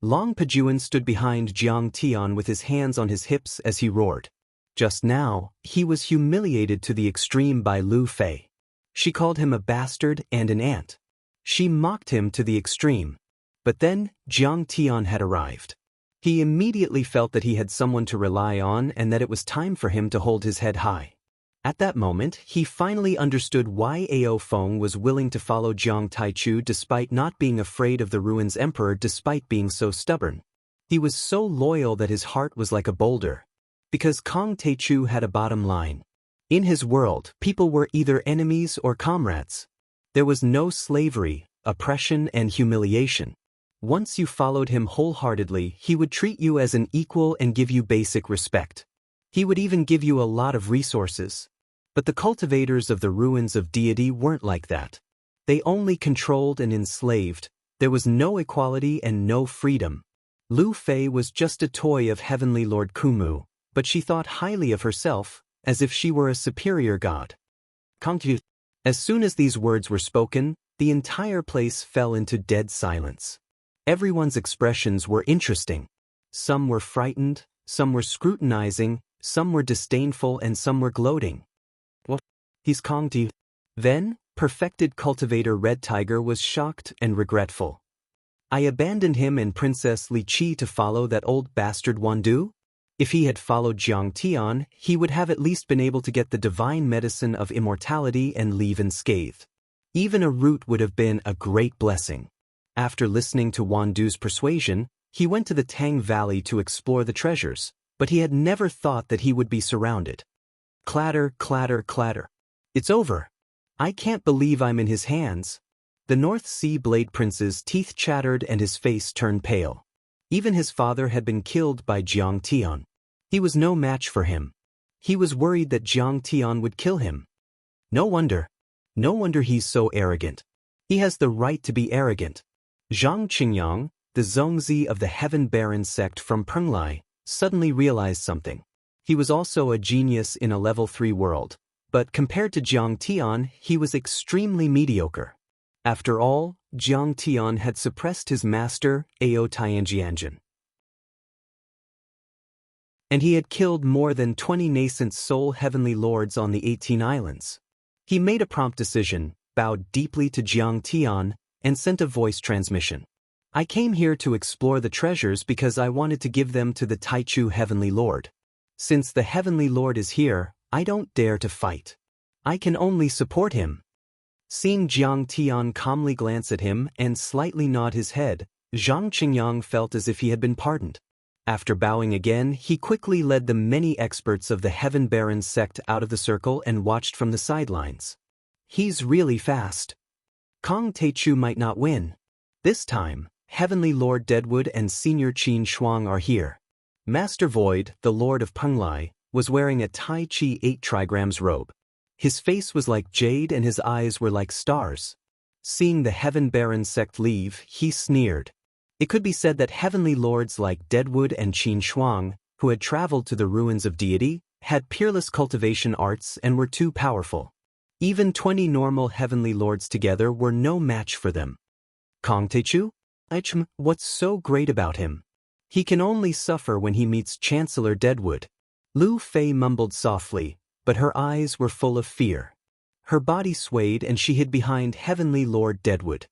Long Pajuan stood behind Jiang Tian with his hands on his hips as he roared. Just now, he was humiliated to the extreme by Lu Fei. She called him a bastard and an ant. She mocked him to the extreme. But then, Jiang Tian had arrived. He immediately felt that he had someone to rely on and that it was time for him to hold his head high. At that moment, he finally understood why Ao Feng was willing to follow Jiang Taichu despite not being afraid of the Ruins Emperor despite being so stubborn. He was so loyal that his heart was like a boulder. Because Kong Teichu had a bottom line. In his world, people were either enemies or comrades. There was no slavery, oppression, and humiliation. Once you followed him wholeheartedly, he would treat you as an equal and give you basic respect. He would even give you a lot of resources. But the cultivators of the ruins of deity weren't like that. They only controlled and enslaved. There was no equality and no freedom. Lu Fei was just a toy of Heavenly Lord Kumu, but she thought highly of herself, as if she were a superior god. As soon as these words were spoken, the entire place fell into dead silence. Everyone's expressions were interesting. Some were frightened, some were scrutinizing, some were disdainful, and some were gloating. What? He's Kong Teichu. Then, perfected cultivator Red Tiger was shocked and regretful. I abandoned him and Princess Li Qi to follow that old bastard Wandu? If he had followed Jiang Tian, he would have at least been able to get the divine medicine of immortality and leave unscathed. Even a root would have been a great blessing. After listening to Wandu's persuasion, he went to the Tang Valley to explore the treasures, but he had never thought that he would be surrounded. Clatter, clatter, clatter. It's over. I can't believe I'm in his hands. The North Sea Blade Prince's teeth chattered and his face turned pale. Even his father had been killed by Jiang Tian. He was no match for him. He was worried that Jiang Tian would kill him. No wonder. No wonder he's so arrogant. He has the right to be arrogant. Zhang Qingyang, the Zongzi of the Heaven Baron sect from Penglai, suddenly realized something. He was also a genius in a level 3 world, but compared to Jiang Tian, he was extremely mediocre. After all, Jiang Tian had suppressed his master, Ao Tianjianjin. And he had killed more than 20 nascent soul heavenly lords on the 18 islands. He made a prompt decision, bowed deeply to Jiang Tian, and sent a voice transmission. I came here to explore the treasures because I wanted to give them to the Taichu Heavenly Lord. Since the Heavenly Lord is here, I don't dare to fight. I can only support him. Seeing Jiang Tian calmly glance at him and slightly nod his head, Zhang Qingyang felt as if he had been pardoned. After bowing again, he quickly led the many experts of the Heaven Baron sect out of the circle and watched from the sidelines. He's really fast. Kong Taichu might not win. This time, Heavenly Lord Deadwood and Senior Qin Shuang are here. Master Void, the Lord of Penglai, was wearing a Tai Chi 8 trigrams robe. His face was like jade and his eyes were like stars. Seeing the Heaven Baron sect leave, he sneered. It could be said that heavenly lords like Deadwood and Qin Shuang, who had traveled to the ruins of deity, had peerless cultivation arts and were too powerful. Even 20 normal heavenly lords together were no match for them. Kong Taichu? What's so great about him? He can only suffer when he meets Chancellor Deadwood. Lu Fei mumbled softly, but her eyes were full of fear. Her body swayed and she hid behind Heavenly Lord Deadwood.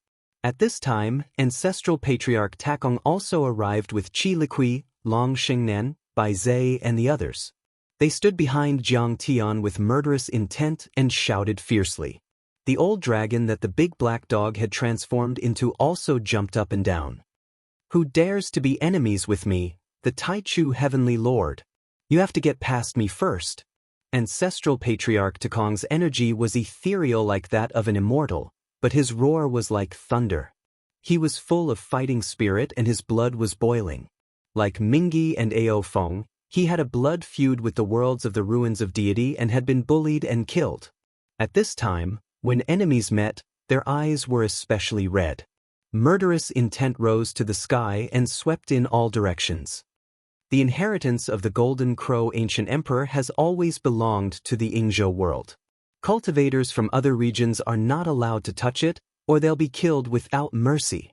At this time, Ancestral Patriarch Takong also arrived with Qi Liqui, Long Xingnan, Bai Zhe and the others. They stood behind Jiang Tian with murderous intent and shouted fiercely. The old dragon that the big black dog had transformed into also jumped up and down. Who dares to be enemies with me, the Taichu Heavenly Lord? You have to get past me first. Ancestral Patriarch Takong's energy was ethereal like that of an immortal, but his roar was like thunder. He was full of fighting spirit and his blood was boiling. Like Mingyi and Ao Feng, he had a blood feud with the worlds of the ruins of deity and had been bullied and killed. At this time, when enemies met, their eyes were especially red. Murderous intent rose to the sky and swept in all directions. The inheritance of the Golden Crow Ancient Emperor has always belonged to the Yingzhou world. Cultivators from other regions are not allowed to touch it, or they'll be killed without mercy.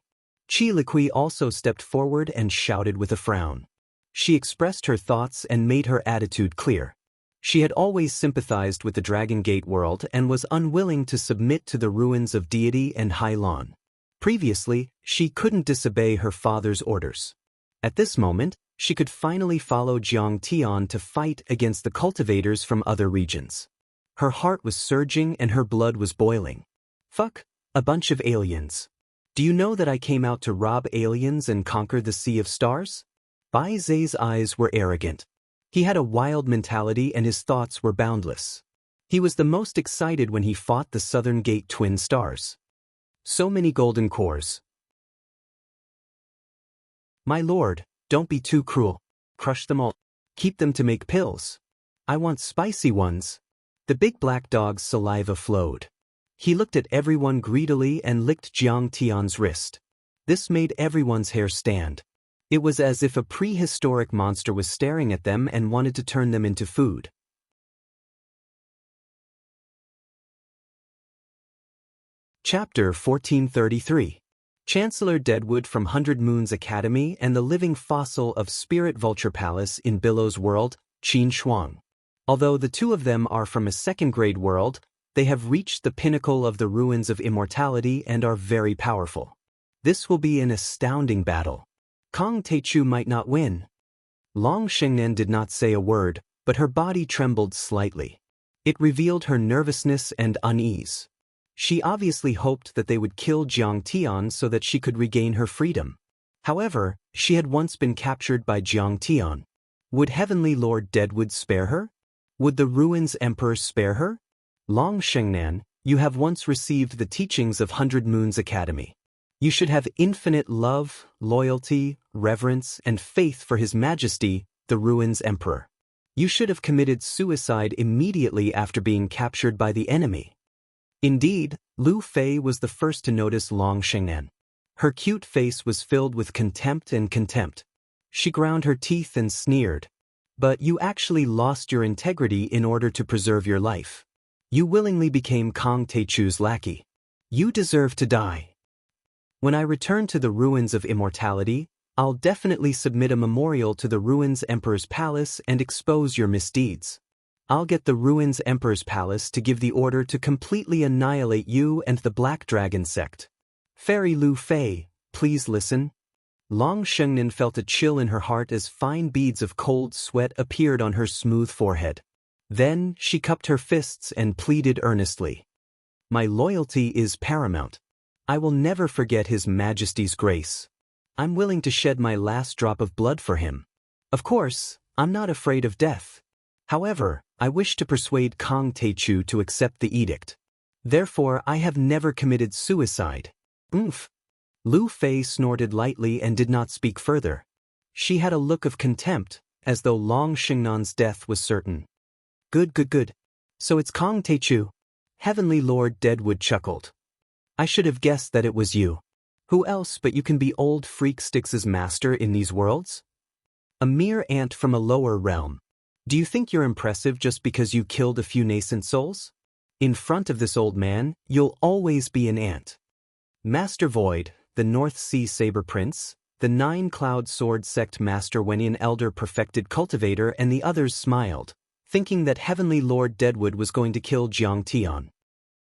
Qi Liqui also stepped forward and shouted with a frown. She expressed her thoughts and made her attitude clear. She had always sympathized with the Dragon Gate world and was unwilling to submit to the ruins of deity and Hailon. Previously, she couldn't disobey her father's orders. At this moment, she could finally follow Jiang Tian to fight against the cultivators from other regions. Her heart was surging and her blood was boiling. Fuck, a bunch of aliens. Do you know that I came out to rob aliens and conquer the Sea of Stars? Bai Zhe's eyes were arrogant. He had a wild mentality and his thoughts were boundless. He was the most excited when he fought the Southern Gate twin stars. So many golden cores. My lord, don't be too cruel. Crush them all. Keep them to make pills. I want spicy ones. The big black dog's saliva flowed. He looked at everyone greedily and licked Jiang Tian's wrist. This made everyone's hair stand. It was as if a prehistoric monster was staring at them and wanted to turn them into food. Chapter 1433. Chancellor Deadwood from 100 Moons Academy and the living fossil of Spirit Vulture Palace in Billow's world, Qin Shuang. Although the two of them are from a second-grade world, they have reached the pinnacle of the ruins of immortality and are very powerful. This will be an astounding battle. Kong Taichu might not win. Long Xingnan did not say a word, but her body trembled slightly. It revealed her nervousness and unease. She obviously hoped that they would kill Jiang Tian so that she could regain her freedom. However, she had once been captured by Jiang Tian. Would Heavenly Lord Deadwood spare her? Would the Ruins Emperor spare her? Long Xingnan, you have once received the teachings of 100 Moons Academy. You should have infinite love, loyalty, reverence, and faith for His Majesty, the Ruins Emperor. You should have committed suicide immediately after being captured by the enemy. Indeed, Lu Fei was the first to notice Long Xingnan. Her cute face was filled with contempt and contempt. She ground her teeth and sneered. But you actually lost your integrity in order to preserve your life. You willingly became Kong Taechu's lackey. You deserve to die. When I return to the ruins of immortality, I'll definitely submit a memorial to the Ruins Emperor's palace and expose your misdeeds. I'll get the Ruins Emperor's palace to give the order to completely annihilate you and the Black Dragon sect. Fairy Lu Fei, please listen. Long Shengnan felt a chill in her heart as fine beads of cold sweat appeared on her smooth forehead. Then she cupped her fists and pleaded earnestly. My loyalty is paramount. I will never forget His Majesty's grace. I'm willing to shed my last drop of blood for him. Of course, I'm not afraid of death. However, I wish to persuade Kong Taechu to accept the edict. Therefore, I have never committed suicide. Oomph. Lu Fei snorted lightly and did not speak further. She had a look of contempt, as though Long Shingnan's death was certain. Good. So it's Kong Taechu. Heavenly Lord Deadwood chuckled. I should have guessed that it was you. Who else but you can be old Freak Styx's master in these worlds? A mere ant from a lower realm. Do you think you're impressive just because you killed a few nascent souls? In front of this old man, you'll always be an ant. Master Void, the North Sea Saber Prince, the Nine-Cloud Sword Sect Master Wenian Elder Perfected Cultivator and the others smiled, thinking that Heavenly Lord Deadwood was going to kill Jiang Tian.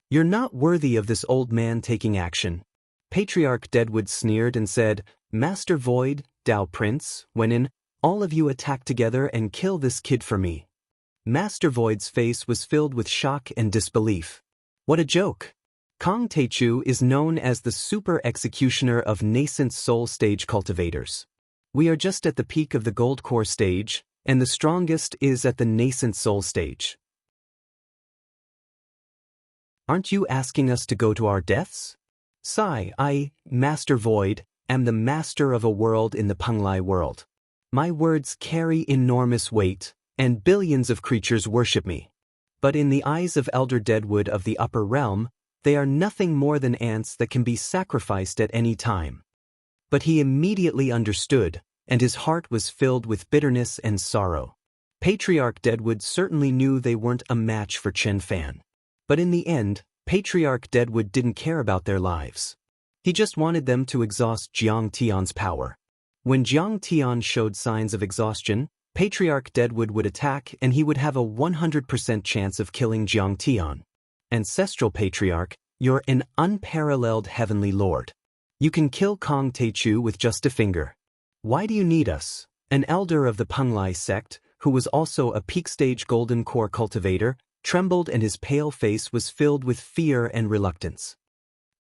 You're not worthy of this old man taking action. Patriarch Deadwood sneered and said, Master Void, Dao Prince, Wenian, all of you attack together and kill this kid for me. Master Void's face was filled with shock and disbelief. What a joke! Kong Taechu is known as the super executioner of nascent soul stage cultivators. We are just at the peak of the gold core stage, and the strongest is at the nascent soul stage. Aren't you asking us to go to our deaths? Sigh, I, Master Void, am the master of a world in the Penglai world. My words carry enormous weight, and billions of creatures worship me. But in the eyes of Elder Deadwood of the upper realm, they are nothing more than ants that can be sacrificed at any time. But he immediately understood, and his heart was filled with bitterness and sorrow. Patriarch Deadwood certainly knew they weren't a match for Chen Fan. But in the end, Patriarch Deadwood didn't care about their lives. He just wanted them to exhaust Jiang Tian's power. When Jiang Tian showed signs of exhaustion, Patriarch Deadwood would attack and he would have a 100% chance of killing Jiang Tian. Ancestral Patriarch, you're an unparalleled Heavenly Lord. You can kill Kong Taechu with just a finger. Why do you need us? An elder of the Penglai sect, who was also a peak stage golden core cultivator, trembled and his pale face was filled with fear and reluctance.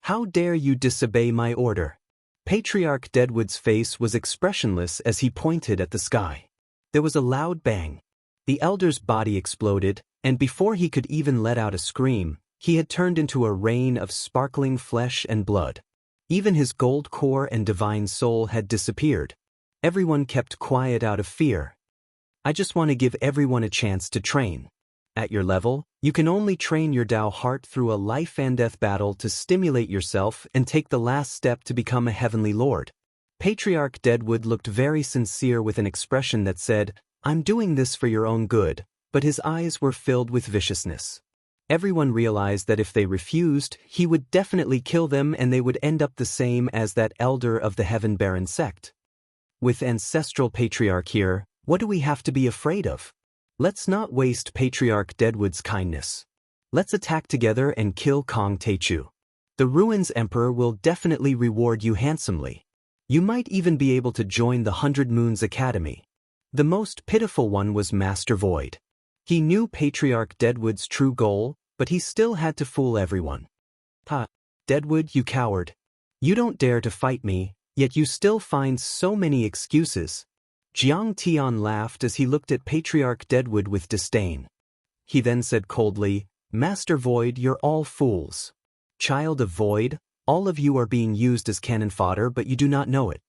How dare you disobey my order? Patriarch Deadwood's face was expressionless as he pointed at the sky. There was a loud bang. The elder's body exploded, and before he could even let out a scream, he had turned into a rain of sparkling flesh and blood. Even his gold core and divine soul had disappeared. Everyone kept quiet out of fear. I just want to give everyone a chance to train. At your level, you can only train your Dao heart through a life and death battle to stimulate yourself and take the last step to become a Heavenly Lord. Patriarch Deadwood looked very sincere with an expression that said, I'm doing this for your own good, but his eyes were filled with viciousness. Everyone realized that if they refused, he would definitely kill them and they would end up the same as that elder of the Heaven Baron sect. With Ancestral Patriarch here, what do we have to be afraid of? Let's not waste Patriarch Deadwood's kindness. Let's attack together and kill Kong Taechu. The Ruins Emperor will definitely reward you handsomely. You might even be able to join the 100 Moons Academy. The most pitiful one was Master Void. He knew Patriarch Deadwood's true goal, but he still had to fool everyone. Ha! Deadwood, you coward. You don't dare to fight me, yet you still find so many excuses. Jiang Tian laughed as he looked at Patriarch Deadwood with disdain. He then said coldly, Master Void, you're all fools. Child of Void, all of you are being used as cannon fodder but you do not know it.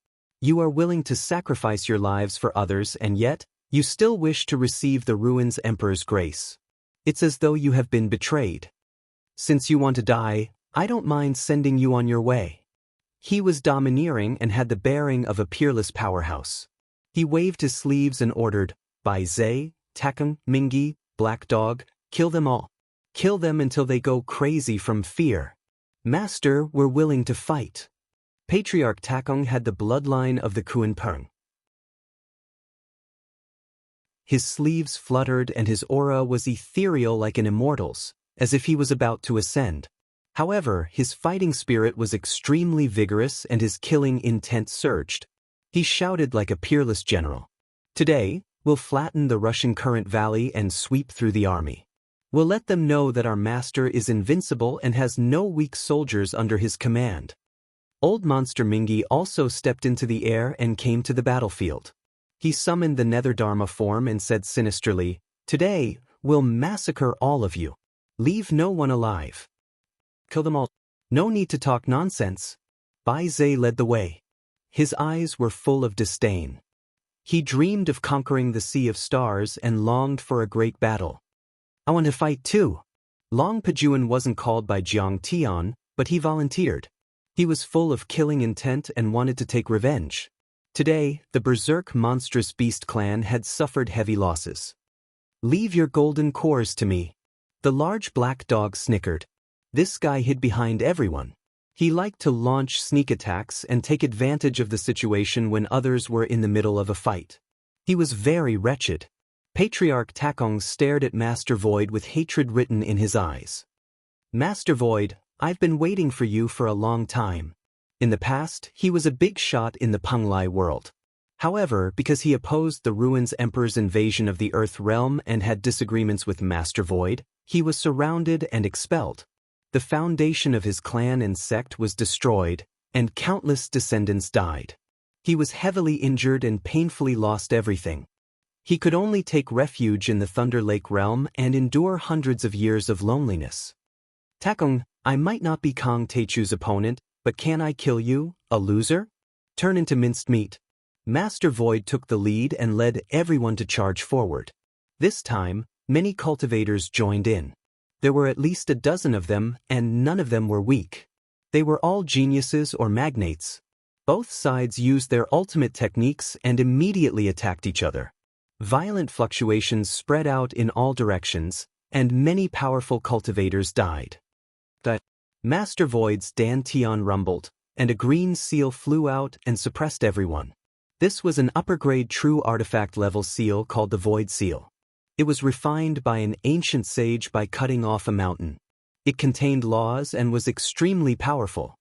You are willing to sacrifice your lives for others and yet, you still wish to receive the Ruins Emperor's grace. It's as though you have been betrayed. Since you want to die, I don't mind sending you on your way. He was domineering and had the bearing of a peerless powerhouse. He waved his sleeves and ordered, "Bai Zai, Takung, Mingi, Black Dog, kill them all. Kill them until they go crazy from fear. Master, we're willing to fight." Patriarch Takung had the bloodline of the Kuan-Peng. His sleeves fluttered and his aura was ethereal like an immortal's, as if he was about to ascend. However, his fighting spirit was extremely vigorous and his killing intent surged. He shouted like a peerless general. "Today, we'll flatten the Russian Current Valley and sweep through the army. We'll let them know that our master is invincible and has no weak soldiers under his command." Old Monster Mingi also stepped into the air and came to the battlefield. He summoned the Nether Dharma form and said sinisterly, "Today, we'll massacre all of you. Leave no one alive. Kill them all. No need to talk nonsense." Bai Zai led the way. His eyes were full of disdain. He dreamed of conquering the Sea of Stars and longed for a great battle. "I want to fight too." Long Pajuan wasn't called by Jiang Tian, but he volunteered. He was full of killing intent and wanted to take revenge. Today, the Berserk monstrous beast clan had suffered heavy losses. "Leave your golden cores to me." The large black dog snickered. This guy hid behind everyone. He liked to launch sneak attacks and take advantage of the situation when others were in the middle of a fight. He was very wretched. Patriarch Takong stared at Master Void with hatred written in his eyes. "Master Void, I've been waiting for you for a long time." In the past, he was a big shot in the Penglai world. However, because he opposed the Ruins Emperor's invasion of the Earth realm and had disagreements with Master Void, he was surrounded and expelled. The foundation of his clan and sect was destroyed, and countless descendants died. He was heavily injured and painfully lost everything. He could only take refuge in the Thunder Lake realm and endure hundreds of years of loneliness. "Takung, I might not be Kang Techu's opponent, but can I kill you, a loser? Turn into minced meat." Master Void took the lead and led everyone to charge forward. This time, many cultivators joined in. There were at least a dozen of them, and none of them were weak. They were all geniuses or magnates. Both sides used their ultimate techniques and immediately attacked each other. Violent fluctuations spread out in all directions, and many powerful cultivators died. The Master Void's Dan Tian rumbled, and a green seal flew out and suppressed everyone. This was an upper-grade true artifact-level seal called the Void Seal. It was refined by an ancient sage by cutting off a mountain. It contained laws and was extremely powerful.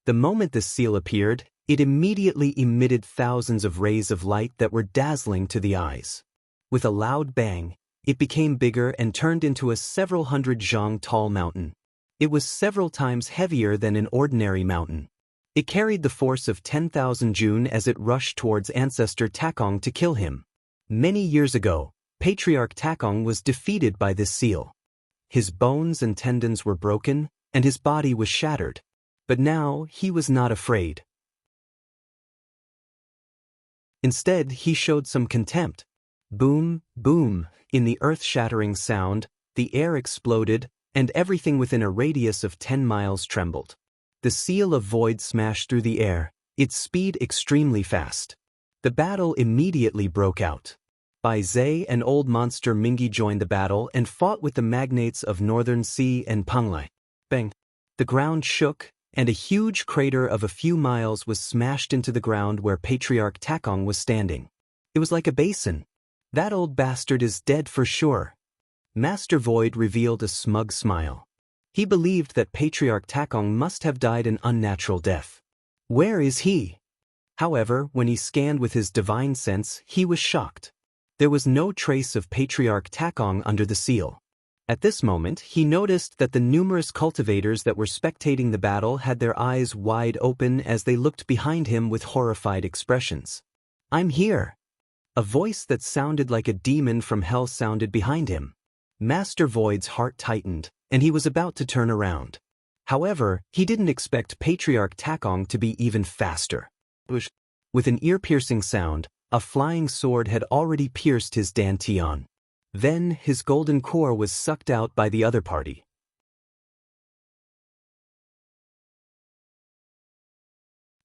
The moment this seal appeared, it immediately emitted thousands of rays of light that were dazzling to the eyes. With a loud bang, it became bigger and turned into a several hundred zhang tall mountain. It was several times heavier than an ordinary mountain. It carried the force of 10,000 Jun as it rushed towards Ancestor Takong to kill him. Many years ago, Patriarch Takong was defeated by this seal. His bones and tendons were broken, and his body was shattered. But now he was not afraid. Instead, he showed some contempt. Boom, boom, in the earth-shattering sound, the air exploded, and everything within a radius of 10 miles trembled. The seal of void smashed through the air, its speed extremely fast. The battle immediately broke out. Bai Zai and Old Monster Mingi joined the battle and fought with the magnates of Northern Sea and Penglai. Bang! The ground shook, and a huge crater of a few miles was smashed into the ground where Patriarch Takong was standing. It was like a basin. "That old bastard is dead for sure." Master Void revealed a smug smile. He believed that Patriarch Takong must have died an unnatural death. Where is he? However, when he scanned with his divine sense, he was shocked. There was no trace of Patriarch Takong under the seal. At this moment, he noticed that the numerous cultivators that were spectating the battle had their eyes wide open as they looked behind him with horrified expressions. "I'm here." A voice that sounded like a demon from hell sounded behind him. Master Void's heart tightened, and he was about to turn around. However, he didn't expect Patriarch Takong to be even faster. With an ear-piercing sound, a flying sword had already pierced his dantian. Then his golden core was sucked out by the other party.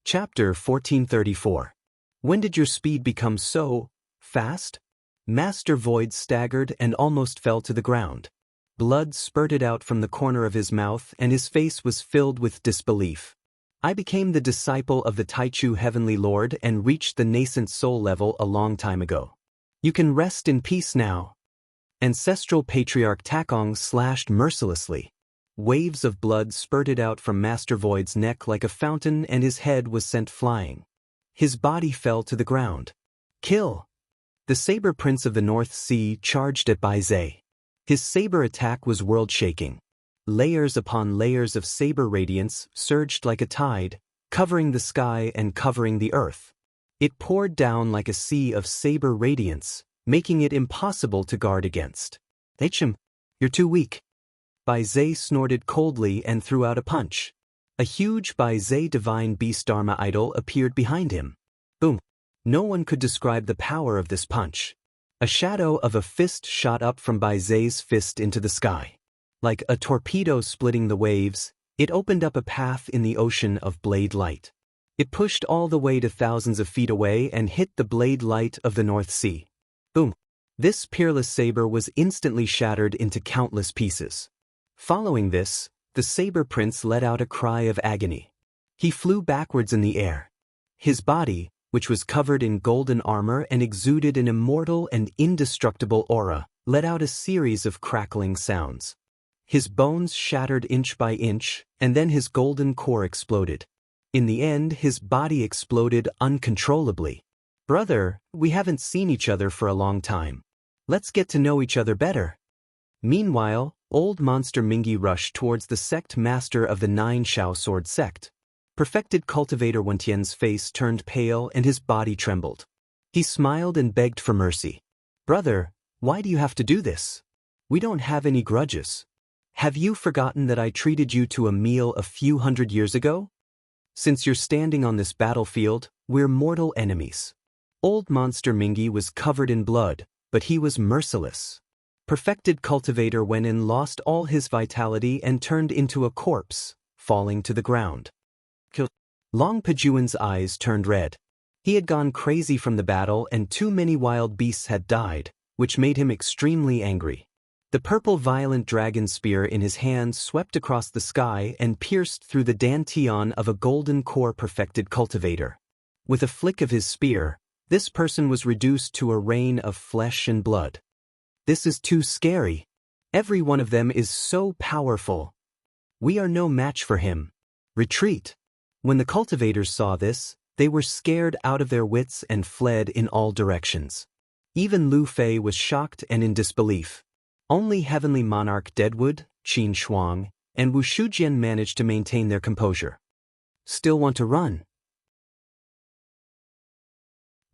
Chapter 1434. When did your speed become so fast? Master Void staggered and almost fell to the ground. Blood spurted out from the corner of his mouth and his face was filled with disbelief. I became the disciple of the Taichu Heavenly Lord and reached the nascent soul level a long time ago. You can rest in peace now. Ancestral Patriarch Takong slashed mercilessly. Waves of blood spurted out from Master Void's neck like a fountain and his head was sent flying. His body fell to the ground. Kill! The Saber Prince of the North Sea charged at Bai Zhe. His saber attack was world-shaking. Layers upon layers of saber radiance surged like a tide, covering the sky and covering the earth. It poured down like a sea of saber radiance, making it impossible to guard against. HM, you're too weak. Bai Zhe snorted coldly and threw out a punch. A huge Bai Zhe divine beast Dharma idol appeared behind him. Boom! No one could describe the power of this punch. A shadow of a fist shot up from Bai Zhe's fist into the sky. Like a torpedo splitting the waves, it opened up a path in the ocean of blade light. It pushed all the way to thousands of feet away and hit the blade light of the North Sea. Boom! This peerless saber was instantly shattered into countless pieces. Following this, the Saber Prince let out a cry of agony. He flew backwards in the air. His body, which was covered in golden armor and exuded an immortal and indestructible aura, let out a series of crackling sounds. His bones shattered inch by inch, and then his golden core exploded. In the end, his body exploded uncontrollably. Brother, we haven't seen each other for a long time. Let's get to know each other better. Meanwhile, old monster Mingi rushed towards the sect master of the Nine Shao Sword sect. Perfected Cultivator Wentian's face turned pale and his body trembled. He smiled and begged for mercy. Brother, why do you have to do this? We don't have any grudges. Have you forgotten that I treated you to a meal a few hundred years ago? Since you're standing on this battlefield, we're mortal enemies. Old monster Mingi was covered in blood, but he was merciless. Perfected Cultivator went in, lost all his vitality and turned into a corpse, falling to the ground. Long Pajuan's eyes turned red. He had gone crazy from the battle and too many wild beasts had died, which made him extremely angry. The purple violent dragon spear in his hand swept across the sky and pierced through the dantian of a golden core Perfected Cultivator. With a flick of his spear, this person was reduced to a rain of flesh and blood. This is too scary. Every one of them is so powerful. We are no match for him. Retreat. When the cultivators saw this, they were scared out of their wits and fled in all directions. Even Lu Fei was shocked and in disbelief. Only Heavenly Monarch Deadwood, Qin Shuang, and Wu Shujian managed to maintain their composure. Still want to run?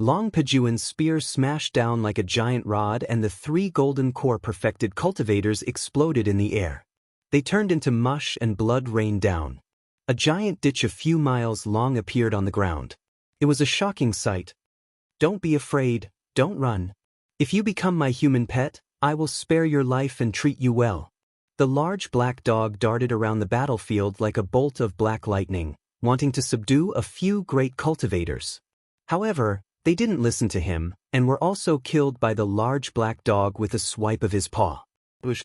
Long Pajuan's spear smashed down like a giant rod and the three golden core Perfected Cultivators exploded in the air. They turned into mush and blood rained down. A giant ditch a few miles long appeared on the ground. It was a shocking sight. Don't be afraid, don't run. If you become my human pet, I will spare your life and treat you well. The large black dog darted around the battlefield like a bolt of black lightning, wanting to subdue a few great cultivators. However, they didn't listen to him, and were also killed by the large black dog with a swipe of his paw. Bush.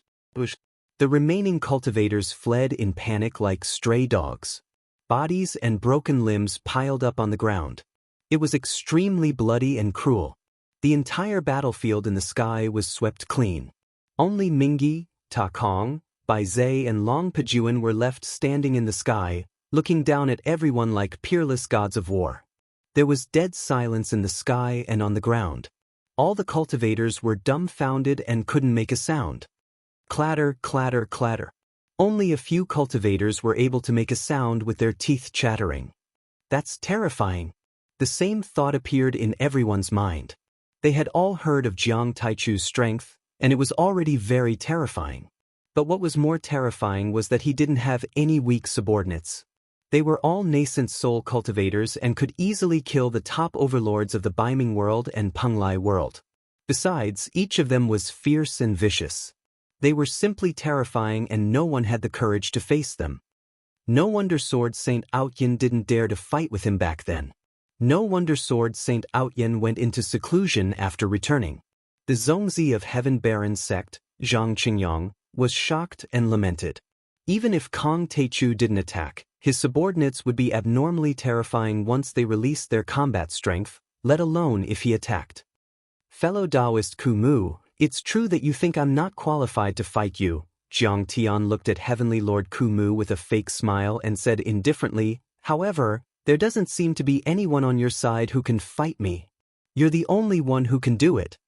The remaining cultivators fled in panic like stray dogs. Bodies and broken limbs piled up on the ground. It was extremely bloody and cruel. The entire battlefield in the sky was swept clean. Only Mingi, Takong, Bai Zhe and Long Pajuan were left standing in the sky, looking down at everyone like peerless gods of war. There was dead silence in the sky and on the ground. All the cultivators were dumbfounded and couldn't make a sound. Clatter, clatter, clatter. Only a few cultivators were able to make a sound with their teeth chattering. That's terrifying. The same thought appeared in everyone's mind. They had all heard of Jiang Taichu's strength, and it was already very terrifying. But what was more terrifying was that he didn't have any weak subordinates. They were all nascent soul cultivators and could easily kill the top overlords of the Baiming world and Penglai world. Besides, each of them was fierce and vicious. They were simply terrifying and no one had the courage to face them. No wonder Sword Saint Outyin didn't dare to fight with him back then. No wonder Sword Saint Outyin went into seclusion after returning. The Zongzi of Heaven Baron sect, Zhang Qingyang, was shocked and lamented. Even if Kong Taichu didn't attack, his subordinates would be abnormally terrifying once they released their combat strength, let alone if he attacked. Fellow Taoist Kumu, it's true that you think I'm not qualified to fight you. Jiang Tian looked at Heavenly Lord Kumu with a fake smile and said indifferently, however, there doesn't seem to be anyone on your side who can fight me. You're the only one who can do it.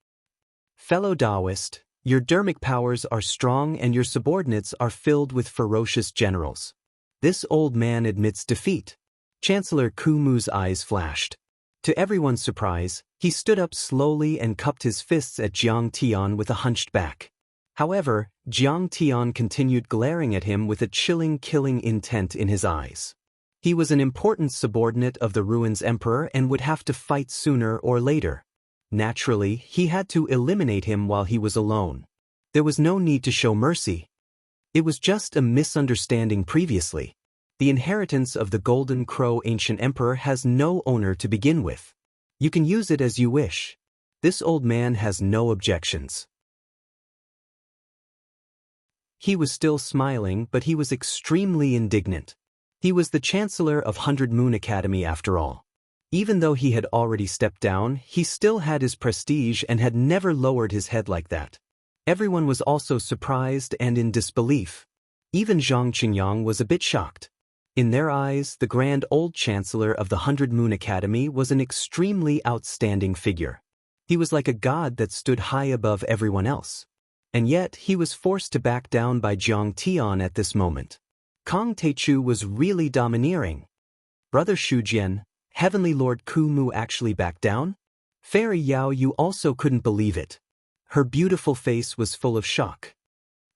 Fellow Taoist, your dermic powers are strong and your subordinates are filled with ferocious generals. This old man admits defeat. Chancellor Kumu's eyes flashed. To everyone's surprise, he stood up slowly and cupped his fists at Jiang Tian with a hunched back. However, Jiang Tian continued glaring at him with a chilling, killing intent in his eyes. He was an important subordinate of the Ruins Emperor and would have to fight sooner or later. Naturally, he had to eliminate him while he was alone. There was no need to show mercy. It was just a misunderstanding previously. The inheritance of the Golden Crow Ancient Emperor has no owner to begin with. You can use it as you wish. This old man has no objections. He was still smiling, but he was extremely indignant. He was the Chancellor of 100 Moon Academy after all. Even though he had already stepped down, he still had his prestige and had never lowered his head like that. Everyone was also surprised and in disbelief. Even Zhang Qingyang was a bit shocked. In their eyes, the grand old Chancellor of the 100 Moon Academy was an extremely outstanding figure. He was like a god that stood high above everyone else. And yet, he was forced to back down by Jiang Tian at this moment. Kong Taichu was really domineering. Brother Shujian, Heavenly Lord Kumu actually backed down? Fairy Yao Yu also couldn't believe it. Her beautiful face was full of shock.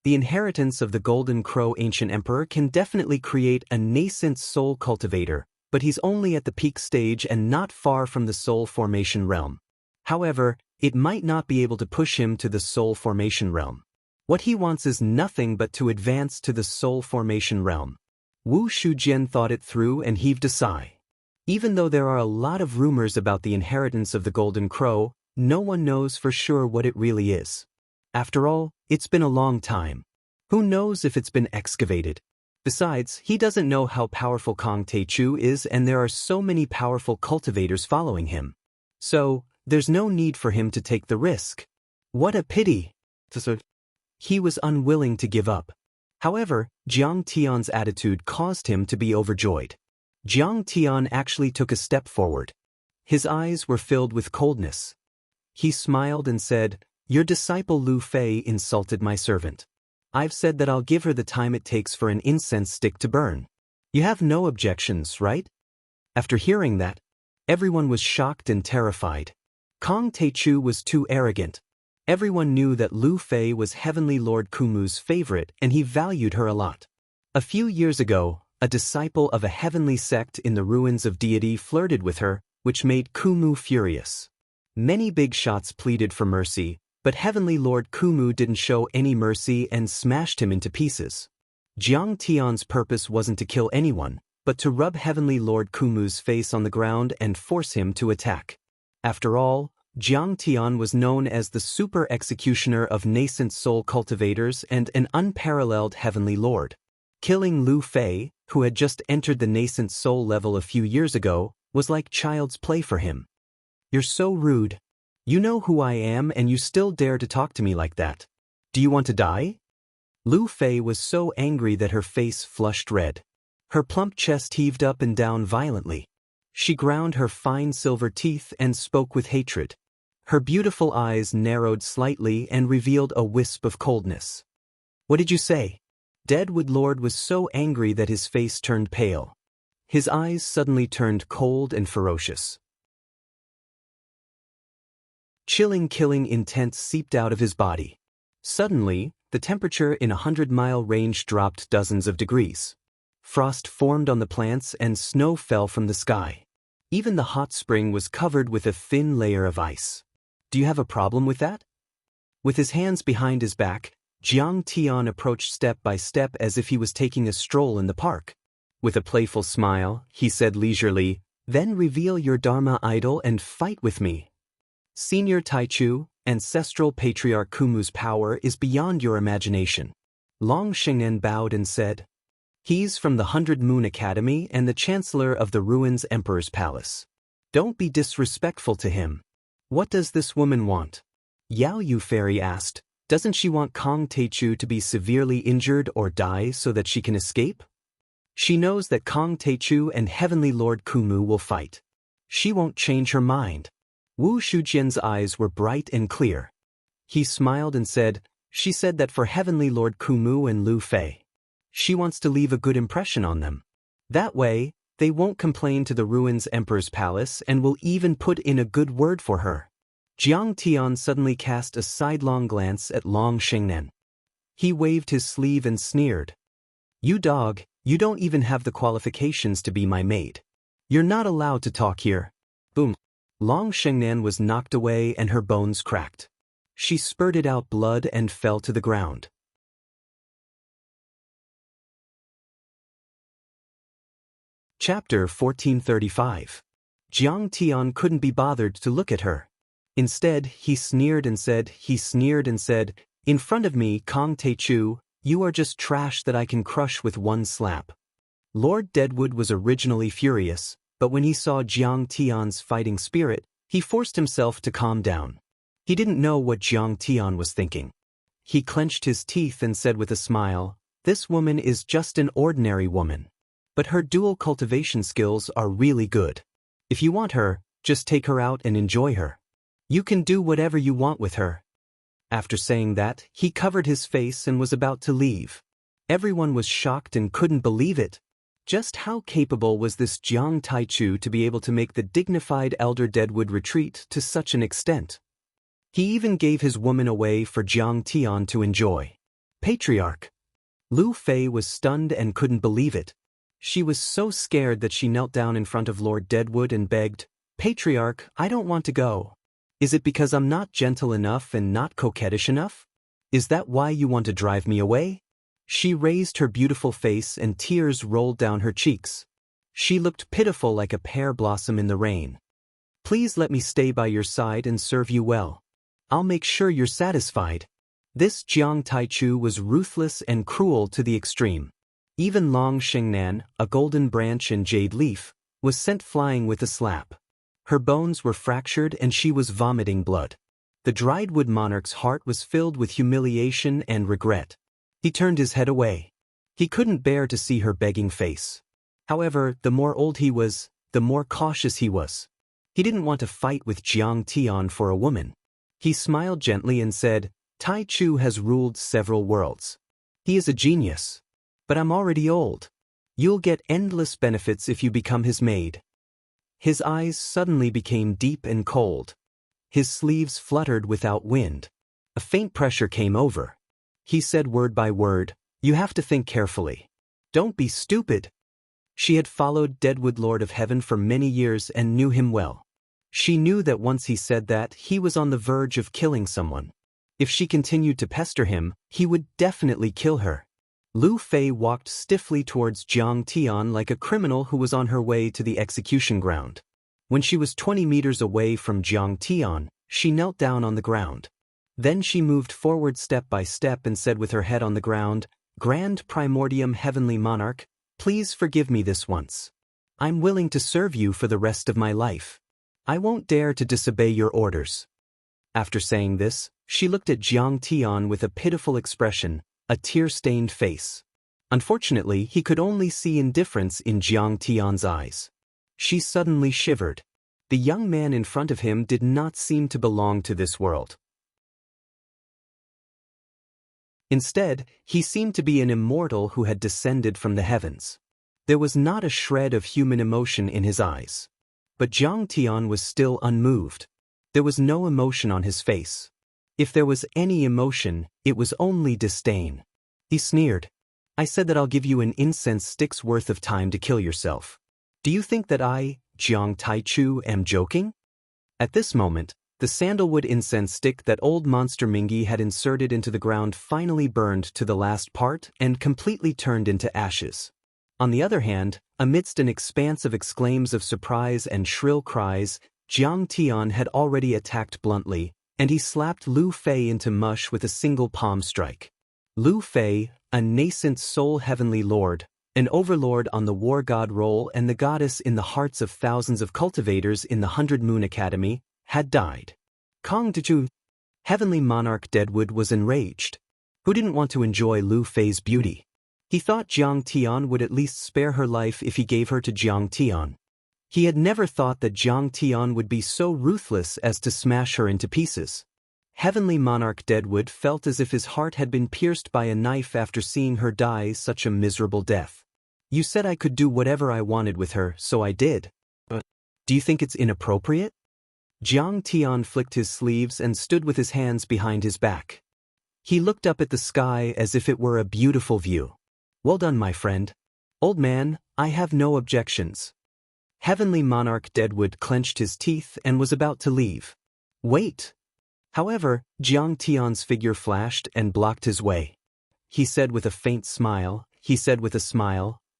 The inheritance of the Golden Crow Ancient Emperor can definitely create a nascent soul cultivator, but he's only at the peak stage and not far from the soul formation realm. However, it might not be able to push him to the soul formation realm. What he wants is nothing but to advance to the soul formation realm. Wu Shujian thought it through and heaved a sigh. Even though there are a lot of rumors about the inheritance of the Golden Crow, no one knows for sure what it really is. After all, it's been a long time. Who knows if it's been excavated? Besides, he doesn't know how powerful Kong Taichu is and there are so many powerful cultivators following him. So, there's no need for him to take the risk. What a pity! He was unwilling to give up. However, Jiang Tian's attitude caused him to be overjoyed. Jiang Tian actually took a step forward. His eyes were filled with coldness. He smiled and said, "Your disciple Lu Fei insulted my servant. I've said that I'll give her the time it takes for an incense stick to burn. You have no objections, right?" After hearing that, everyone was shocked and terrified. Kong Taichu was too arrogant. Everyone knew that Lu Fei was Heavenly Lord Kumu's favorite and he valued her a lot. A few years ago, a disciple of a heavenly sect in the ruins of deity flirted with her, which made Kumu furious. Many big shots pleaded for mercy, but Heavenly Lord Kumu didn't show any mercy and smashed him into pieces. Jiang Tian's purpose wasn't to kill anyone, but to rub Heavenly Lord Kumu's face on the ground and force him to attack. After all, Jiang Tian was known as the super executioner of nascent soul cultivators and an unparalleled Heavenly Lord. Killing Lu Fei, who had just entered the nascent soul level a few years ago, was like child's play for him. "You're so rude. You know who I am and you still dare to talk to me like that. Do you want to die?" Lu Fei was so angry that her face flushed red. Her plump chest heaved up and down violently. She ground her fine silver teeth and spoke with hatred. Her beautiful eyes narrowed slightly and revealed a wisp of coldness. "What did you say?" Deadwood Lord was so angry that his face turned pale. His eyes suddenly turned cold and ferocious. Chilling, killing intent seeped out of his body. Suddenly, the temperature in 100-mile range dropped dozens of degrees. Frost formed on the plants and snow fell from the sky. Even the hot spring was covered with a thin layer of ice. "Do you have a problem with that?" With his hands behind his back, Jiang Tian approached step by step as if he was taking a stroll in the park. With a playful smile, he said leisurely, "Then reveal your Dharma idol and fight with me." Senior Taichu, ancestral patriarch Kumu's power is beyond your imagination. Long Shengnen bowed and said, "He's from the 100 Moon Academy and the Chancellor of the Ruins Emperor's Palace. Don't be disrespectful to him." "What does this woman want?" Yao Yu Fairy asked. "Doesn't she want Kong Taichu to be severely injured or die so that she can escape?" "She knows that Kong Taichu and Heavenly Lord Kumu will fight. She won't change her mind." Wu Shujian's eyes were bright and clear. He smiled and said, "She said that for Heavenly Lord Kumu and Lu Fei. She wants to leave a good impression on them. That way, they won't complain to the Ruins Emperor's Palace and will even put in a good word for her." Jiang Tian suddenly cast a sidelong glance at Long Shengnen. He waved his sleeve and sneered. "You dog, you don't even have the qualifications to be my maid. You're not allowed to talk here." Boom. Long Shengnan was knocked away and her bones cracked. She spurted out blood and fell to the ground. Chapter 1435. Jiang Tian couldn't be bothered to look at her. Instead, he sneered and said, "In front of me, Kong Taichu, you are just trash that I can crush with one slap." Lord Deadwood was originally furious, but when he saw Jiang Tian's fighting spirit, he forced himself to calm down. He didn't know what Jiang Tian was thinking. He clenched his teeth and said with a smile, "This woman is just an ordinary woman. But her dual cultivation skills are really good. If you want her, just take her out and enjoy her. You can do whatever you want with her." After saying that, he covered his face and was about to leave. Everyone was shocked and couldn't believe it. Just how capable was this Jiang Taichu to be able to make the dignified Elder Deadwood retreat to such an extent? He even gave his woman away for Jiang Tian to enjoy. Patriarch! Lu Fei was stunned and couldn't believe it. She was so scared that she knelt down in front of Lord Deadwood and begged, "Patriarch, I don't want to go. Is it because I'm not gentle enough and not coquettish enough? Is that why you want to drive me away?" She raised her beautiful face and tears rolled down her cheeks. She looked pitiful like a pear blossom in the rain. "Please let me stay by your side and serve you well. I'll make sure you're satisfied." This Jiang Taichu was ruthless and cruel to the extreme. Even Long Shengnan, a golden branch and jade leaf, was sent flying with a slap. Her bones were fractured and she was vomiting blood. The dried wood monarch's heart was filled with humiliation and regret. He turned his head away. He couldn't bear to see her begging face. However, the more old he was, the more cautious he was. He didn't want to fight with Jiang Tian for a woman. He smiled gently and said, "Tai Chu has ruled several worlds. He is a genius. But I'm already old. You'll get endless benefits if you become his maid." His eyes suddenly became deep and cold. His sleeves fluttered without wind. A faint pressure came over. He said word by word, "You have to think carefully. Don't be stupid." She had followed Deadwood Lord of Heaven for many years and knew him well. She knew that once he said that, he was on the verge of killing someone. If she continued to pester him, he would definitely kill her. Lu Fei walked stiffly towards Jiang Tian like a criminal who was on her way to the execution ground. When she was 20 meters away from Jiang Tian, she knelt down on the ground. Then she moved forward step by step and said with her head on the ground, "Grand Primordium Heavenly Monarch, please forgive me this once. I'm willing to serve you for the rest of my life. I won't dare to disobey your orders." After saying this, she looked at Jiang Tian with a pitiful expression, a tear-stained face. Unfortunately, he could only see indifference in Jiang Tian's eyes. She suddenly shivered. The young man in front of him did not seem to belong to this world. Instead, he seemed to be an immortal who had descended from the heavens. There was not a shred of human emotion in his eyes. But Jiang Tian was still unmoved. There was no emotion on his face. If there was any emotion, it was only disdain. He sneered. "I said that I'll give you an incense stick's worth of time to kill yourself. Do you think that I, Jiang Taichu, am joking?" At this moment, the sandalwood incense stick that old Monster Mingy had inserted into the ground finally burned to the last part and completely turned into ashes. On the other hand, amidst an expanse of exclaims of surprise and shrill cries, Jiang Tian had already attacked bluntly, and he slapped Lu Fei into mush with a single palm strike. Lu Fei, a nascent soul heavenly lord, an overlord on the war god role and the goddess in the hearts of thousands of cultivators in the 100 Moon Academy, had died. Kong Deju, heavenly monarch Deadwood, was enraged. Who didn't want to enjoy Lu Fei's beauty? He thought Jiang Tian would at least spare her life if he gave her to Jiang Tian. He had never thought that Jiang Tian would be so ruthless as to smash her into pieces. Heavenly monarch Deadwood felt as if his heart had been pierced by a knife after seeing her die such a miserable death. You said I could do whatever I wanted with her, so I did. But do you think it's inappropriate? Jiang Tian flicked his sleeves and stood with his hands behind his back. He looked up at the sky as if it were a beautiful view. Well done, my friend. Old man, I have no objections. Heavenly monarch Deadwood clenched his teeth and was about to leave. Wait. However, Jiang Tian's figure flashed and blocked his way. He said with a faint smile,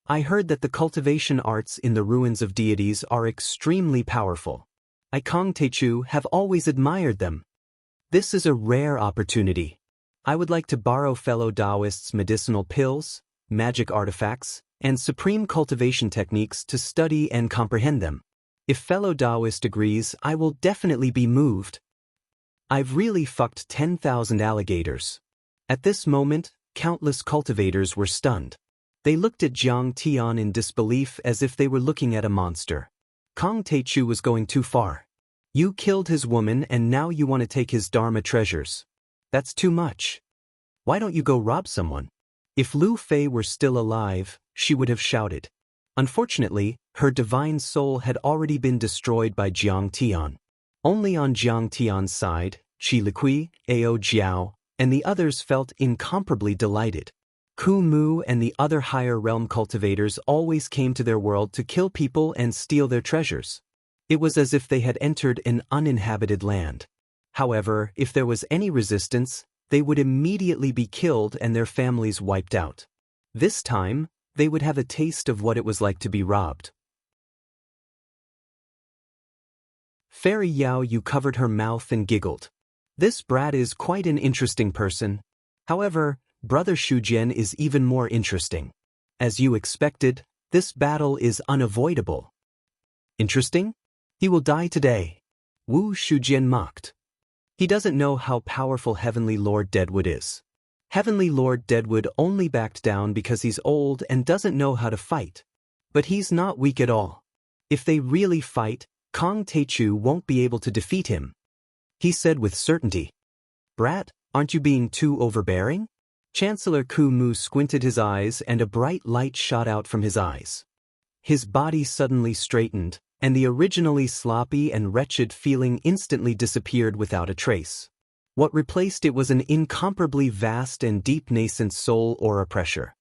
I heard that the cultivation arts in the ruins of deities are extremely powerful. I Kong Techu have always admired them. This is a rare opportunity. I would like to borrow fellow Taoists' medicinal pills, magic artifacts, and supreme cultivation techniques to study and comprehend them. If fellow Taoist agrees, I will definitely be moved. I've really fucked 10,000 alligators. At this moment, countless cultivators were stunned. They looked at Jiang Tian in disbelief as if they were looking at a monster. Kong Techu was going too far. You killed his woman and now you want to take his Dharma treasures. That's too much. Why don't you go rob someone? If Lu Fei were still alive, she would have shouted. Unfortunately, her divine soul had already been destroyed by Jiang Tian. Only on Jiang Tian's side, Qi Liqui, Ao Jiao, and the others felt incomparably delighted. Ku Mu and the other higher realm cultivators always came to their world to kill people and steal their treasures. It was as if they had entered an uninhabited land. However, if there was any resistance, they would immediately be killed and their families wiped out. This time, they would have a taste of what it was like to be robbed. Fairy Yao Yu covered her mouth and giggled. This brat is quite an interesting person. However, Brother Shujian is even more interesting. As you expected, this battle is unavoidable. Interesting? He will die today. Wu Shujian mocked. He doesn't know how powerful Heavenly Lord Deadwood is. Heavenly Lord Deadwood only backed down because he's old and doesn't know how to fight. But he's not weak at all. If they really fight, Kong Techu won't be able to defeat him. He said with certainty. Brat, aren't you being too overbearing? Chancellor Ku Mu squinted his eyes and a bright light shot out from his eyes. His body suddenly straightened, and the originally sloppy and wretched feeling instantly disappeared without a trace. What replaced it was an incomparably vast and deep nascent soul aura pressure.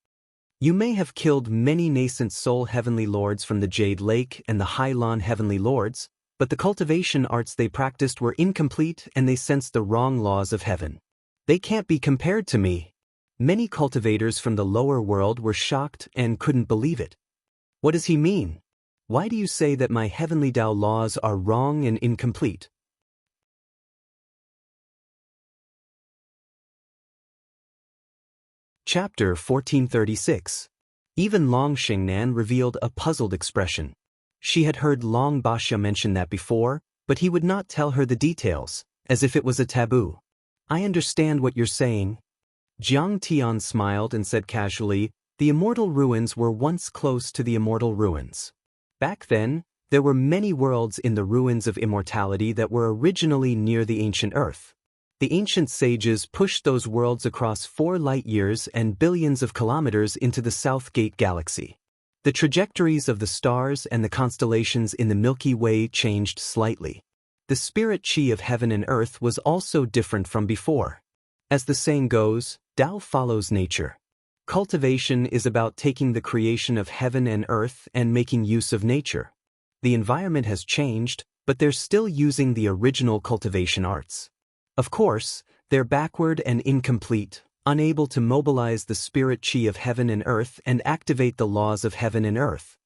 You may have killed many nascent soul heavenly lords from the Jade Lake and the Hylon heavenly lords, but the cultivation arts they practiced were incomplete and they sensed the wrong laws of heaven. They can't be compared to me. Many cultivators from the lower world were shocked and couldn't believe it. What does he mean? Why do you say that my heavenly Tao laws are wrong and incomplete? Chapter 1436. Even Long Xingnan revealed a puzzled expression. She had heard Long Basha mention that before, but he would not tell her the details, as if it was a taboo. I understand what you're saying. Jiang Tian smiled and said casually, the immortal ruins were once close to the immortal ruins. Back then, there were many worlds in the ruins of immortality that were originally near the ancient Earth. The ancient sages pushed those worlds across 4 light-years and billions of kilometers into the South Gate Galaxy. The trajectories of the stars and the constellations in the Milky Way changed slightly. The spirit chi of heaven and earth was also different from before. As the saying goes, Tao follows nature. Cultivation is about taking the creation of heaven and earth and making use of nature. The environment has changed, but they're still using the original cultivation arts. Of course, they're backward and incomplete, unable to mobilize the spirit chi of heaven and earth and activate the laws of heaven and earth.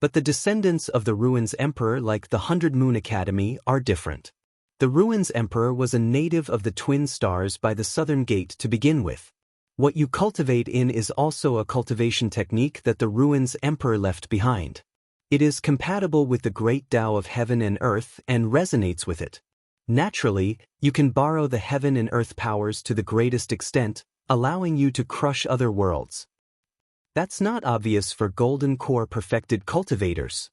But the descendants of the Ruins Emperor, like the 100 Moon Academy, are different. The Ruins Emperor was a native of the Twin Stars by the Southern Gate to begin with. What you cultivate in is also a cultivation technique that the Ruins Emperor left behind. It is compatible with the great Tao of heaven and earth and resonates with it. Naturally, you can borrow the heaven and earth powers to the greatest extent, allowing you to crush other worlds. That's not obvious for Golden Core perfected cultivators.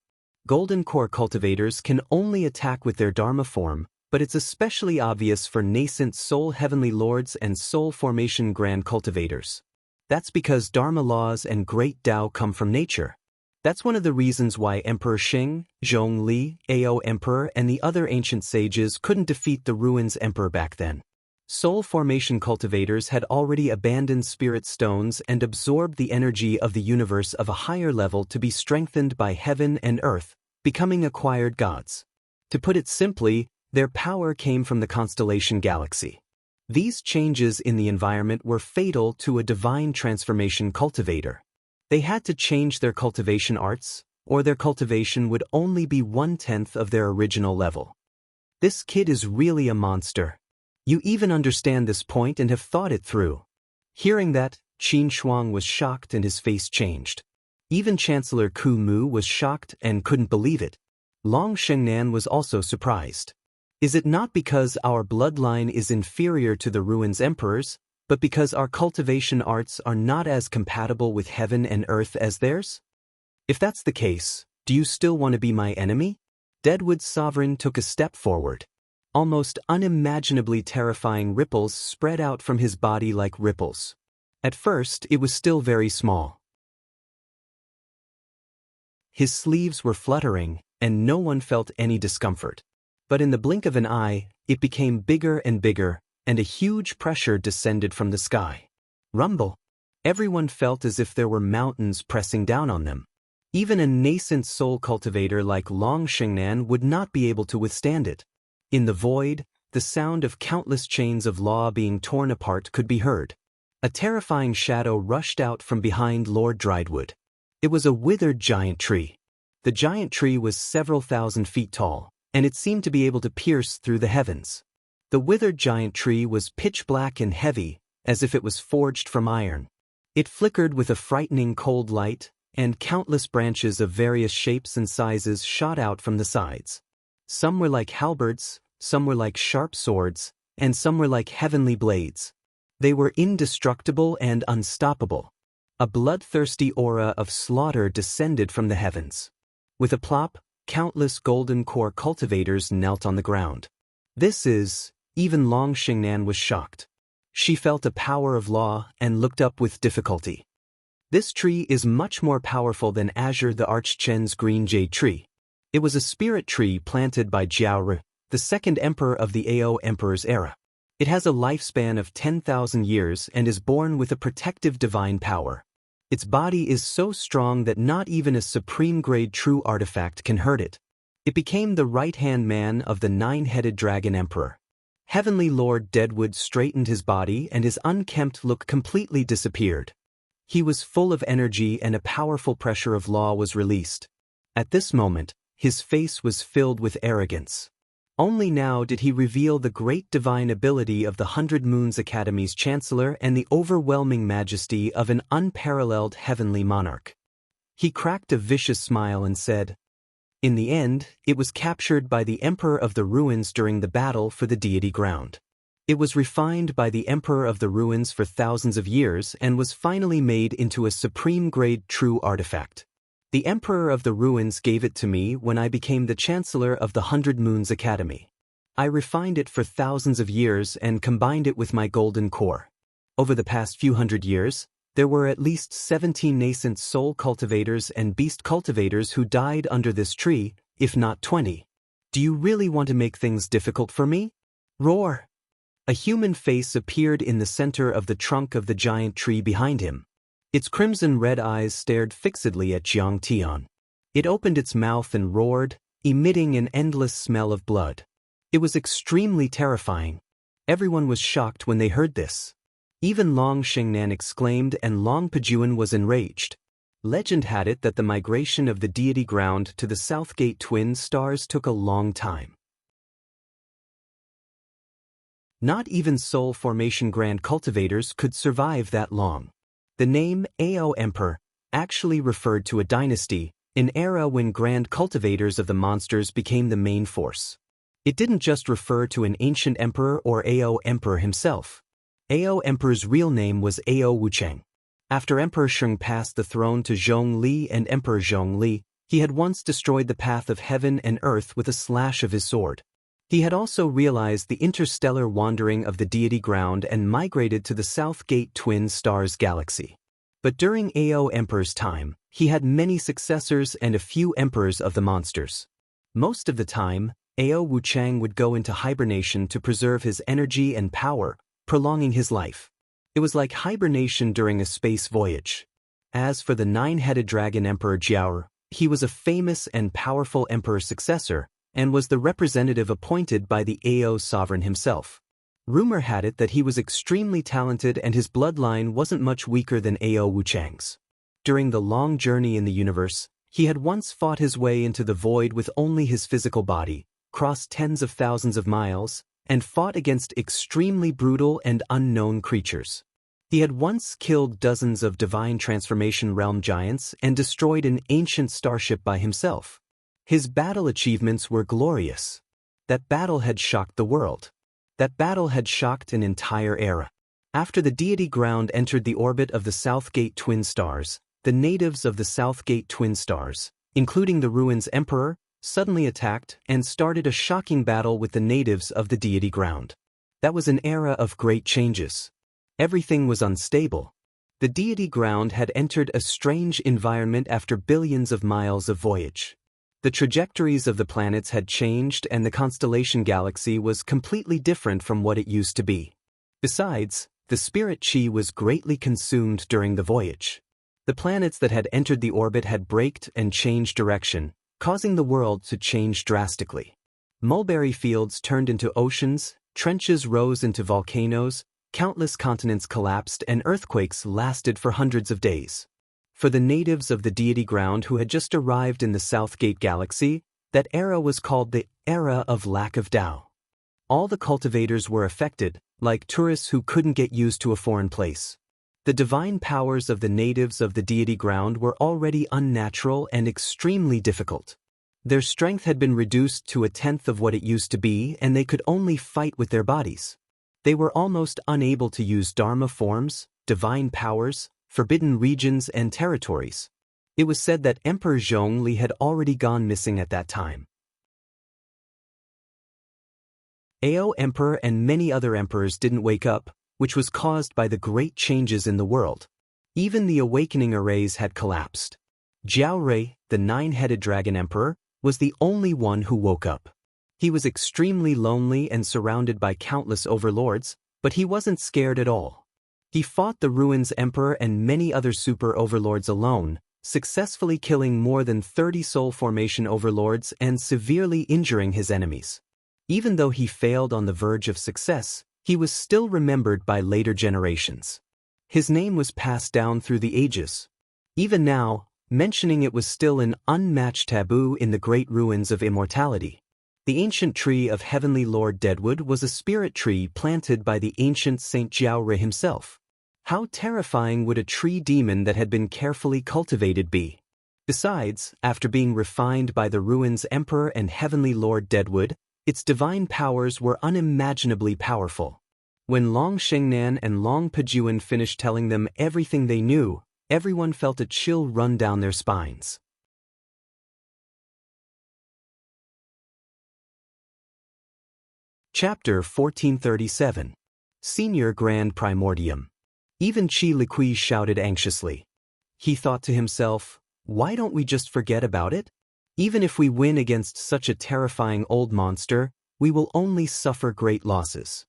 Golden Core cultivators can only attack with their Dharma form, but it's especially obvious for nascent Soul Heavenly Lords and Soul Formation Grand cultivators. That's because Dharma laws and great Tao come from nature. That's one of the reasons why Emperor Xing, Zhongli, Ao Emperor, and the other ancient sages couldn't defeat the Ruins Emperor back then. Soul formation cultivators had already abandoned spirit stones and absorbed the energy of the universe of a higher level to be strengthened by heaven and earth, becoming acquired gods. To put it simply, their power came from the constellation galaxy. These changes in the environment were fatal to a divine transformation cultivator. They had to change their cultivation arts, or their cultivation would only be 1/10 of their original level. This kid is really a monster. You even understand this point and have thought it through. Hearing that, Qin Shuang was shocked and his face changed. Even Chancellor Ku Mu was shocked and couldn't believe it. Long Shengnan was also surprised. Is it not because our bloodline is inferior to the Ruins Emperors, but because our cultivation arts are not as compatible with heaven and earth as theirs? If that's the case, do you still want to be my enemy? Deadwood's sovereign took a step forward. Almost unimaginably terrifying ripples spread out from his body like ripples. At first, it was still very small. His sleeves were fluttering, and no one felt any discomfort. But in the blink of an eye, it became bigger and bigger, and a huge pressure descended from the sky. Rumble. Everyone felt as if there were mountains pressing down on them. Even a nascent soul cultivator like Long Shengnan would not be able to withstand it. In the void, the sound of countless chains of law being torn apart could be heard. A terrifying shadow rushed out from behind Lord Driedwood. It was a withered giant tree. The giant tree was several thousand feet tall, and it seemed to be able to pierce through the heavens. The withered giant tree was pitch black and heavy, as if it was forged from iron. It flickered with a frightening cold light, and countless branches of various shapes and sizes shot out from the sides. Some were like halberds, some were like sharp swords, and some were like heavenly blades. They were indestructible and unstoppable. A bloodthirsty aura of slaughter descended from the heavens. With a plop, countless Golden Core cultivators knelt on the ground. Even Long Shengnan was shocked. She felt a power of law and looked up with difficulty. This tree is much more powerful than Azure the Archchen's green jade tree. It was a spirit tree planted by Jiaoru, the second emperor of the Ao Emperor's era. It has a lifespan of 10,000 years and is born with a protective divine power. Its body is so strong that not even a supreme-grade true artifact can hurt it. It became the right-hand man of the nine-headed dragon emperor. Heavenly Lord Deadwood straightened his body and his unkempt look completely disappeared. He was full of energy and a powerful pressure of law was released. At this moment, his face was filled with arrogance. Only now did he reveal the great divine ability of the 100 Moons Academy's chancellor and the overwhelming majesty of an unparalleled heavenly monarch. He cracked a vicious smile and said, "In the end, it was captured by the Emperor of the Ruins during the battle for the deity ground. It was refined by the Emperor of the Ruins for thousands of years and was finally made into a supreme-grade true artifact. The Emperor of the Ruins gave it to me when I became the Chancellor of the 100 Moons Academy. I refined it for thousands of years and combined it with my golden core. Over the past few hundred years, there were at least 17 nascent soul cultivators and beast cultivators who died under this tree, if not 20. Do you really want to make things difficult for me? Roar!" A human face appeared in the center of the trunk of the giant tree behind him. Its crimson-red eyes stared fixedly at Jiang Tian. It opened its mouth and roared, emitting an endless smell of blood. It was extremely terrifying. Everyone was shocked when they heard this. Even Long Shengnan exclaimed and Long Pajuan was enraged. Legend had it that the migration of the deity ground to the South Gate twin stars took a long time. Not even soul formation grand cultivators could survive that long. The name Ao Emperor actually referred to a dynasty, an era when grand cultivators of the monsters became the main force. It didn't just refer to an ancient emperor or Ao Emperor himself. Ao Emperor's real name was Ao Wuchang. After Emperor Sheng passed the throne to Zhongli and Emperor Zhongli, he had once destroyed the path of heaven and earth with a slash of his sword. He had also realized the interstellar wandering of the deity ground and migrated to the South Gate twin stars galaxy. But during Ao Emperor's time, he had many successors and a few emperors of the monsters. Most of the time, Ao Wuchang would go into hibernation to preserve his energy and power, prolonging his life. It was like hibernation during a space voyage. As for the nine-headed dragon Emperor Jiao, he was a famous and powerful emperor successor, and was the representative appointed by the Ao sovereign himself. Rumor had it that he was extremely talented and his bloodline wasn't much weaker than Ao Wuchang's. During the long journey in the universe, he had once fought his way into the void with only his physical body, crossed tens of thousands of miles, and fought against extremely brutal and unknown creatures. He had once killed dozens of divine transformation realm giants and destroyed an ancient starship by himself. His battle achievements were glorious. That battle had shocked the world. That battle had shocked an entire era. After the deity ground entered the orbit of the South Gate twin stars, the natives of the South Gate twin stars, including the Ruins Emperor, suddenly attacked and started a shocking battle with the natives of the deity ground. That was an era of great changes. Everything was unstable. The deity ground had entered a strange environment after billions of miles of voyage. The trajectories of the planets had changed and the constellation galaxy was completely different from what it used to be. Besides, the spirit chi was greatly consumed during the voyage. The planets that had entered the orbit had braked and changed direction, causing the world to change drastically. Mulberry fields turned into oceans, trenches rose into volcanoes, countless continents collapsed and earthquakes lasted for hundreds of days. For the natives of the deity ground who had just arrived in the South Gate galaxy, that era was called the era of lack of Tao. All the cultivators were affected, like tourists who couldn't get used to a foreign place. The divine powers of the natives of the deity ground were already unnatural and extremely difficult. Their strength had been reduced to a tenth of what it used to be and they could only fight with their bodies. They were almost unable to use Dharma forms, divine powers, forbidden regions and territories. It was said that Emperor Zhongli had already gone missing at that time. Ao Emperor and many other emperors didn't wake up, which was caused by the great changes in the world. Even the awakening arrays had collapsed. Jiao Rui, the nine-headed dragon emperor, was the only one who woke up. He was extremely lonely and surrounded by countless overlords, but he wasn't scared at all. He fought the Ruins Emperor and many other super overlords alone, successfully killing more than 30 soul formation overlords and severely injuring his enemies. Even though he failed on the verge of success, he was still remembered by later generations. His name was passed down through the ages. Even now, mentioning it was still an unmatched taboo in the great ruins of immortality. The ancient tree of Heavenly Lord Deadwood was a spirit tree planted by the ancient Saint Jiao Rui himself. How terrifying would a tree demon that had been carefully cultivated be? Besides, after being refined by the Ruins Emperor and Heavenly Lord Deadwood, its divine powers were unimaginably powerful. When Long Shengnan and Long Pajuan finished telling them everything they knew, everyone felt a chill run down their spines. Chapter 1437. Senior Grand Primordium. Even Qi Liqui shouted anxiously. He thought to himself, why don't we just forget about it? Even if we win against such a terrifying old monster, we will only suffer great losses.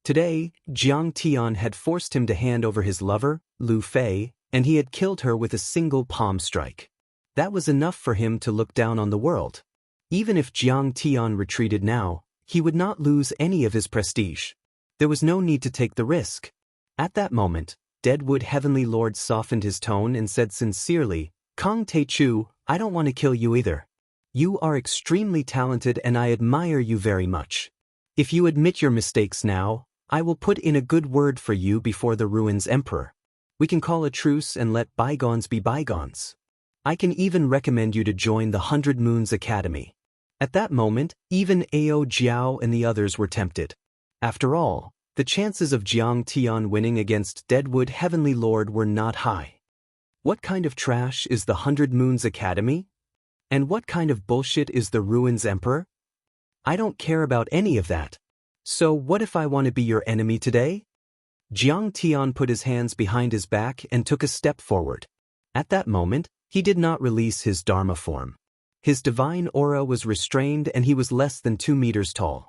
Today, Jiang Tian had forced him to hand over his lover, Lu Fei, and he had killed her with a single palm strike. That was enough for him to look down on the world. Even if Jiang Tian retreated now, he would not lose any of his prestige. There was no need to take the risk. At that moment, Deadwood Heavenly Lord softened his tone and said sincerely, Kong Tae-chu, I don't want to kill you either. You are extremely talented and I admire you very much. If you admit your mistakes now, I will put in a good word for you before the Ruins Emperor. We can call a truce and let bygones be bygones. I can even recommend you to join the 100 Moons Academy. At that moment, even Ao Jiao and the others were tempted. After all, the chances of Jiang Tian winning against Deadwood Heavenly Lord were not high. What kind of trash is the 100 Moons Academy? And what kind of bullshit is the Ruins Emperor? I don't care about any of that. So what if I want to be your enemy today? Jiang Tian put his hands behind his back and took a step forward. At that moment, he did not release his Dharma form. His divine aura was restrained and he was less than 2 meters tall.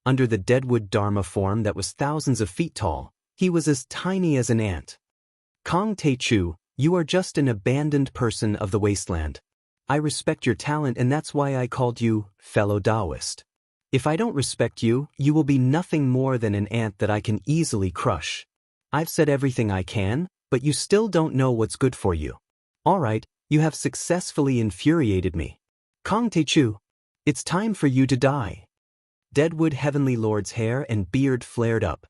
Under the Deadwood Dharma form that was thousands of feet tall, he was as tiny as an ant. Kong Tae-chu, you are just an abandoned person of the wasteland. I respect your talent and that's why I called you fellow Taoist. If I don't respect you, you will be nothing more than an ant that I can easily crush. I've said everything I can, but you still don't know what's good for you. Alright, you have successfully infuriated me. Kong Tae-chu, it's time for you to die. Deadwood Heavenly Lord's hair and beard flared up.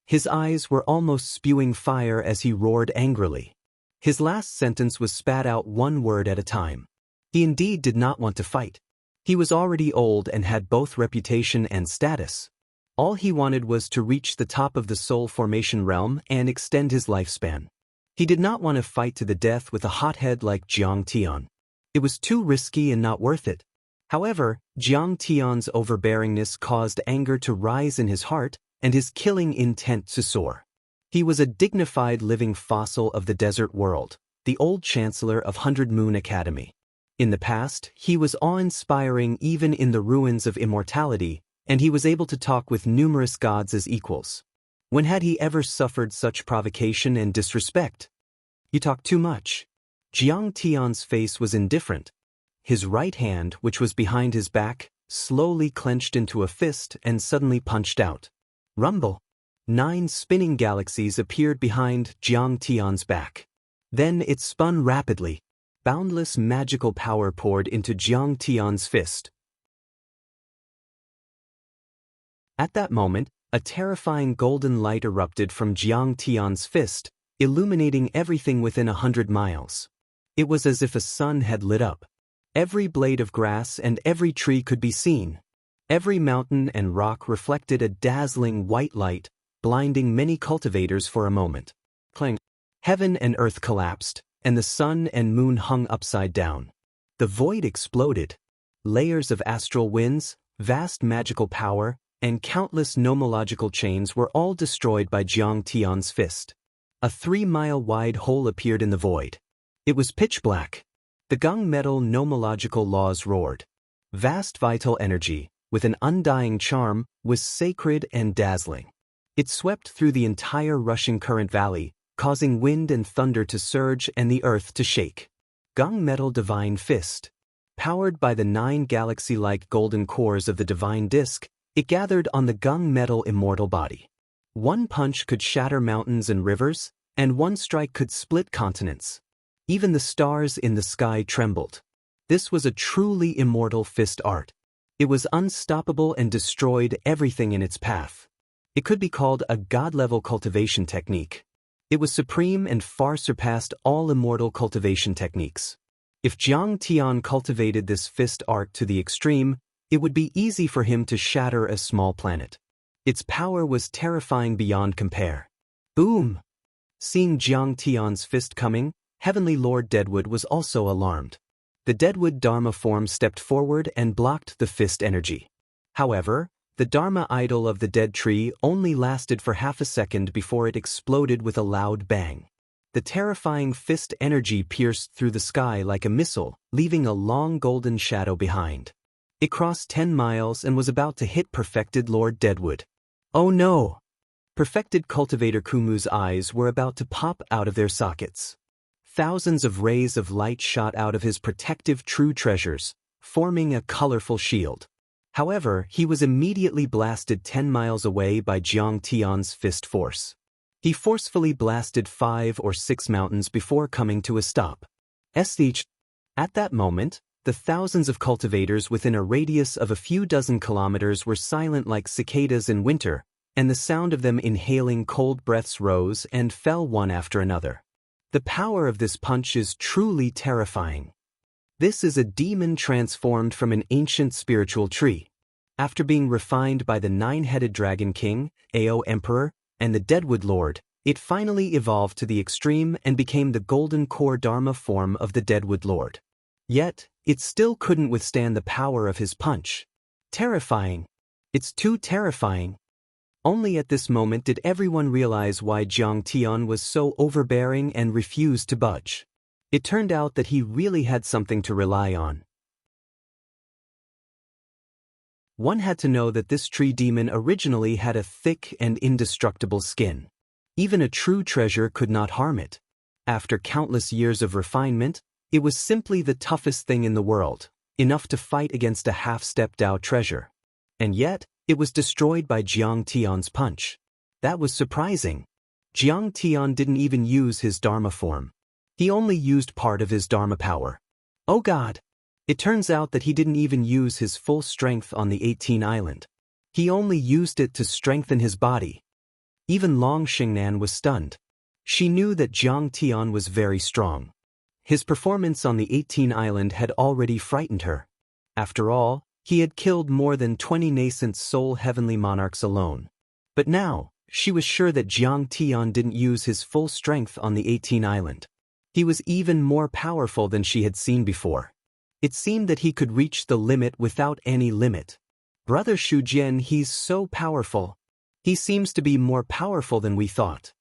His eyes were almost spewing fire as he roared angrily. His last sentence was spat out one word at a time. He indeed did not want to fight. He was already old and had both reputation and status. All he wanted was to reach the top of the soul formation realm and extend his lifespan. He did not want to fight to the death with a hothead like Jiang Tian. It was too risky and not worth it. However, Jiang Tian's overbearingness caused anger to rise in his heart and his killing intent to soar. He was a dignified living fossil of the desert world, the old chancellor of 100 Moon Academy. In the past, he was awe-inspiring even in the ruins of immortality, and he was able to talk with numerous gods as equals. When had he ever suffered such provocation and disrespect? You talk too much. Jiang Tian's face was indifferent. His right hand, which was behind his back, slowly clenched into a fist and suddenly punched out. Rumble. 9 spinning galaxies appeared behind Jiang Tian's back. Then it spun rapidly. Boundless magical power poured into Jiang Tian's fist. At that moment, a terrifying golden light erupted from Jiang Tian's fist, illuminating everything within 100 miles. It was as if a sun had lit up. Every blade of grass and every tree could be seen. Every mountain and rock reflected a dazzling white light, blinding many cultivators for a moment. Clang. Heaven and earth collapsed, and the sun and moon hung upside down. The void exploded. Layers of astral winds, vast magical power, and countless nomological chains were all destroyed by Jiang Tian's fist. A 3-mile-wide hole appeared in the void. It was pitch black. The gunmetal nomological laws roared. Vast vital energy, with an undying charm, was sacred and dazzling. It swept through the entire rushing current valley, causing wind and thunder to surge and the earth to shake. Gunmetal Divine Fist. Powered by the 9 galaxy-like golden cores of the divine disk, it gathered on the gunmetal immortal body. One punch could shatter mountains and rivers, and one strike could split continents. Even the stars in the sky trembled. This was a truly immortal fist art. It was unstoppable and destroyed everything in its path. It could be called a god-level cultivation technique. It was supreme and far surpassed all immortal cultivation techniques. If Jiang Tian cultivated this fist art to the extreme, it would be easy for him to shatter a small planet. Its power was terrifying beyond compare. Boom! Seeing Jiang Tian's fist coming, Heavenly Lord Deadwood was also alarmed. The Deadwood Dharma form stepped forward and blocked the fist energy. However, the Dharma idol of the dead tree only lasted for half a second before it exploded with a loud bang. The terrifying fist energy pierced through the sky like a missile, leaving a long golden shadow behind. It crossed 10 miles and was about to hit Perfected Lord Deadwood. Oh no! Perfected Cultivator Kumu's eyes were about to pop out of their sockets. Thousands of rays of light shot out of his protective true treasures, forming a colorful shield. However, he was immediately blasted 10 miles away by Jiang Tian's fist force. He forcefully blasted 5 or 6 mountains before coming to a stop. At that moment, the thousands of cultivators within a radius of a few dozen kilometers were silent like cicadas in winter, and the sound of them inhaling cold breaths rose and fell one after another. The power of this punch is truly terrifying. This is a demon transformed from an ancient spiritual tree. After being refined by the 9-headed Dragon King, Ao Emperor, and the Deadwood Lord, it finally evolved to the extreme and became the golden core Dharma form of the Deadwood Lord. Yet, it still couldn't withstand the power of his punch. Terrifying. It's too terrifying. Only at this moment did everyone realize why Jiang Tian was so overbearing and refused to budge. It turned out that he really had something to rely on. One had to know that this tree demon originally had a thick and indestructible skin. Even a true treasure could not harm it. After countless years of refinement, it was simply the toughest thing in the world, enough to fight against a half-step Dao treasure. And yet, it was destroyed by Jiang Tian's punch. That was surprising. Jiang Tian didn't even use his Dharma form. He only used part of his Dharma power. Oh God! It turns out that he didn't even use his full strength on the 18 island. He only used it to strengthen his body. Even Long Xingnan was stunned. She knew that Jiang Tian was very strong. His performance on the 18 island had already frightened her. After all, he had killed more than 20 nascent soul heavenly monarchs alone. But now, she was sure that Jiang Tian didn't use his full strength on the 18 island. He was even more powerful than she had seen before. It seemed that he could reach the limit without any limit. Brother Shujian, he's so powerful. He seems to be more powerful than we thought.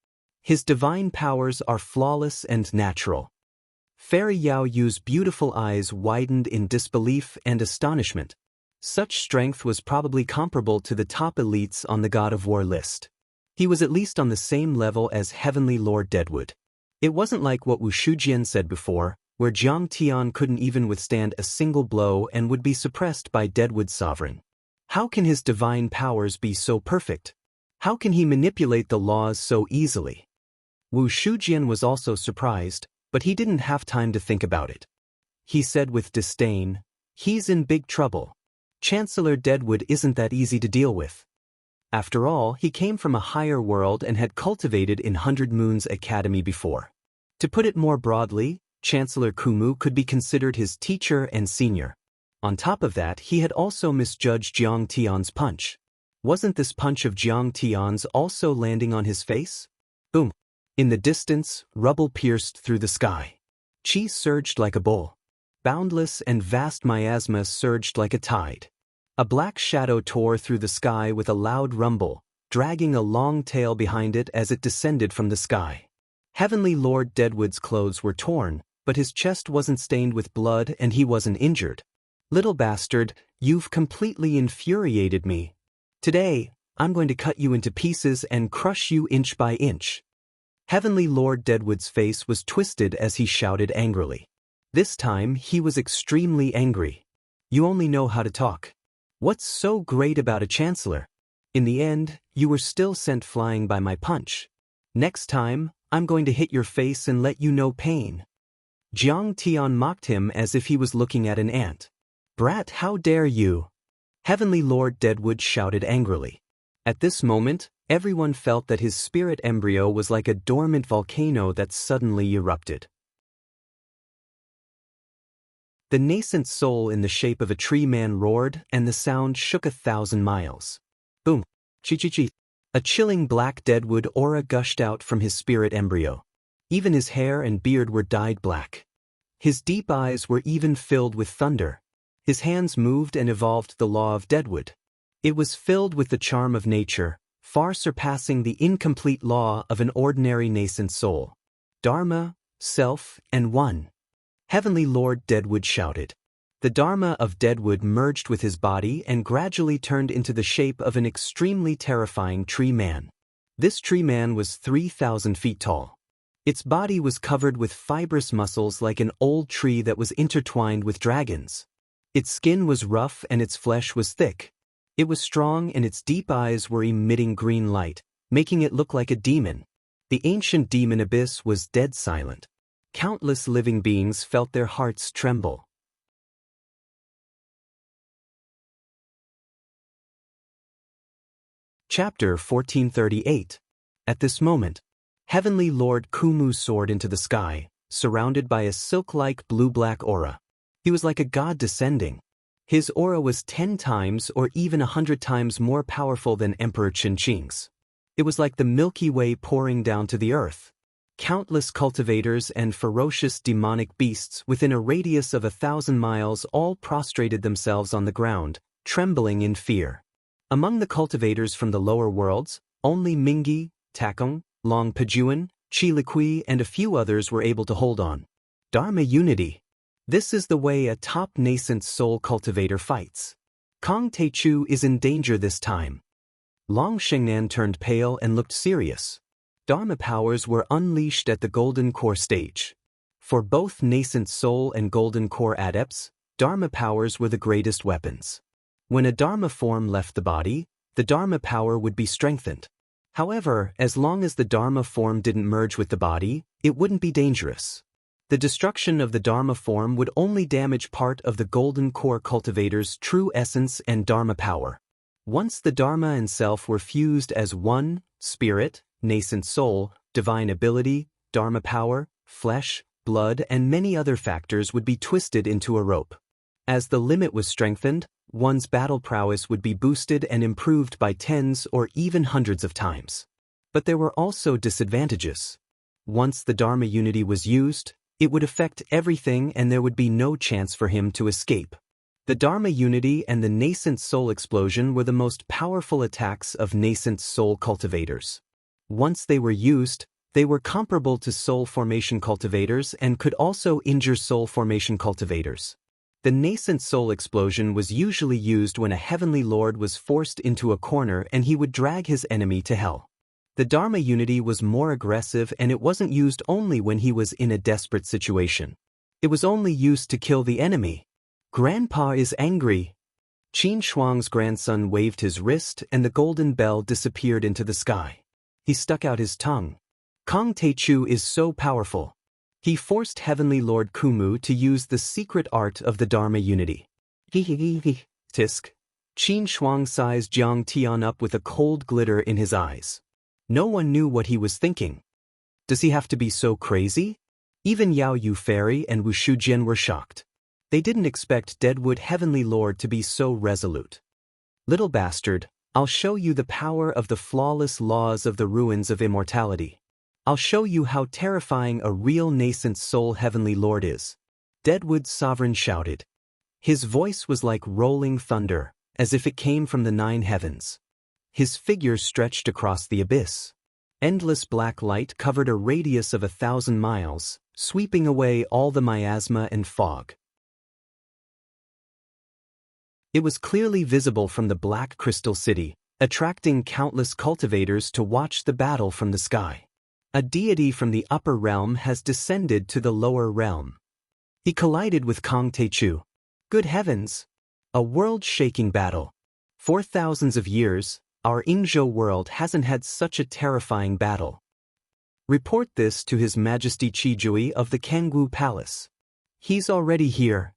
His divine powers are flawless and natural. Fairy Yao Yu's beautiful eyes widened in disbelief and astonishment. Such strength was probably comparable to the top elites on the God of War list. He was at least on the same level as Heavenly Lord Deadwood. It wasn't like what Wu Shujian said before, where Jiang Tian couldn't even withstand a single blow and would be suppressed by Deadwood's sovereign. How can his divine powers be so perfect? How can he manipulate the laws so easily? Wu Shujian was also surprised, but he didn't have time to think about it. He said with disdain, "He's in big trouble. Chancellor Deadwood isn't that easy to deal with." After all, he came from a higher world and had cultivated in 100 Moons Academy before. To put it more broadly, Chancellor Kumu could be considered his teacher and senior. On top of that, he had also misjudged Jiang Tian's punch. Wasn't this punch of Jiang Tian's also landing on his face? Boom! In the distance, rubble pierced through the sky. Qi surged like a bull. Boundless and vast miasma surged like a tide. A black shadow tore through the sky with a loud rumble, dragging a long tail behind it as it descended from the sky. Heavenly Lord Deadwood's clothes were torn, but his chest wasn't stained with blood and he wasn't injured. "Little bastard, you've completely infuriated me. Today, I'm going to cut you into pieces and crush you inch by inch." Heavenly Lord Deadwood's face was twisted as he shouted angrily. This time, he was extremely angry. "You only know how to talk. What's so great about a chancellor? In the end, you were still sent flying by my punch. Next time, I'm going to hit your face and let you know pain." Jiang Tian mocked him as if he was looking at an ant. "Brat, how dare you!" Heavenly Lord Deadwood shouted angrily. At this moment, everyone felt that his spirit embryo was like a dormant volcano that suddenly erupted. The nascent soul in the shape of a tree man roared, and the sound shook 1,000 miles. Boom! Chi-chi-chi! A chilling black Deadwood aura gushed out from his spirit embryo. Even his hair and beard were dyed black. His deep eyes were even filled with thunder. His hands moved and evolved the law of Deadwood. It was filled with the charm of nature, far surpassing the incomplete law of an ordinary nascent soul. Dharma, self, and one. Heavenly Lord Deadwood shouted. The Dharma of Deadwood merged with his body and gradually turned into the shape of an extremely terrifying tree man. This tree man was 3,000 feet tall. Its body was covered with fibrous muscles like an old tree that was intertwined with dragons. Its skin was rough and its flesh was thick. It was strong and its deep eyes were emitting green light, making it look like a demon. The ancient demon abyss was dead silent. Countless living beings felt their hearts tremble. Chapter 1438. At this moment, Heavenly Lord Kumu soared into the sky, surrounded by a silk-like blue-black aura. He was like a god descending. His aura was 10 times or even 100 times more powerful than Emperor Qingqing's. It was like the Milky Way pouring down to the earth. Countless cultivators and ferocious demonic beasts within a radius of 1,000 miles all prostrated themselves on the ground, trembling in fear. Among the cultivators from the lower worlds, only Mingi, Takung, Long Pajuan, Chi Liqui and a few others were able to hold on. Dharma unity. This is the way a top nascent soul cultivator fights. Kong Teichu is in danger this time. Long Shengnan turned pale and looked serious. Dharma powers were unleashed at the Golden Core stage. For both nascent soul and Golden Core adepts, Dharma powers were the greatest weapons. When a Dharma form left the body, the Dharma power would be strengthened. However, as long as the Dharma form didn't merge with the body, it wouldn't be dangerous. The destruction of the Dharma form would only damage part of the Golden Core cultivator's true essence and Dharma power. Once the Dharma and self were fused as one, spirit, nascent soul, divine ability, Dharma power, flesh, blood and many other factors would be twisted into a rope. As the limit was strengthened, one's battle prowess would be boosted and improved by tens or even hundreds of times. But there were also disadvantages. Once the Dharma unity was used, it would affect everything and there would be no chance for him to escape. The Dharma unity and the nascent soul explosion were the most powerful attacks of nascent soul cultivators. Once they were used, they were comparable to soul formation cultivators and could also injure soul formation cultivators. The nascent soul explosion was usually used when a heavenly lord was forced into a corner and he would drag his enemy to hell. The Dharma unity was more aggressive and it wasn't used only when he was in a desperate situation. It was only used to kill the enemy. Grandpa is angry. Qin Shuang's grandson waved his wrist and the golden bell disappeared into the sky. He stuck out his tongue. Kong Teichu is so powerful. He forced Heavenly Lord Kumu to use the secret art of the Dharma unity. Tisk. Qin Shuang sized Jiang Tian up with a cold glitter in his eyes. No one knew what he was thinking. Does he have to be so crazy? Even Yao Yu Fairy and Wu Shujian were shocked. They didn't expect Deadwood Heavenly Lord to be so resolute. Little bastard, I'll show you the power of the flawless laws of the ruins of immortality. I'll show you how terrifying a real nascent soul Heavenly Lord is. Deadwood's sovereign shouted. His voice was like rolling thunder, as if it came from the 9 heavens. His figure stretched across the abyss. Endless black light covered a radius of 1,000 miles, sweeping away all the miasma and fog. It was clearly visible from the Black Crystal City, attracting countless cultivators to watch the battle from the sky. A deity from the upper realm has descended to the lower realm. He collided with Kong Teichu. Good heavens! A world-shaking battle. For thousands of years, our Ingzhou world hasn't had such a terrifying battle. Report this to His Majesty Qijui of the Kangwu Palace. He's already here.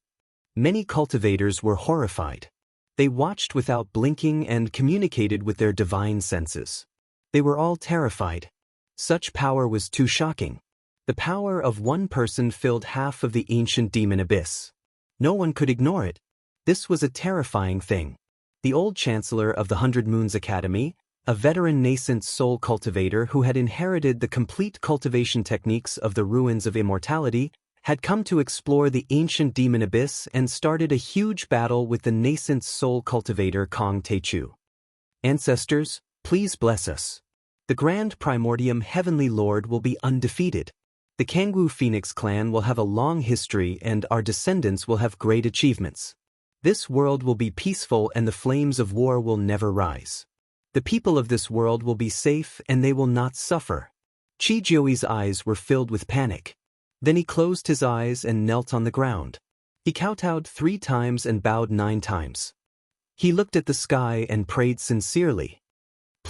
Many cultivators were horrified. They watched without blinking and communicated with their divine senses. They were all terrified. Such power was too shocking. The power of one person filled half of the ancient demon abyss. No one could ignore it. This was a terrifying thing. The old chancellor of the 100 Moons Academy, a veteran nascent soul cultivator who had inherited the complete cultivation techniques of the ruins of immortality, had come to explore the ancient demon abyss and started a huge battle with the nascent soul cultivator Kong Teichu. Ancestors, please bless us. The Grand Primordium Heavenly Lord will be undefeated. The Kangwu Phoenix clan will have a long history and our descendants will have great achievements. This world will be peaceful and the flames of war will never rise. The people of this world will be safe and they will not suffer. Qijiui's eyes were filled with panic. Then he closed his eyes and knelt on the ground. He kowtowed 3 times and bowed 9 times. He looked at the sky and prayed sincerely.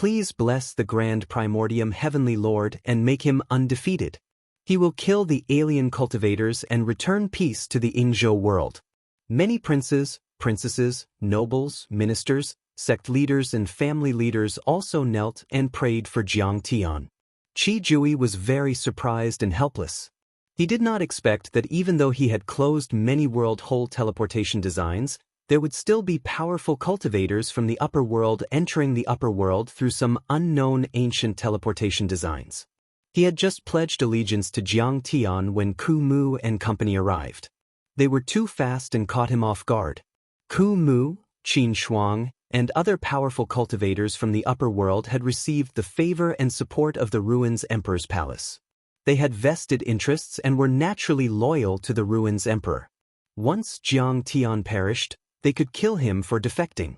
please bless the grand primordium Heavenly Lord and make him undefeated. He will kill the alien cultivators and return peace to the Ingzhou world. Many princes, princesses, nobles, ministers, sect leaders and family leaders also knelt and prayed for Jiang Tian. Qi Jui was very surprised and helpless. He did not expect that even though he had closed many world-hole teleportation designs, there would still be powerful cultivators from the upper world entering the upper world through some unknown ancient teleportation designs. He had just pledged allegiance to Jiang Tian when Ku Mu and company arrived. They were too fast and caught him off guard. Ku Mu, Qin Shuang, and other powerful cultivators from the upper world had received the favor and support of the Ruins Emperor's palace. They had vested interests and were naturally loyal to the Ruins Emperor. Once Jiang Tian perished, they could kill him for defecting.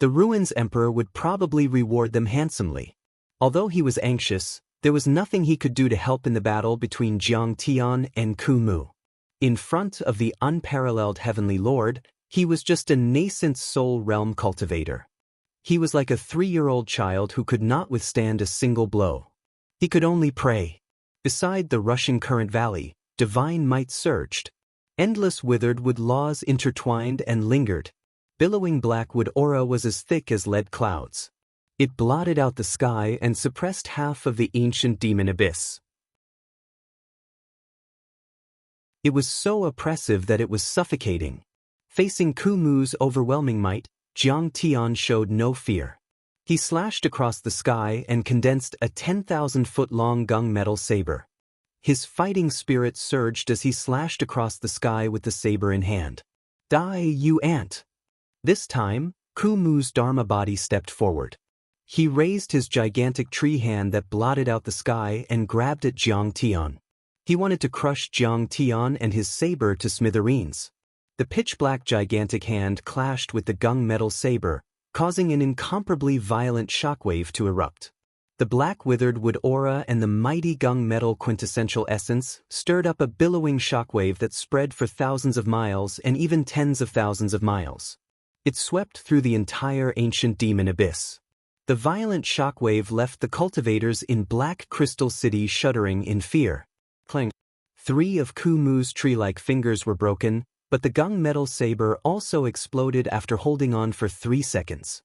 The Ruins Emperor would probably reward them handsomely. Although he was anxious, there was nothing he could do to help in the battle between Jiang Tian and Ku Mu. In front of the unparalleled Heavenly Lord, he was just a nascent soul realm cultivator. He was like a 3-year-old child who could not withstand a single blow. He could only pray. Beside the rushing current valley, divine might surged. Endless withered wood laws intertwined and lingered. Billowing black wood aura was as thick as lead clouds. It blotted out the sky and suppressed half of the ancient demon abyss. It was so oppressive that it was suffocating. Facing Ku Mu's overwhelming might, Jiang Tian showed no fear. He slashed across the sky and condensed a 10,000-foot-long gunmetal saber. His fighting spirit surged as he slashed across the sky with the saber in hand. Die, you ant! This time, Ku Mu's Dharma body stepped forward. He raised his gigantic tree hand that blotted out the sky and grabbed at Jiang Tian. He wanted to crush Jiang Tian and his saber to smithereens. The pitch-black gigantic hand clashed with the gunmetal saber, causing an incomparably violent shockwave to erupt. The black withered wood aura and the mighty gunmetal quintessential essence stirred up a billowing shockwave that spread for thousands of miles and even tens of thousands of miles. It swept through the entire ancient demon abyss. The violent shockwave left the cultivators in Black Crystal City shuddering in fear. Clang. 3 of Ku Mu's tree-like fingers were broken, but the gunmetal saber also exploded after holding on for 3 seconds.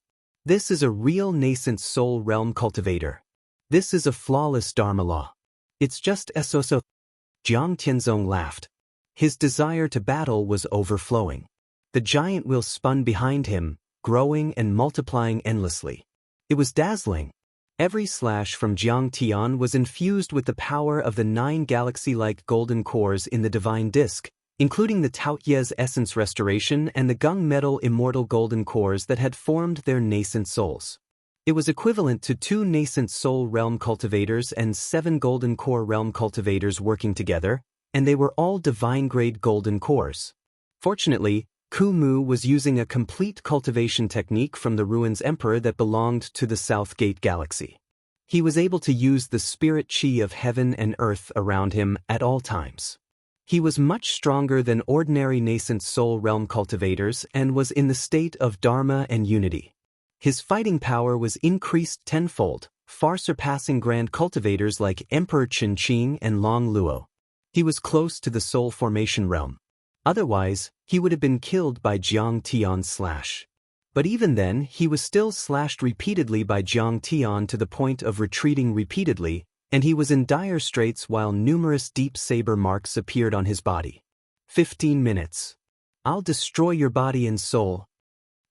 This is a real nascent soul realm cultivator. This is a flawless Dharma law. It's just so. Jiang Tianzong laughed. His desire to battle was overflowing. The giant wheel spun behind him, growing and multiplying endlessly. It was dazzling. Every slash from Jiang Tian was infused with the power of the 9 galaxy-like golden cores in the divine disk, including the Taoyes essence restoration and the gunmetal immortal golden cores that had formed their nascent souls. It was equivalent to 2 nascent soul realm cultivators and 7 golden core realm cultivators working together, and they were all divine-grade golden cores. Fortunately, Ku Mu was using a complete cultivation technique from the Ruins Emperor that belonged to the South Gate Galaxy. He was able to use the spirit chi of heaven and earth around him at all times. He was much stronger than ordinary nascent soul realm cultivators and was in the state of Dharma and unity. His fighting power was increased tenfold, far surpassing grand cultivators like Emperor Qinqing and Long Luo. He was close to the soul formation realm. Otherwise, he would have been killed by Jiang Tian's slash. But even then, he was still slashed repeatedly by Jiang Tian to the point of retreating repeatedly, and he was in dire straits while numerous deep saber marks appeared on his body. 15 minutes. I'll destroy your body and soul.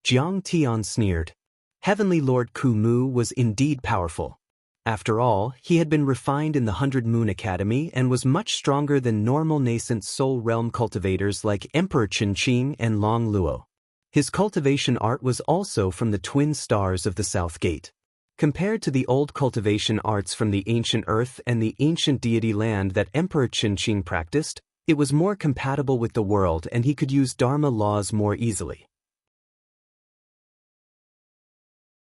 Jiang Tian sneered. Heavenly Lord Ku Mu was indeed powerful. After all, he had been refined in the 100 Moon Academy and was much stronger than normal nascent soul realm cultivators like Emperor Qinqing and Long Luo. His cultivation art was also from the twin stars of the South Gate. Compared to the old cultivation arts from the ancient earth and the ancient deity land that Emperor Qinqing practiced, it was more compatible with the world and he could use Dharma laws more easily.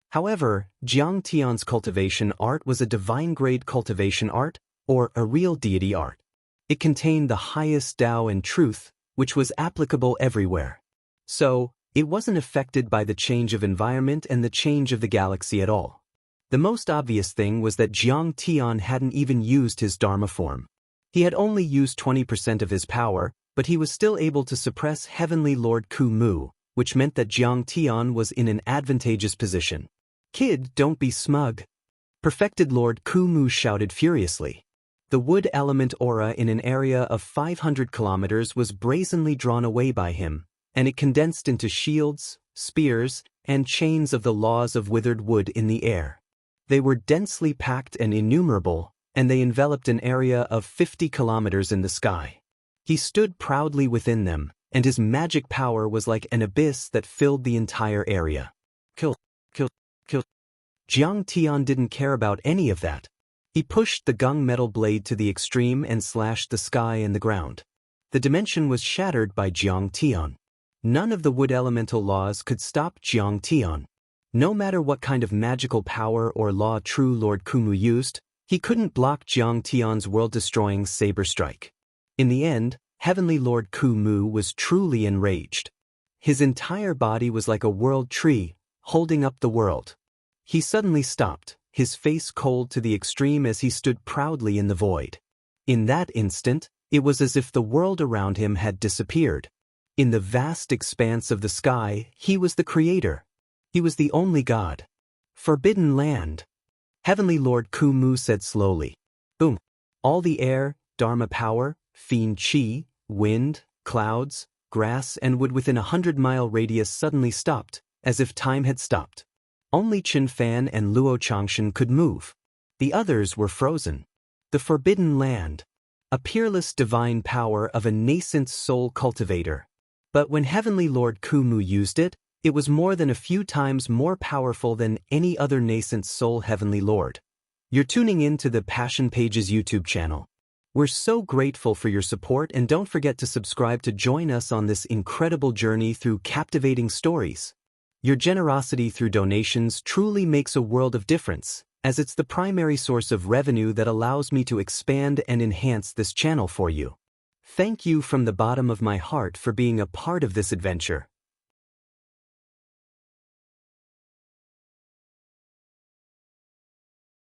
However, Jiang Tian's cultivation art was a divine-grade cultivation art, or a real deity art. It contained the highest Tao and truth, which was applicable everywhere. So, it wasn't affected by the change of environment and the change of the galaxy at all. The most obvious thing was that Jiang Tian hadn't even used his Dharma form. He had only used 20% of his power, but he was still able to suppress Heavenly Lord Ku Mu, which meant that Jiang Tian was in an advantageous position. "Kid, don't be smug," Perfected Lord Ku Mu shouted furiously. The wood element aura in an area of 500 kilometers was brazenly drawn away by him, and it condensed into shields, spears, and chains of the laws of withered wood in the air. They were densely packed and innumerable, and they enveloped an area of 50 kilometers in the sky. He stood proudly within them, and his magic power was like an abyss that filled the entire area. Kill. Jiang Tian didn't care about any of that. He pushed the gung metal blade to the extreme and slashed the sky and the ground. The dimension was shattered by Jiang Tian. None of the wood elemental laws could stop Jiang Tian. No matter what kind of magical power or law true Lord Ku Mu used, he couldn't block Jiang Tian's world-destroying saber strike. In the end, Heavenly Lord Ku Mu was truly enraged. His entire body was like a world tree, holding up the world. He suddenly stopped, his face cold to the extreme as he stood proudly in the void. In that instant, it was as if the world around him had disappeared. In the vast expanse of the sky, he was the creator. He was the only God. Forbidden land. Heavenly Lord Ku Mu said slowly. Boom. All the air, Dharma power, fiend chi, wind, clouds, grass and wood within a 100-mile radius suddenly stopped, as if time had stopped. Only Qin Fan and Luo Changshan could move. The others were frozen. The Forbidden Land. A peerless divine power of a nascent soul cultivator. But when Heavenly Lord Ku Mu used it, it was more than a few times more powerful than any other nascent soul Heavenly Lord. You're tuning in to the Passion Pages YouTube channel. We're so grateful for your support, and don't forget to subscribe to join us on this incredible journey through captivating stories. Your generosity through donations truly makes a world of difference, as it's the primary source of revenue that allows me to expand and enhance this channel for you. Thank you from the bottom of my heart for being a part of this adventure.